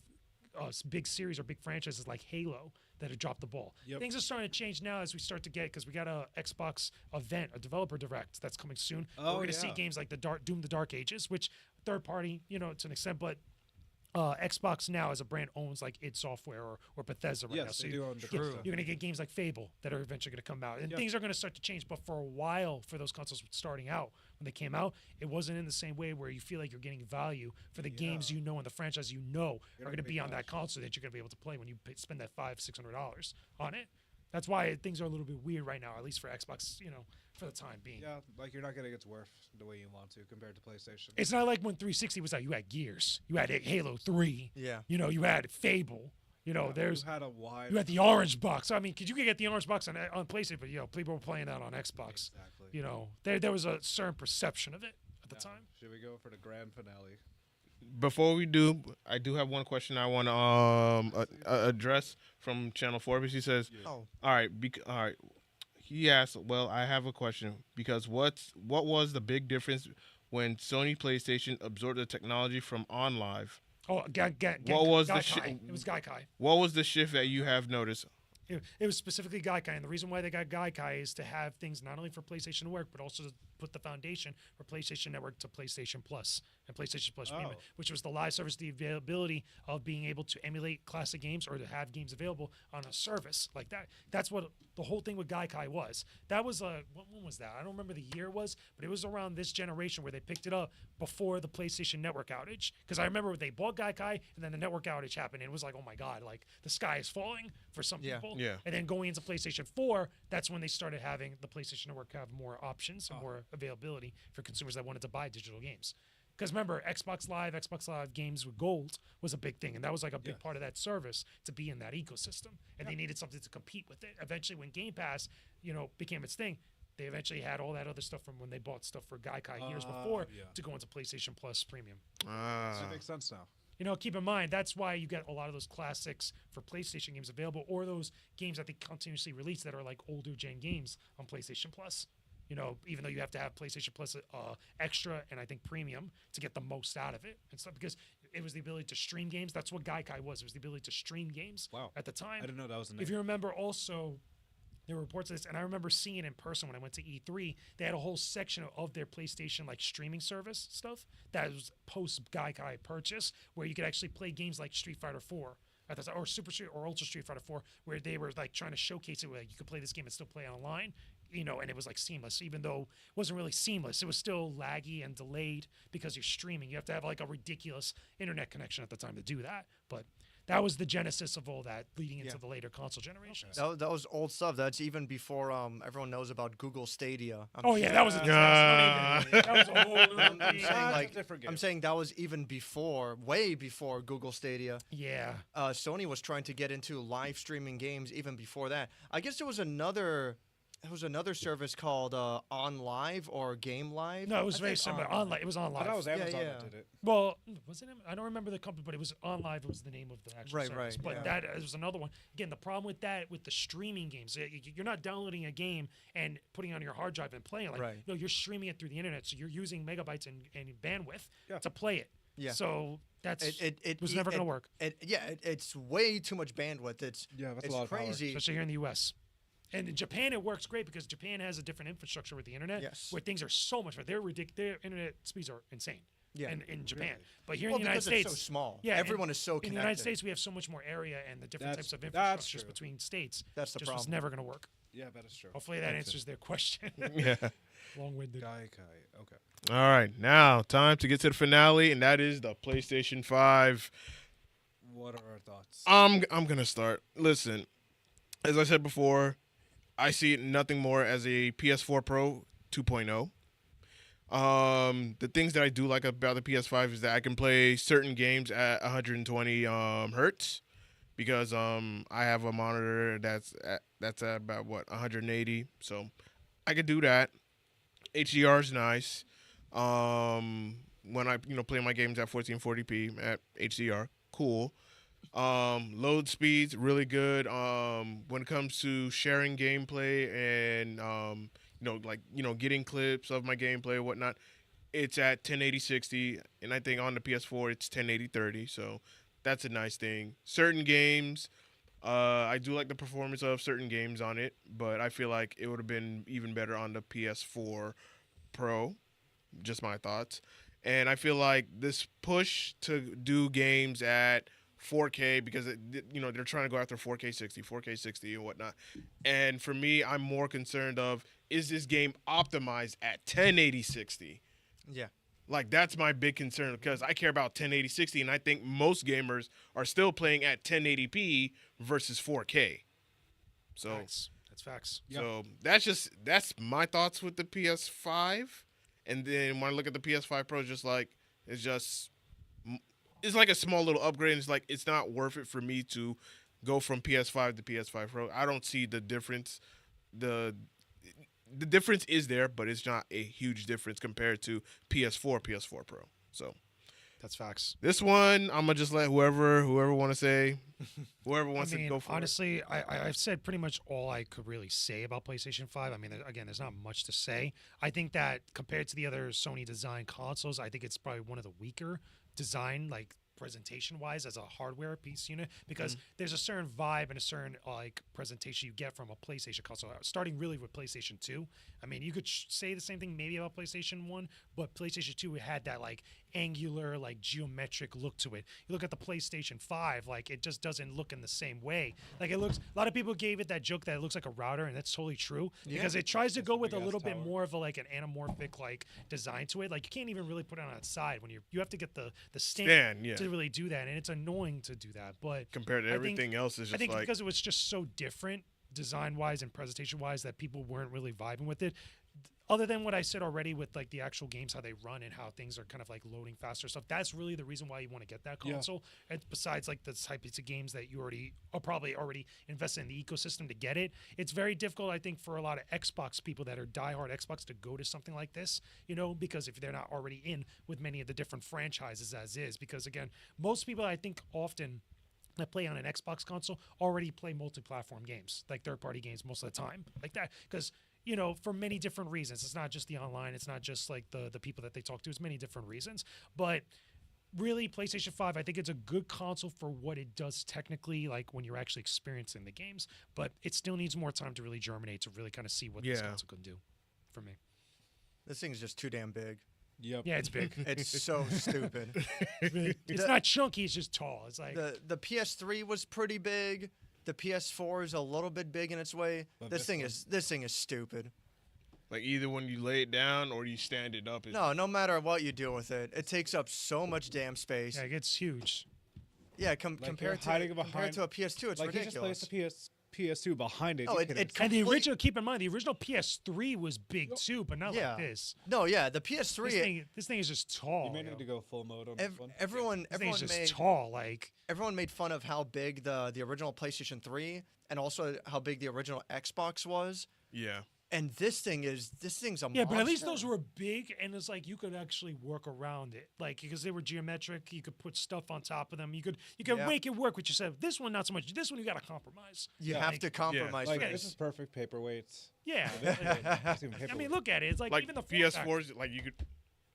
big series or big franchises like Halo that have dropped the ball. Yep. Things are starting to change now as we start to get, because we got a Xbox event, a developer direct that's coming soon. Oh, We're going to see yeah. games like Doom the Dark Ages, which third party, you know, to an extent, but Xbox now as a brand owns like id Software or Bethesda right now. Yes, So they you- do own yeah, Bethesda. you're going to get games like Fable that are eventually going to come out. And Yeah. things are going to start to change. But for a while, for those consoles starting out, when they came out, it wasn't in the same way where you feel like you're getting value for the games you know and the franchise you know You're are not going to gonna be pay on that cash. console that you're going to be able to play when you spend that $500-$600 on it. That's why things are a little bit weird right now, at least for Xbox, you know, for the time being. Yeah, like you're not getting its worth the way you want to compared to PlayStation. It's not like when 360 was out. You had Gears, you had Halo 3, Yeah. you know, you had Fable. You know, there's you had a wide. you had the orange box. I mean, because you could get the orange box on PlayStation, but you know, people were playing that on Xbox. Exactly. You know, there was a certain perception of it at the Now, time. Should we go for the grand finale? Before we do, I do have one question I want to address from Channel Forbes. He says, Oh, "All right, all right." He asked, "Well, I have a question because what was the big difference when Sony PlayStation absorbed the technology from OnLive? Oh, What was the Gaikai. It was Gaikai. what was the shift that you have noticed?" It was specifically Gaikai, and the reason why they got Gaikai is to have things not only for PlayStation to work, but also to put the foundation for PlayStation Network to PlayStation Plus and PlayStation Plus Premium, Oh. which was the live service, the availability of being able to emulate classic games or to have games available on a service like that. That's what the whole thing with Gaikai was. That was when was that? I don't remember the year was, but it was around this generation where they picked it up before the PlayStation Network outage. Because I remember they bought Gaikai and then the network outage happened, and it was like, oh my god, like the sky is falling for some Yeah. people. Yeah. And then going into PlayStation 4, that's when they started having the PlayStation Network have more options and more availability for consumers that wanted to buy digital games. Because remember, Xbox Live games with gold was a big thing, and that was like a big Yeah. part of that service to be in that ecosystem. And they needed something to compete with it. Eventually, when Game Pass, became its thing, they eventually had all that other stuff from when they bought stuff for Gaikai years before yeah. to go into PlayStation Plus Premium. That makes sense now. Keep in mind that's why you get a lot of those classics for PlayStation games available, or those games that they continuously release that are like older gen games on PlayStation Plus. Even though you have to have PlayStation Plus extra and I think premium to get the most out of it and stuff, because it was the ability to stream games. That's what Gaikai was. It was the ability to stream games. Wow. At the time. I didn't know that was the name. If you remember, also there were reports of this, and I remember seeing it in person when I went to E3. They had a whole section of their PlayStation like streaming service stuff that was post Gaikai purchase, where you could actually play games like Street Fighter 4 at the time, or Super Street or Ultra Street Fighter 4, where they were like trying to showcase it, where you could play this game and still play online. And it was like seamless, even though it wasn't really seamless. It was still laggy and delayed because you're streaming. You have to have like a ridiculous internet connection at the time to do that. But that was the genesis of all that leading into Yeah. the later console generations. that was old stuff. That's even before everyone knows about Google Stadia. Oh yeah, that was a that was a whole new I'm thing. saying That's a like different game. I'm saying that was even before, way before Google Stadia. Yeah. Sony was trying to get into live streaming games even before that. I guess there was another service called On Live or Game Live. No, it was I very think similar. On- Online. It was I online. thought it was Amazon yeah. that did it. Well, wasn't it? I don't remember the company, but it was OnLive. Was the name of the actual Right, service. right, But yeah. that was another one. Again, the problem with that, with the streaming games, you're not downloading a game and putting it on your hard drive and playing it. Like, Right. no, you're streaming it through the internet, so you're using megabytes and bandwidth Yeah. to play it. Yeah. So that's It was never going to work, It's way too much bandwidth. It's Yeah, that's a it's lot of power. crazy. especially here in the U.S. And in Japan, it works great because Japan has a different infrastructure with the internet, Yes. where things are so much better. Their internet speeds are insane. Yeah. In Japan, but here Well, in the United because States, it's so small. Yeah, Everyone and is so in the United connected. States, we have so much more area and the different That's- types of that's infrastructures true. between states. That's the just was problem. never going to work. Yeah, that is true. Hopefully that answers their question. Yeah. Long-winded. Gaikai. Okay. All right, now time to get to the finale, and that is the PlayStation 5. What are our thoughts? I'm gonna start. Listen, as I said before, I see it nothing more as a PS4 Pro 2.0. The things that I do like about the PS5 is that I can play certain games at 120 hertz because I have a monitor that's at about 180, so I could do that. HDR is nice. When I play my games at 1440p at HDR, cool. Load speeds really good. When it comes to sharing gameplay and getting clips of my gameplay and whatnot, it's at 1080/60, and I think on the PS4 it's 1080/30. So that's a nice thing. Certain games, I do like the performance of certain games on it, but I feel like it would have been even better on the PS4 Pro. Just my thoughts. And I feel like this push to do games at 4K because they're trying to go after 4K 60 and whatnot. And for me, I'm more concerned of, is this game optimized at 1080/60? Yeah. Like, that's my big concern because I care about 1080/60, and I think most gamers are still playing at 1080p versus 4K. So, Facts. That's facts. so that's my thoughts with the PS5. And then when I look at the PS5 Pro, it's like a small little upgrade. And it's like, it's not worth it for me to go from PS5 to PS5 Pro. I don't see the difference. The difference is there, but it's not a huge difference compared to PS4 Pro. So That's facts. This one, I'm gonna just let whoever want to say, whoever wants to go for honestly, I've said pretty much all I could really say about PlayStation 5. I mean, again, there's not much to say. I think that compared to the other Sony design consoles, I think it's probably one of the weaker design, like presentation wise as a hardware piece unit, because there's a certain vibe and a certain like presentation you get from a PlayStation console, starting really with PlayStation 2. I mean, you could say the same thing maybe about PlayStation 1, but PlayStation 2 had that like angular, like geometric look to it. You look at the PlayStation 5, like it just doesn't look in the same way. Like it looks, a lot of people gave it that joke that it looks like a router, and that's totally true, because it tries to go with a little bit more of a like an anamorphic like design to it. Like you can't even really put it on its side when you have to get the stand to really do that, and it's annoying to do that. But compared to everything else, is just I think like because it was just so different design wise and presentation wise that people weren't really vibing with it. Other than what I said already with like the actual games, how they run and how things are kind of like loading faster stuff, that's really the reason why you want to get that console. And besides like the types of games that you are probably already invested in the ecosystem to get it, it's very difficult, I think, for a lot of Xbox people that are diehard Xbox to go to something like this, because if they're not already in with many of the different franchises as is, because again, most people I think often that play on an Xbox console already play multi-platform games, like third-party games most of the time, like that, because for many different reasons. It's not just the online. It's not just like the people that they talk to. It's many different reasons. But really, PlayStation 5, I think it's a good console for what it does technically, like when you're actually experiencing the games. But it still needs more time to really germinate, to really kind of see what this console can do for me. This thing's just too damn big. Yep. Yeah, it's big. It's so stupid. It's not chunky. It's just tall. It's like the PS3 was pretty big. The PS4 is a little bit big in its way. But This thing is stupid. like either when you lay it down or you stand it up. No matter what you do with it, it takes up so much damn space. yeah, it gets huge. Yeah, Like compared hiding to behind- a PS2, it's Like he ridiculous. just placed the PS2 behind it. Oh, You it could've- And the Complete- original, keep in mind, the original PS3 was big too, but not Yeah. like this. No, yeah, the PS3. This thing is just tall. you may yo. need to go full mode on this one. Everyone, This thing is everyone just made tall. Like everyone made fun of how big the original PlayStation 3 and also how big the original Xbox was. Yeah. And this thing's a yeah, but at least monster. those were big, and it's like you could actually work around it, like because they were geometric. You could put stuff on top of them. You could Yeah. make it work. What you said. This one, not so much. This one, you got to compromise. You Yeah. have Like- to compromise. Like for this this. is perfect paperweights. Yeah. It's even I paperweight. mean, look at it. It's like, Like even the form factor. PS4s, like you could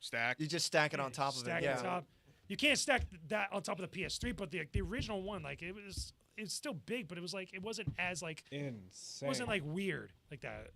stack. You just stack it on top of it. Stack Yeah. on top. You can't stack that on top of the PS3, but the original one, like it's still big, but it was like it wasn't as like Insane. it wasn't like weird like that.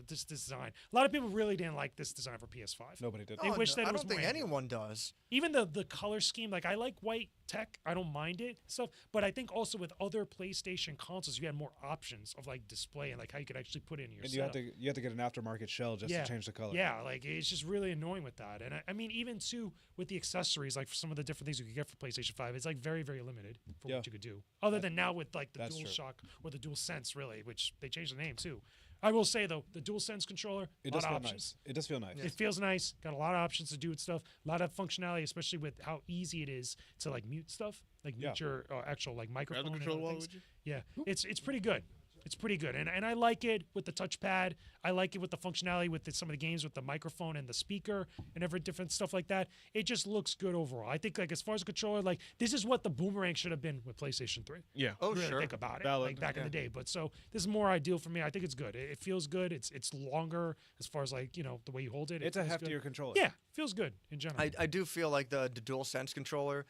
This design. A lot of people really didn't like this design for PS5. Nobody did. They wish that I it was don't think more anyone does. Even the color scheme, like I like white tech, I don't mind it stuff, but I think also with other PlayStation consoles, you had more options of like display and like how you could actually put it in your And setup. you have to get an aftermarket shell just to change the color. Yeah, like it's just really annoying with that. And I mean, even too with the accessories, like for some of the different things you could get for PlayStation 5, it's like very, very limited for Yeah. what you could do. Other than now with like the That's true. DualShock or the DualSense, really, which they changed the name too. I will say though, the DualSense controller, It a does lot feel of options. nice. It does feel nice. It feels nice. Got a lot of options to do with stuff. A lot of functionality, especially with how easy it is to like mute stuff, like mute your actual like microphone. Grab the and controller other while things. would you? Yeah, it's pretty good. It's pretty good, and I like it with the touchpad. I like it with the functionality with some of the games with the microphone and the speaker and every different stuff like that. It just looks good overall. I think like as far as a controller, like this is what the Boomerang should have been with PlayStation 3. Yeah. Oh, Really sure. think about it, Valid. like back in Yeah. the day. But so this is more ideal for me. I think it's good. It feels good. It's longer as far as like the way you hold it. It's a feels good. heftier controller. Yeah, feels good in general. I do feel like the DualSense controller.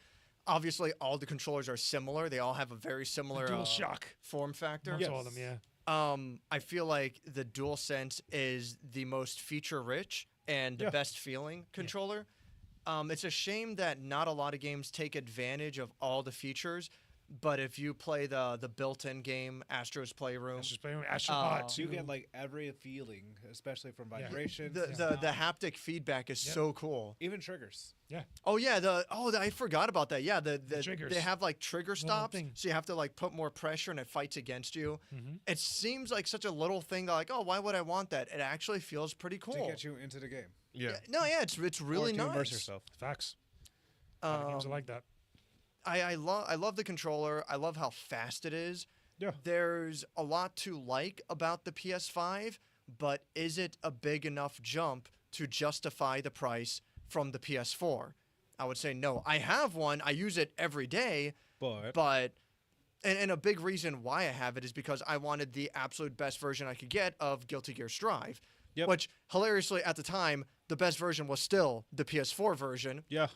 Obviously, all the controllers are similar. They all have a very similar DualShock. form factor. Amongst all of them, yeah. I feel like the DualSense is the most feature-rich and the best feeling controller. It's a shame that not a lot of games take advantage of all the features. But if you play the built-in game, Astro's Playroom, That's just playing Astrobot You too. get like every feeling, especially from vibrations. the haptic feedback is so cool. even triggers. Yeah. Oh yeah, I forgot about that. Yeah, the triggers. they have like trigger stops, thing. so you have to like put more pressure and it fights against you. Mm-hmm. It seems like such a little thing that like, oh, why would I want that? It actually feels pretty cool. To get you into the game. Yeah. No, yeah, it's really or to nice. immerse yourself. Facts. A lot of games are like that. I love the controller. I love how fast it is. Yeah. There's a lot to like about the PS5, but is it a big enough jump to justify the price from the PS4? I would say no. I have one. I use it every day, But but and a big reason why I have it is because I wanted the absolute best version I could get of Guilty Gear Strive. Yep. Which hilariously at the time the best version was still the PS4 version. yeah,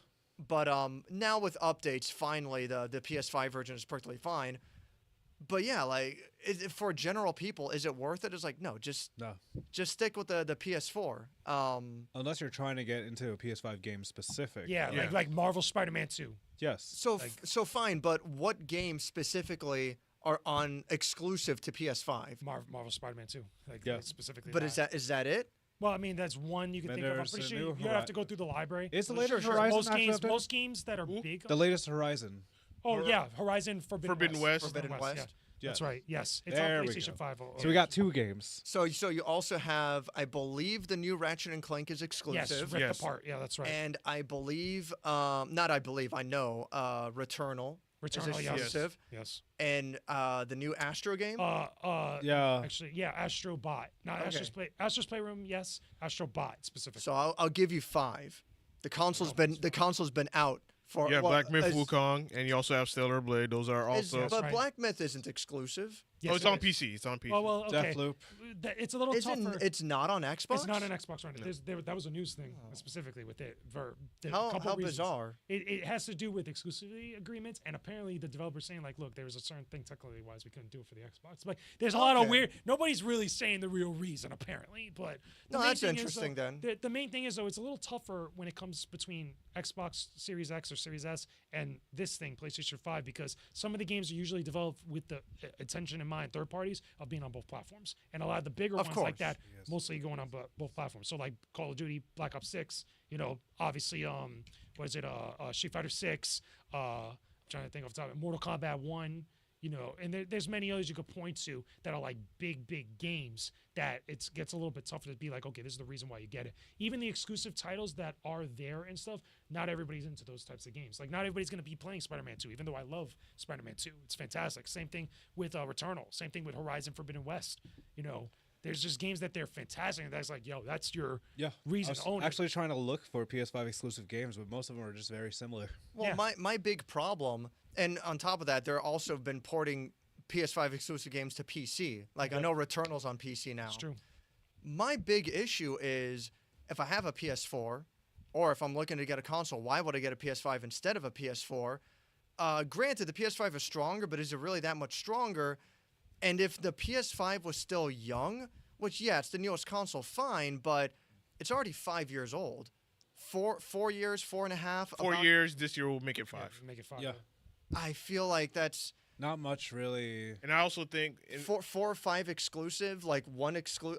But now with updates, finally the PS5 version is perfectly fine. But yeah, like for general people, is it worth it? It's like no, just no. stick with the PS4. Unless you're trying to get into a PS5 game specific. Yeah, Yeah. like Marvel Spider-Man 2. Yes. So so fine, but what games specifically are on exclusive to PS5? Marvel Spider-Man 2. Like Yeah. specifically. But is that it? Well, I mean, that's one you can Then think of. I'm there's pretty the sure new you have to go through the library. Is the Sure, latest sure. Horizon most actually games, updated? most games that are big. The latest Horizon. Oh yeah, Horizon Forbidden West. Forbidden West. Yeah. Yeah. That's right. Yes, it's There on we PlayStation go. 5. So we got 2 games. So you also have, I believe, the new Ratchet and Clank is yes, exclusive. ripped Yes. apart. Yeah, that's right. And I believe, not I believe, I know, Returnal is Returnal, yes. exclusive. Yes. And the new Astro game. Yeah. Actually, yeah, Astro Bot. Not Okay. Astro's Playroom. Yes, Astro Bot specifically. So I'll give you 5. The console's been out for Yeah, well, Black Myth as- Wukong, and you also have Stellar Blade. Those are is- also. but right. Black Myth isn't exclusive. Yes, oh, it's it on is. PC. It's on PC. Oh well, okay. Deathloop. It's a little tougher. It's not on Xbox. It's not an Xbox right now. That was a news thing specifically with it. For a How couple reasons. bizarre. It has to do with exclusivity agreements, and apparently the developer's saying like, look, there was a certain thing technically wise we couldn't do it for the Xbox. Like, there's a lot of Okay. weird. Nobody's really saying the real reason apparently, but the No, main that's thing is, interesting though, then. The main thing is though, it's a little tougher when it comes between Xbox Series X or Series S and this thing, PlayStation 5, because some of the games are usually developed with the intention in mind, third parties, of being on both platforms, and a lot of the bigger Of ones like course. that mostly going on both platforms. So like Call of Duty, Black Ops 6, obviously what is it, Street Fighter 6, I'm trying to think off the top, Mortal Kombat 1, and there's many others you could point to that are like big games that it gets a little bit tougher to be like, okay, this is the reason why you get it. Even the exclusive titles that are there and stuff, not everybody's into those types of games. Like not everybody's going to be playing Spider-Man 2, even though I love Spider-Man 2. It's fantastic. Same thing with Returnal. Same thing with Horizon Forbidden West. There's just games that they're fantastic. And that's like, yo, that's your Yeah. reason I to was own it. actually trying to look for PS5 exclusive games, but most of them are just very similar. Well, Yeah. my big problem, and on top of that, they're also been porting PS5 exclusive games to PC. Like I know Returnal's on PC now. It's true. My big issue is if I have a PS4, or if I'm looking to get a console, why would I get a PS5 instead of a PS4? Granted, the PS5 is stronger, but is it really that much stronger? And if the PS5 was still young, which yeah, it's the newest console, fine, but it's already 5 years old. 4 years, 4.5. 4 about- years. This year will make it 5. Yeah, make it 5. Yeah. I feel like that's Not much really. And I also think, four or five exclusive, like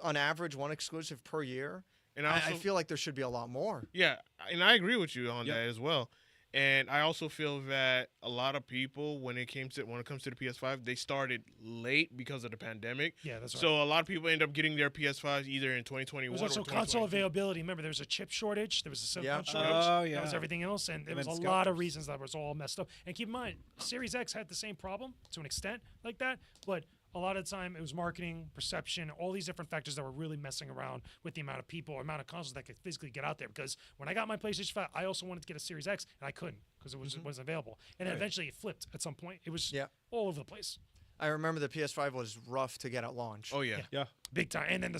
on average, one exclusive per year. and I also, feel like there should be a lot more. yeah, and I agree with you on Yep. that as well. And I also feel that a lot of people, when it comes to the PS5, they started late because of the pandemic. Yeah, that's right. So a lot of people end up getting their PS5s either in 2021 There's or also console 2022. availability. Remember, there was a chip shortage. There was a silicon Yeah. shortage. Oh, That yeah. was everything else. And there was then a lot of scalpers. reasons that was all messed up. And keep in mind, Series X had the same problem to an extent like that. But a lot of the time, it was marketing, perception, all these different factors that were really messing around with the amount of people, amount of consoles that could physically get out there. Because when I got my PlayStation 5, I also wanted to get a Series X, and I couldn't because it wasn't available. And then eventually it flipped at some point. It was Yeah. all over the place. I remember the PS5 was rough to get at launch. Oh yeah. Yeah. Big time. And then the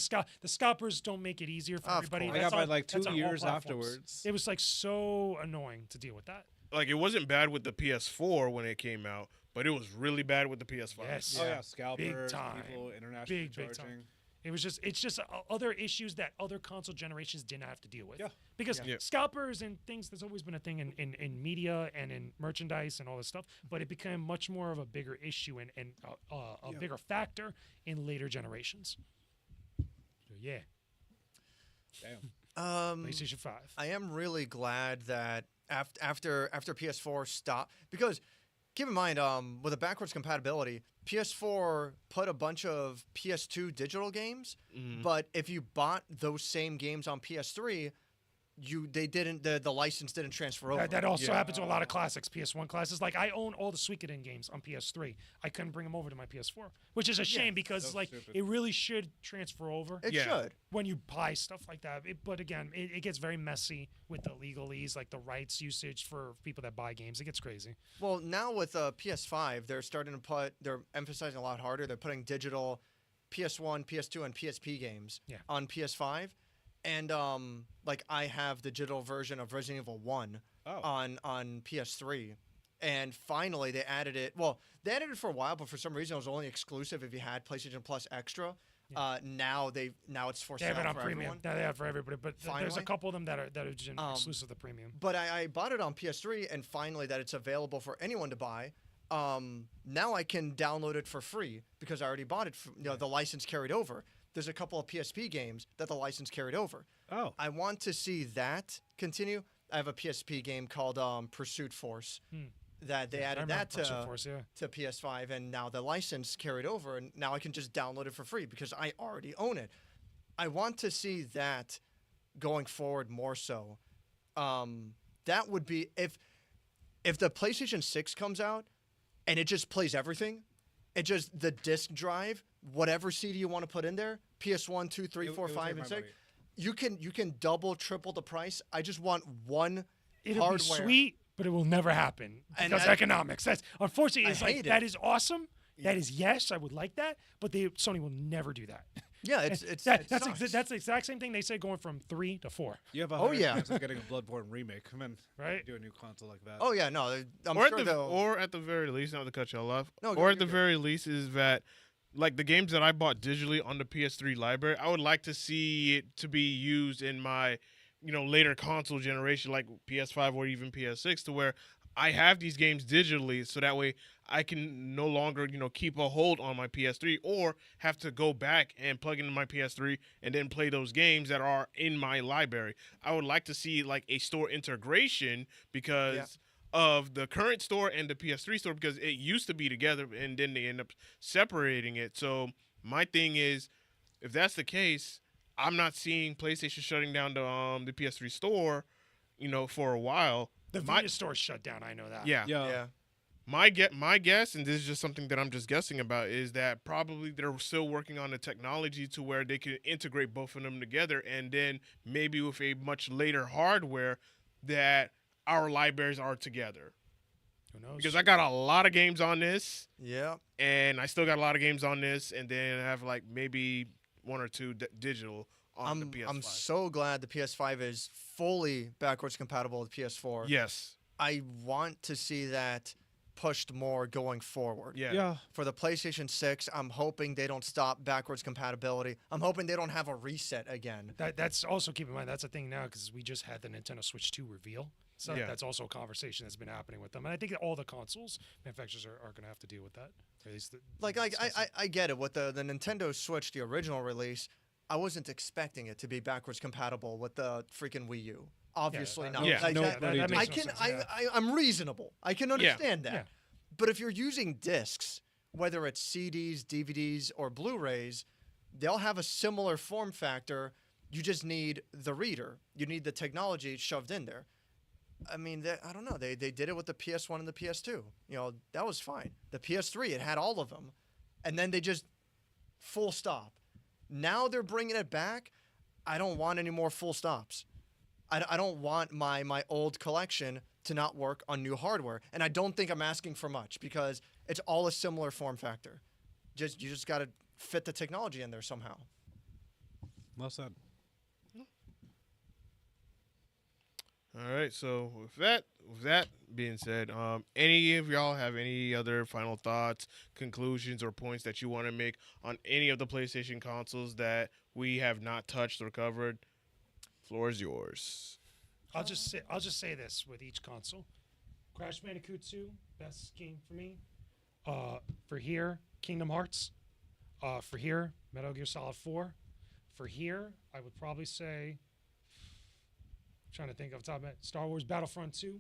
scalpers don't make it easier for Of everybody. course. I That's got mine on- like that's 2 on all years platforms. afterwards. It was like so annoying to deal with that. Like it wasn't bad with the PS4 when it came out, but it was really bad with the PS5. Yes. Oh yeah, scalpers, time. people internationally Big time. charging. It's just other issues that other console generations didn't have to deal with. Yeah. Because Yeah. scalpers and things, there's always been a thing in media and in merchandise and all this stuff, but it became much more of a bigger issue and a bigger factor in later generations. So yeah, Damn. PlayStation 5. I am really glad that after PS4 stopped, because keep in mind, with the backwards compatibility, PS4 put a bunch of PS2 digital games, but if you bought those same games on PS3, they didn't the license didn't transfer over. That also Yeah. happens to a lot of classics, PS1 classics. Like I own all the Suikoden games on PS3. I couldn't bring them over to my PS4, which is a shame because that's like stupid. it really should transfer over It Yeah. should. when you buy stuff like that. But again, it gets very messy with the legalese, like the rights usage for people that buy games. It gets crazy. Well, now with PS5, they're emphasizing a lot harder. They're putting digital PS1, PS2, and PSP games Yeah. on PS5. And like I have the digital version of Resident Evil 1 Oh. on PS3. And finally they added it. Well, they added it for a while, but for some reason it was only exclusive if you had PlayStation Plus Extra. Now it's for They sale have it on for premium. everyone. Are for everybody, but there's a Finally? couple of them that are just exclusive to premium. But I bought it on PS3, and finally that it's available for anyone to buy. Now I can download it for free because I already bought it. The license carried over. There's a couple of PSP games that the license carried over. Oh. I want to see that continue. I have a PSP game called Pursuit Force that they I added remember that Pursuit Force, yeah. to PS5, and now the license carried over, and now I can just download it for free because I already own it. I want to see that going forward more so. That would be if the PlayStation 6 comes out and it just plays everything. It just the disc drive, whatever CD you want to put in there, PS1, 2, 3, 4, 5, and 6. You can double, triple the price. I just want one It'll hardware. be sweet, but it will never happen And because I- economics. That's unfortunately, I it's like hate it. that is awesome. That is yes, I would like that, but Sony will never do that. Yeah, That's the exact same thing they said going from 3 to 4. You have a Oh, higher yeah. chance of getting a Bloodborne remake. Come in, Right. do a new console like that. Oh yeah, no, I'm or sure at the they'll. or at the very least, not to cut y'all off, No, or you're at the good. very least is that like the games that I bought digitally on the PS3 library, I would like to see it to be used in my later console generation, like PS5 or even PS6, to where I have these games digitally, so that way I can no longer keep a hold on my PS3 or have to go back and plug into my PS3 and then play those games that are in my library. I would like to see like a store integration because. Yeah. Of the current store and the PS3 store, because it used to be together and then they end up separating it. So my thing is, if that's the case, I'm not seeing PlayStation shutting down the PS3 store, for a while. The My- Vita store shut down. I know that. Yeah. Yeah. My guess, and this is just something that I'm just guessing about, is that probably they're still working on the technology to where they can integrate both of them together, and then maybe with a much later hardware that our libraries are together. Who knows? Because I got a lot of games on this, Yeah. and I still got a lot of games on this, and then I have like maybe one or two digital on the PS5. I'm so glad the PS5 is fully backwards compatible with PS4. Yes. I want to see that pushed more going forward. Yeah. Yeah. For the PlayStation 6, I'm hoping they don't stop backwards compatibility. I'm hoping they don't have a reset again. That's also keep in mind that's a thing now because we just had the Nintendo Switch 2 reveal. So Yeah. that's also a conversation that's been happening with them, and I think that all the consoles manufacturers are going to have to deal with that. Or at least I get it. With the Nintendo Switch, the original release, I wasn't expecting it to be backwards compatible with the freaking Wii U. Obviously not. Yeah. Like, No, that- that makes makes no I can. sense, yeah. I'm reasonable. I can understand that. Yeah. But if you're using discs, whether it's CDs, DVDs, or Blu-rays, they'll have a similar form factor. You just need the reader. You need the technology shoved in there. I mean, I don't know. They did it with the PS1 and the PS2. That was fine. The PS3, it had all of them. And then they just full stop. Now they're bringing it back. I don't want any more full stops. I don't want my old collection to not work on new hardware. And I don't think I'm asking for much because it's all a similar form factor. You just got to fit the technology in there somehow. Well said. All right. So with that being said, any of y'all have any other final thoughts, conclusions, or points that you want to make on any of the PlayStation consoles that we have not touched or covered? Floor is yours. I'll just say this with each console: Crash Bandicoot 2, best game for me. For here, Kingdom Hearts. For here, Metal Gear Solid 4. For here, I would probably say. Trying to think off the top of my head, Star Wars Battlefront 2.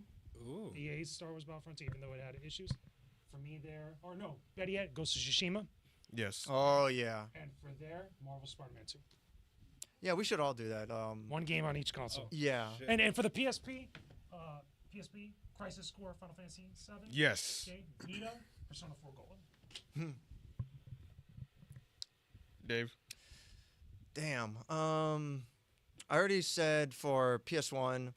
Ooh. EA's Star Wars Battlefront 2, even though it had issues. For me, there, or no, better yet, Ghost of Tsushima. Yes. Oh, yeah. And for there, Marvel Spider-Man 2. Yeah, we should all do that. One game on each console. Yeah. Shit. And for the PSP, Crisis Core, Final Fantasy 7. Yes. Okay, Vita, Persona 4 Golden. Dave. Damn. I already said for PS1.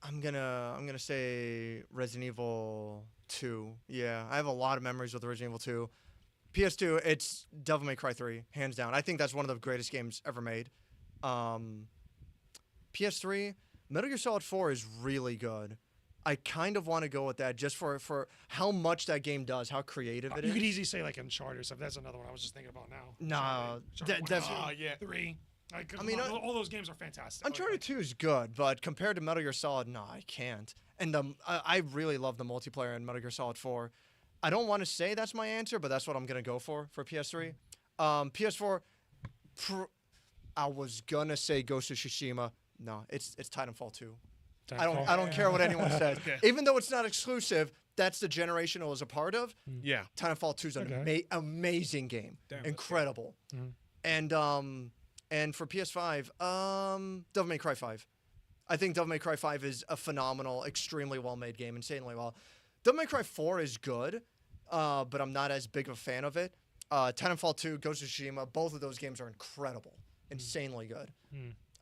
I'm gonna say Resident Evil 2. Yeah, I have a lot of memories with Resident Evil 2. PS2, it's Devil May Cry 3, hands down. I think that's one of the greatest games ever made. PS3, Metal Gear Solid 4 is really good. I kind of want to go with that just for how much that game does, how creative it You is. could easily say like Uncharted or something. That's another one I was just thinking about now. No, Uncharted that's 1, 2, yeah. 3. Like, I mean, all those games are fantastic. Uncharted 2 is good, but compared to Metal Gear Solid, no, I can't. And I really love the multiplayer in Metal Gear Solid 4. I don't want to say that's my answer, but that's what I'm going to go for PS3. PS4, I was going to say Ghost of Tsushima. No, it's Titanfall 2. I don't care what anyone says. Okay. Even though it's not exclusive, that's the generation it was a part of. Yeah. Titanfall 2 is an Okay. amazing game. Damn, that's Incredible. And for PS5, Devil May Cry 5. I think Devil May Cry 5 is a phenomenal, extremely well-made game, insanely well. Devil May Cry 4 is good, but I'm not as big of a fan of it. Titanfall 2, Ghost of Tsushima, both of those games are incredible, insanely good.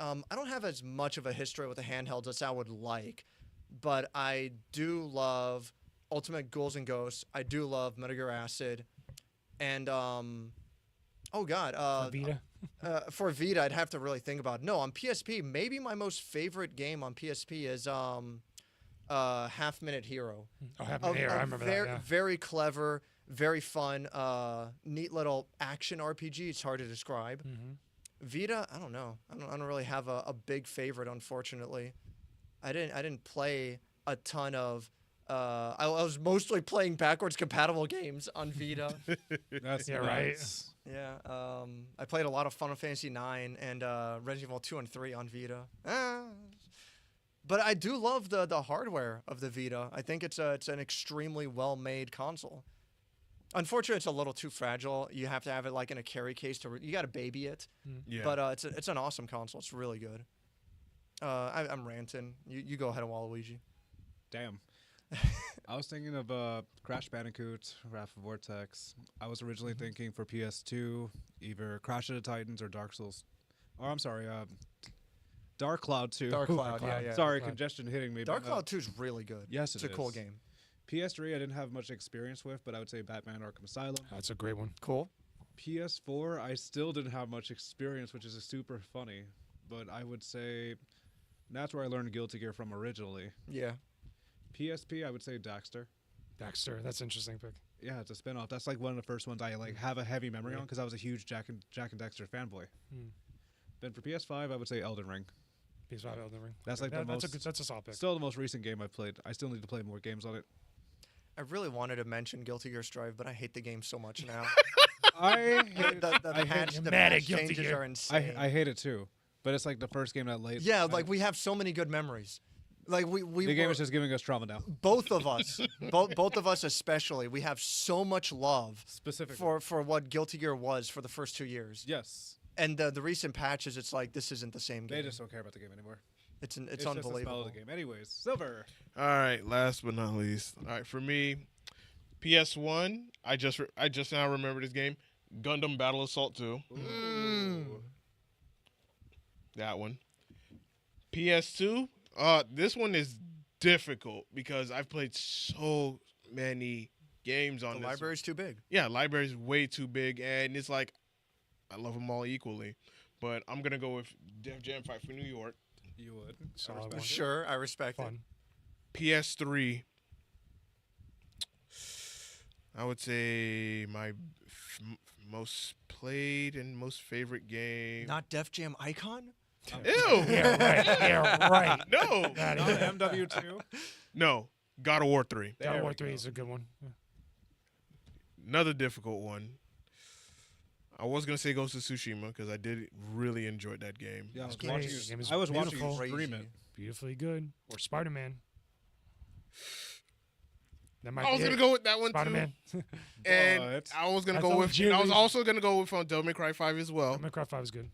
I don't have as much of a history with the handhelds as I would like, but I do love Ultimate Ghouls and Ghosts. I do love Metal Gear Acid, and Vita. for Vita, I'd have to really think about it. No, on PSP, maybe my most favorite game on PSP is Half Minute Hero. Oh, Happy Hair. I remember that. Yeah. Very clever, very fun, neat little action RPG. It's hard to describe. Vita, I don't know. I don't really have a big favorite, unfortunately. I didn't play a ton of. I was mostly playing backwards compatible games on Vita. That's Yeah, right. nuts. Yeah, I played a lot of Final Fantasy 9 and Resident Evil 2 and 3 on Vita. But I do love the hardware of the Vita. I think it's an extremely well-made console. Unfortunately, it's a little too fragile. You have to have it like in a carry case you got to baby it. Yeah. But it's an awesome console. It's really good. I'm ranting. You go ahead, Waluigi. Damn. I was thinking of Crash Bandicoot, Wrath of Vortex. I was originally thinking for PS2, either Crash of the Titans or Dark Souls. Or I'm sorry, Dark Cloud 2. Dark Cloud, yeah. Sorry, Dark Cloud. congestion hitting me. Dark but, Cloud 2 is really good. Yes, it's a cool game. PS3, I didn't have much experience with, but I would say Batman Arkham Asylum. That's a great one. Cool. PS4, I still didn't have much experience, which is super funny. But I would say that's where I learned Guilty Gear from originally. Yeah. PSP, I would say Daxter. Daxter. That's an interesting pick. Yeah, it's a spinoff. That's like one of the first ones I have a heavy memory Yeah. on because I was a huge Jack and Dexter fanboy. Then for PS5, I would say Elden Ring. PS5 Elden Ring. That's Okay, like the most. that's a solid pick. Still the most recent game I've played. I still need to play more games on it. I really wanted to mention Guilty Gear Strive, but I hate the game so much now. I hate the I hate- patch, You're the mad at patch Guilty changes Gear. are insane. I hate it too, but it's like the first game that late. Yeah, like we have so many good memories. Like we the game were- is just giving us trauma now. both of us, both of us especially, we have so much love Specifically for what Guilty Gear was for the first 2 years. yes, And the recent patches, it's like this isn't the same game. they just don't care about the game anymore. it's Just the smell unbelievable. of the game. Anyways, Silver. All right. Last but not least. All right. For me, PS1. I just now remember this game. Gundam Battle Assault 2. That one. PS2. This one is difficult because I've played so many games on The this. library's too big. Yeah, library's way too big, and it's like I love them all equally. But I'm gonna go with Def Jam 5 for New York. You would. Solid one. Sure, I respect it. Fun. PS3. I would say my most played and most favorite game. Not Def Jam Icon? Ew. Yeah, right. Yeah, right. No. Got Not it. MW2. No. God of War 3. God There of War we 3 go. is a good one. Yeah. Another difficult one. I was gonna say Ghost of Tsushima because I did really enjoy that game. Yeah, I was Great. watching The game is you. I was watching you beautiful. stream it. Crazy. Beautifully good. Or Spider-Man. That might I was be gonna it. go with that one Spider-Man. too, and But I was gonna I go thought with. And I was Jimmy- also gonna go with Devil May Cry 5 as well. Devil May Cry 5 is good.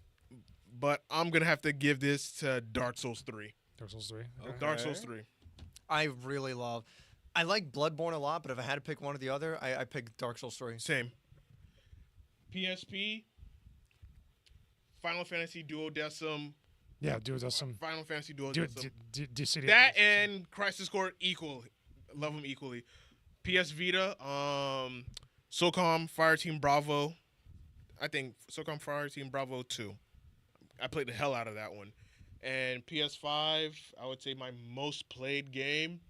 but I'm gonna have to give this to Dark Souls 3. Dark Souls 3. Okay. Dark Souls 3. I really love. I like Bloodborne a lot, but if I had to pick one or the other, I pick Dark Souls 3. Same. PSP. Final Fantasy Duodecim. Yeah, dude, that's some. Final Fantasy Dude, Duodecim. City. That and Crisis Core equal. Love them equally. PS Vita. SOCOM Fireteam Bravo. I think SOCOM Fireteam Bravo 2. I played the hell out of that one. And PS5, I would say my most played game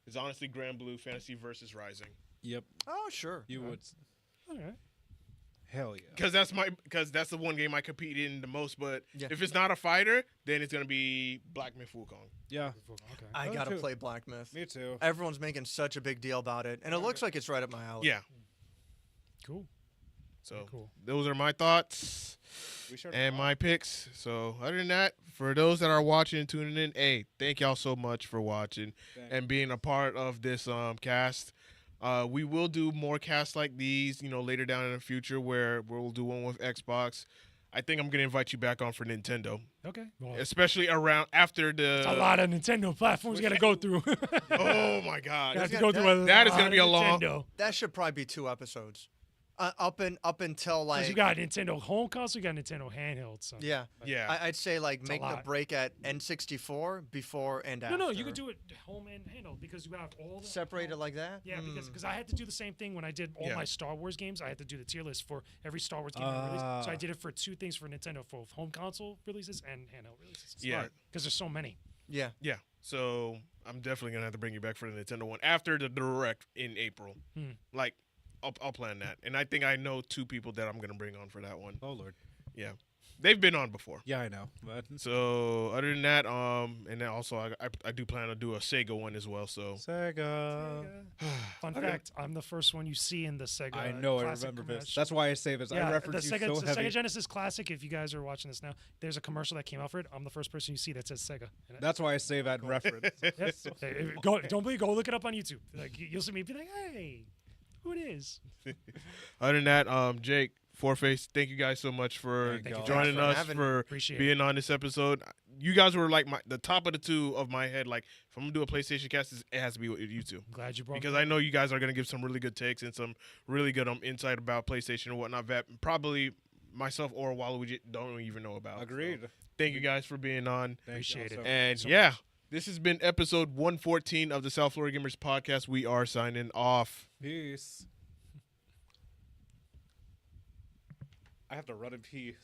is honestly Grand Blue Fantasy versus Rising. Yep. Oh, sure. You would. All right. Hell yeah. Because that's the one game I compete in the most. But Yeah. if it's not a fighter, then it's gonna be Black Myth Wukong. Yeah. Okay. I Those gotta two- play Black Myth. Me too. Everyone's making such a big deal about it, and it looks like it's right up my alley. Yeah. Cool. So Cool. those are my thoughts We sure and my picks. So other than that, for those that are watching and tuning in, hey, thank y'all so much for watching and being a part of this cast. We will do more casts like these, later down in the future where we'll do one with Xbox. I think I'm gonna invite you back on for Nintendo, Okay. Well, especially around after the. it's a lot of Nintendo platforms you got to go through. Oh my God! You have to Yeah, go through that is lot gonna be of a long- Nintendo. That should probably be 2 episodes. Up until 'Cause like you got Nintendo home console, you got Nintendo handheld. So. yeah. Yeah. I'd say like a make the lot. break at N64 before and after. No, you could do it home and handheld because you have all the Separated like that. Yeah, because I had to do the same thing when I did all Yeah. my Star Wars games. I had to do the tier list for every Star Wars game I released. So I did it for 2 things for Nintendo, for home console releases and handheld releases. Yeah. Because there's so many. Yeah. Yeah. So I'm definitely gonna have to bring you back for the Nintendo one after the Direct in April. Like, I'll plan that, and I think I know 2 people that I'm gonna bring on for that one. Oh Lord. Yeah, they've been on before. Yeah, I know. But So other than that, and then also I do plan to do a Sega one as well. So Sega. Fun fact: I'm the first one you see in the Sega. I know. I Classic remember this. commercial. That's why I say this. Yeah, I the reference you Sega, so the heavy. Sega Genesis Classic. If you guys are watching this now, there's a commercial that came out for it. I'm the first person you see that says Sega. And That's why I say that in reference. Yep. Hey, don't believe? Go look it up on YouTube. Like you'll see me be like, hey, who it is? other than that, Jake, Fourface, thank you guys so much for Thank you joining for us, having me. for Appreciate being on this episode. You guys were like the top of the 2 of my head. Like, if I'm gonna do a PlayStation cast, it has to be with you 2. I'm glad you brought Because me. I know you guys are going to give some really good takes and some really good insight about PlayStation and whatnot that probably myself or Waluigi don't even know about. Agreed. So, thank you guys for being on. Appreciate it. And so yeah, this has been episode 114 of the South Florida Gamers podcast. We are signing off. Peace. I have to run and pee.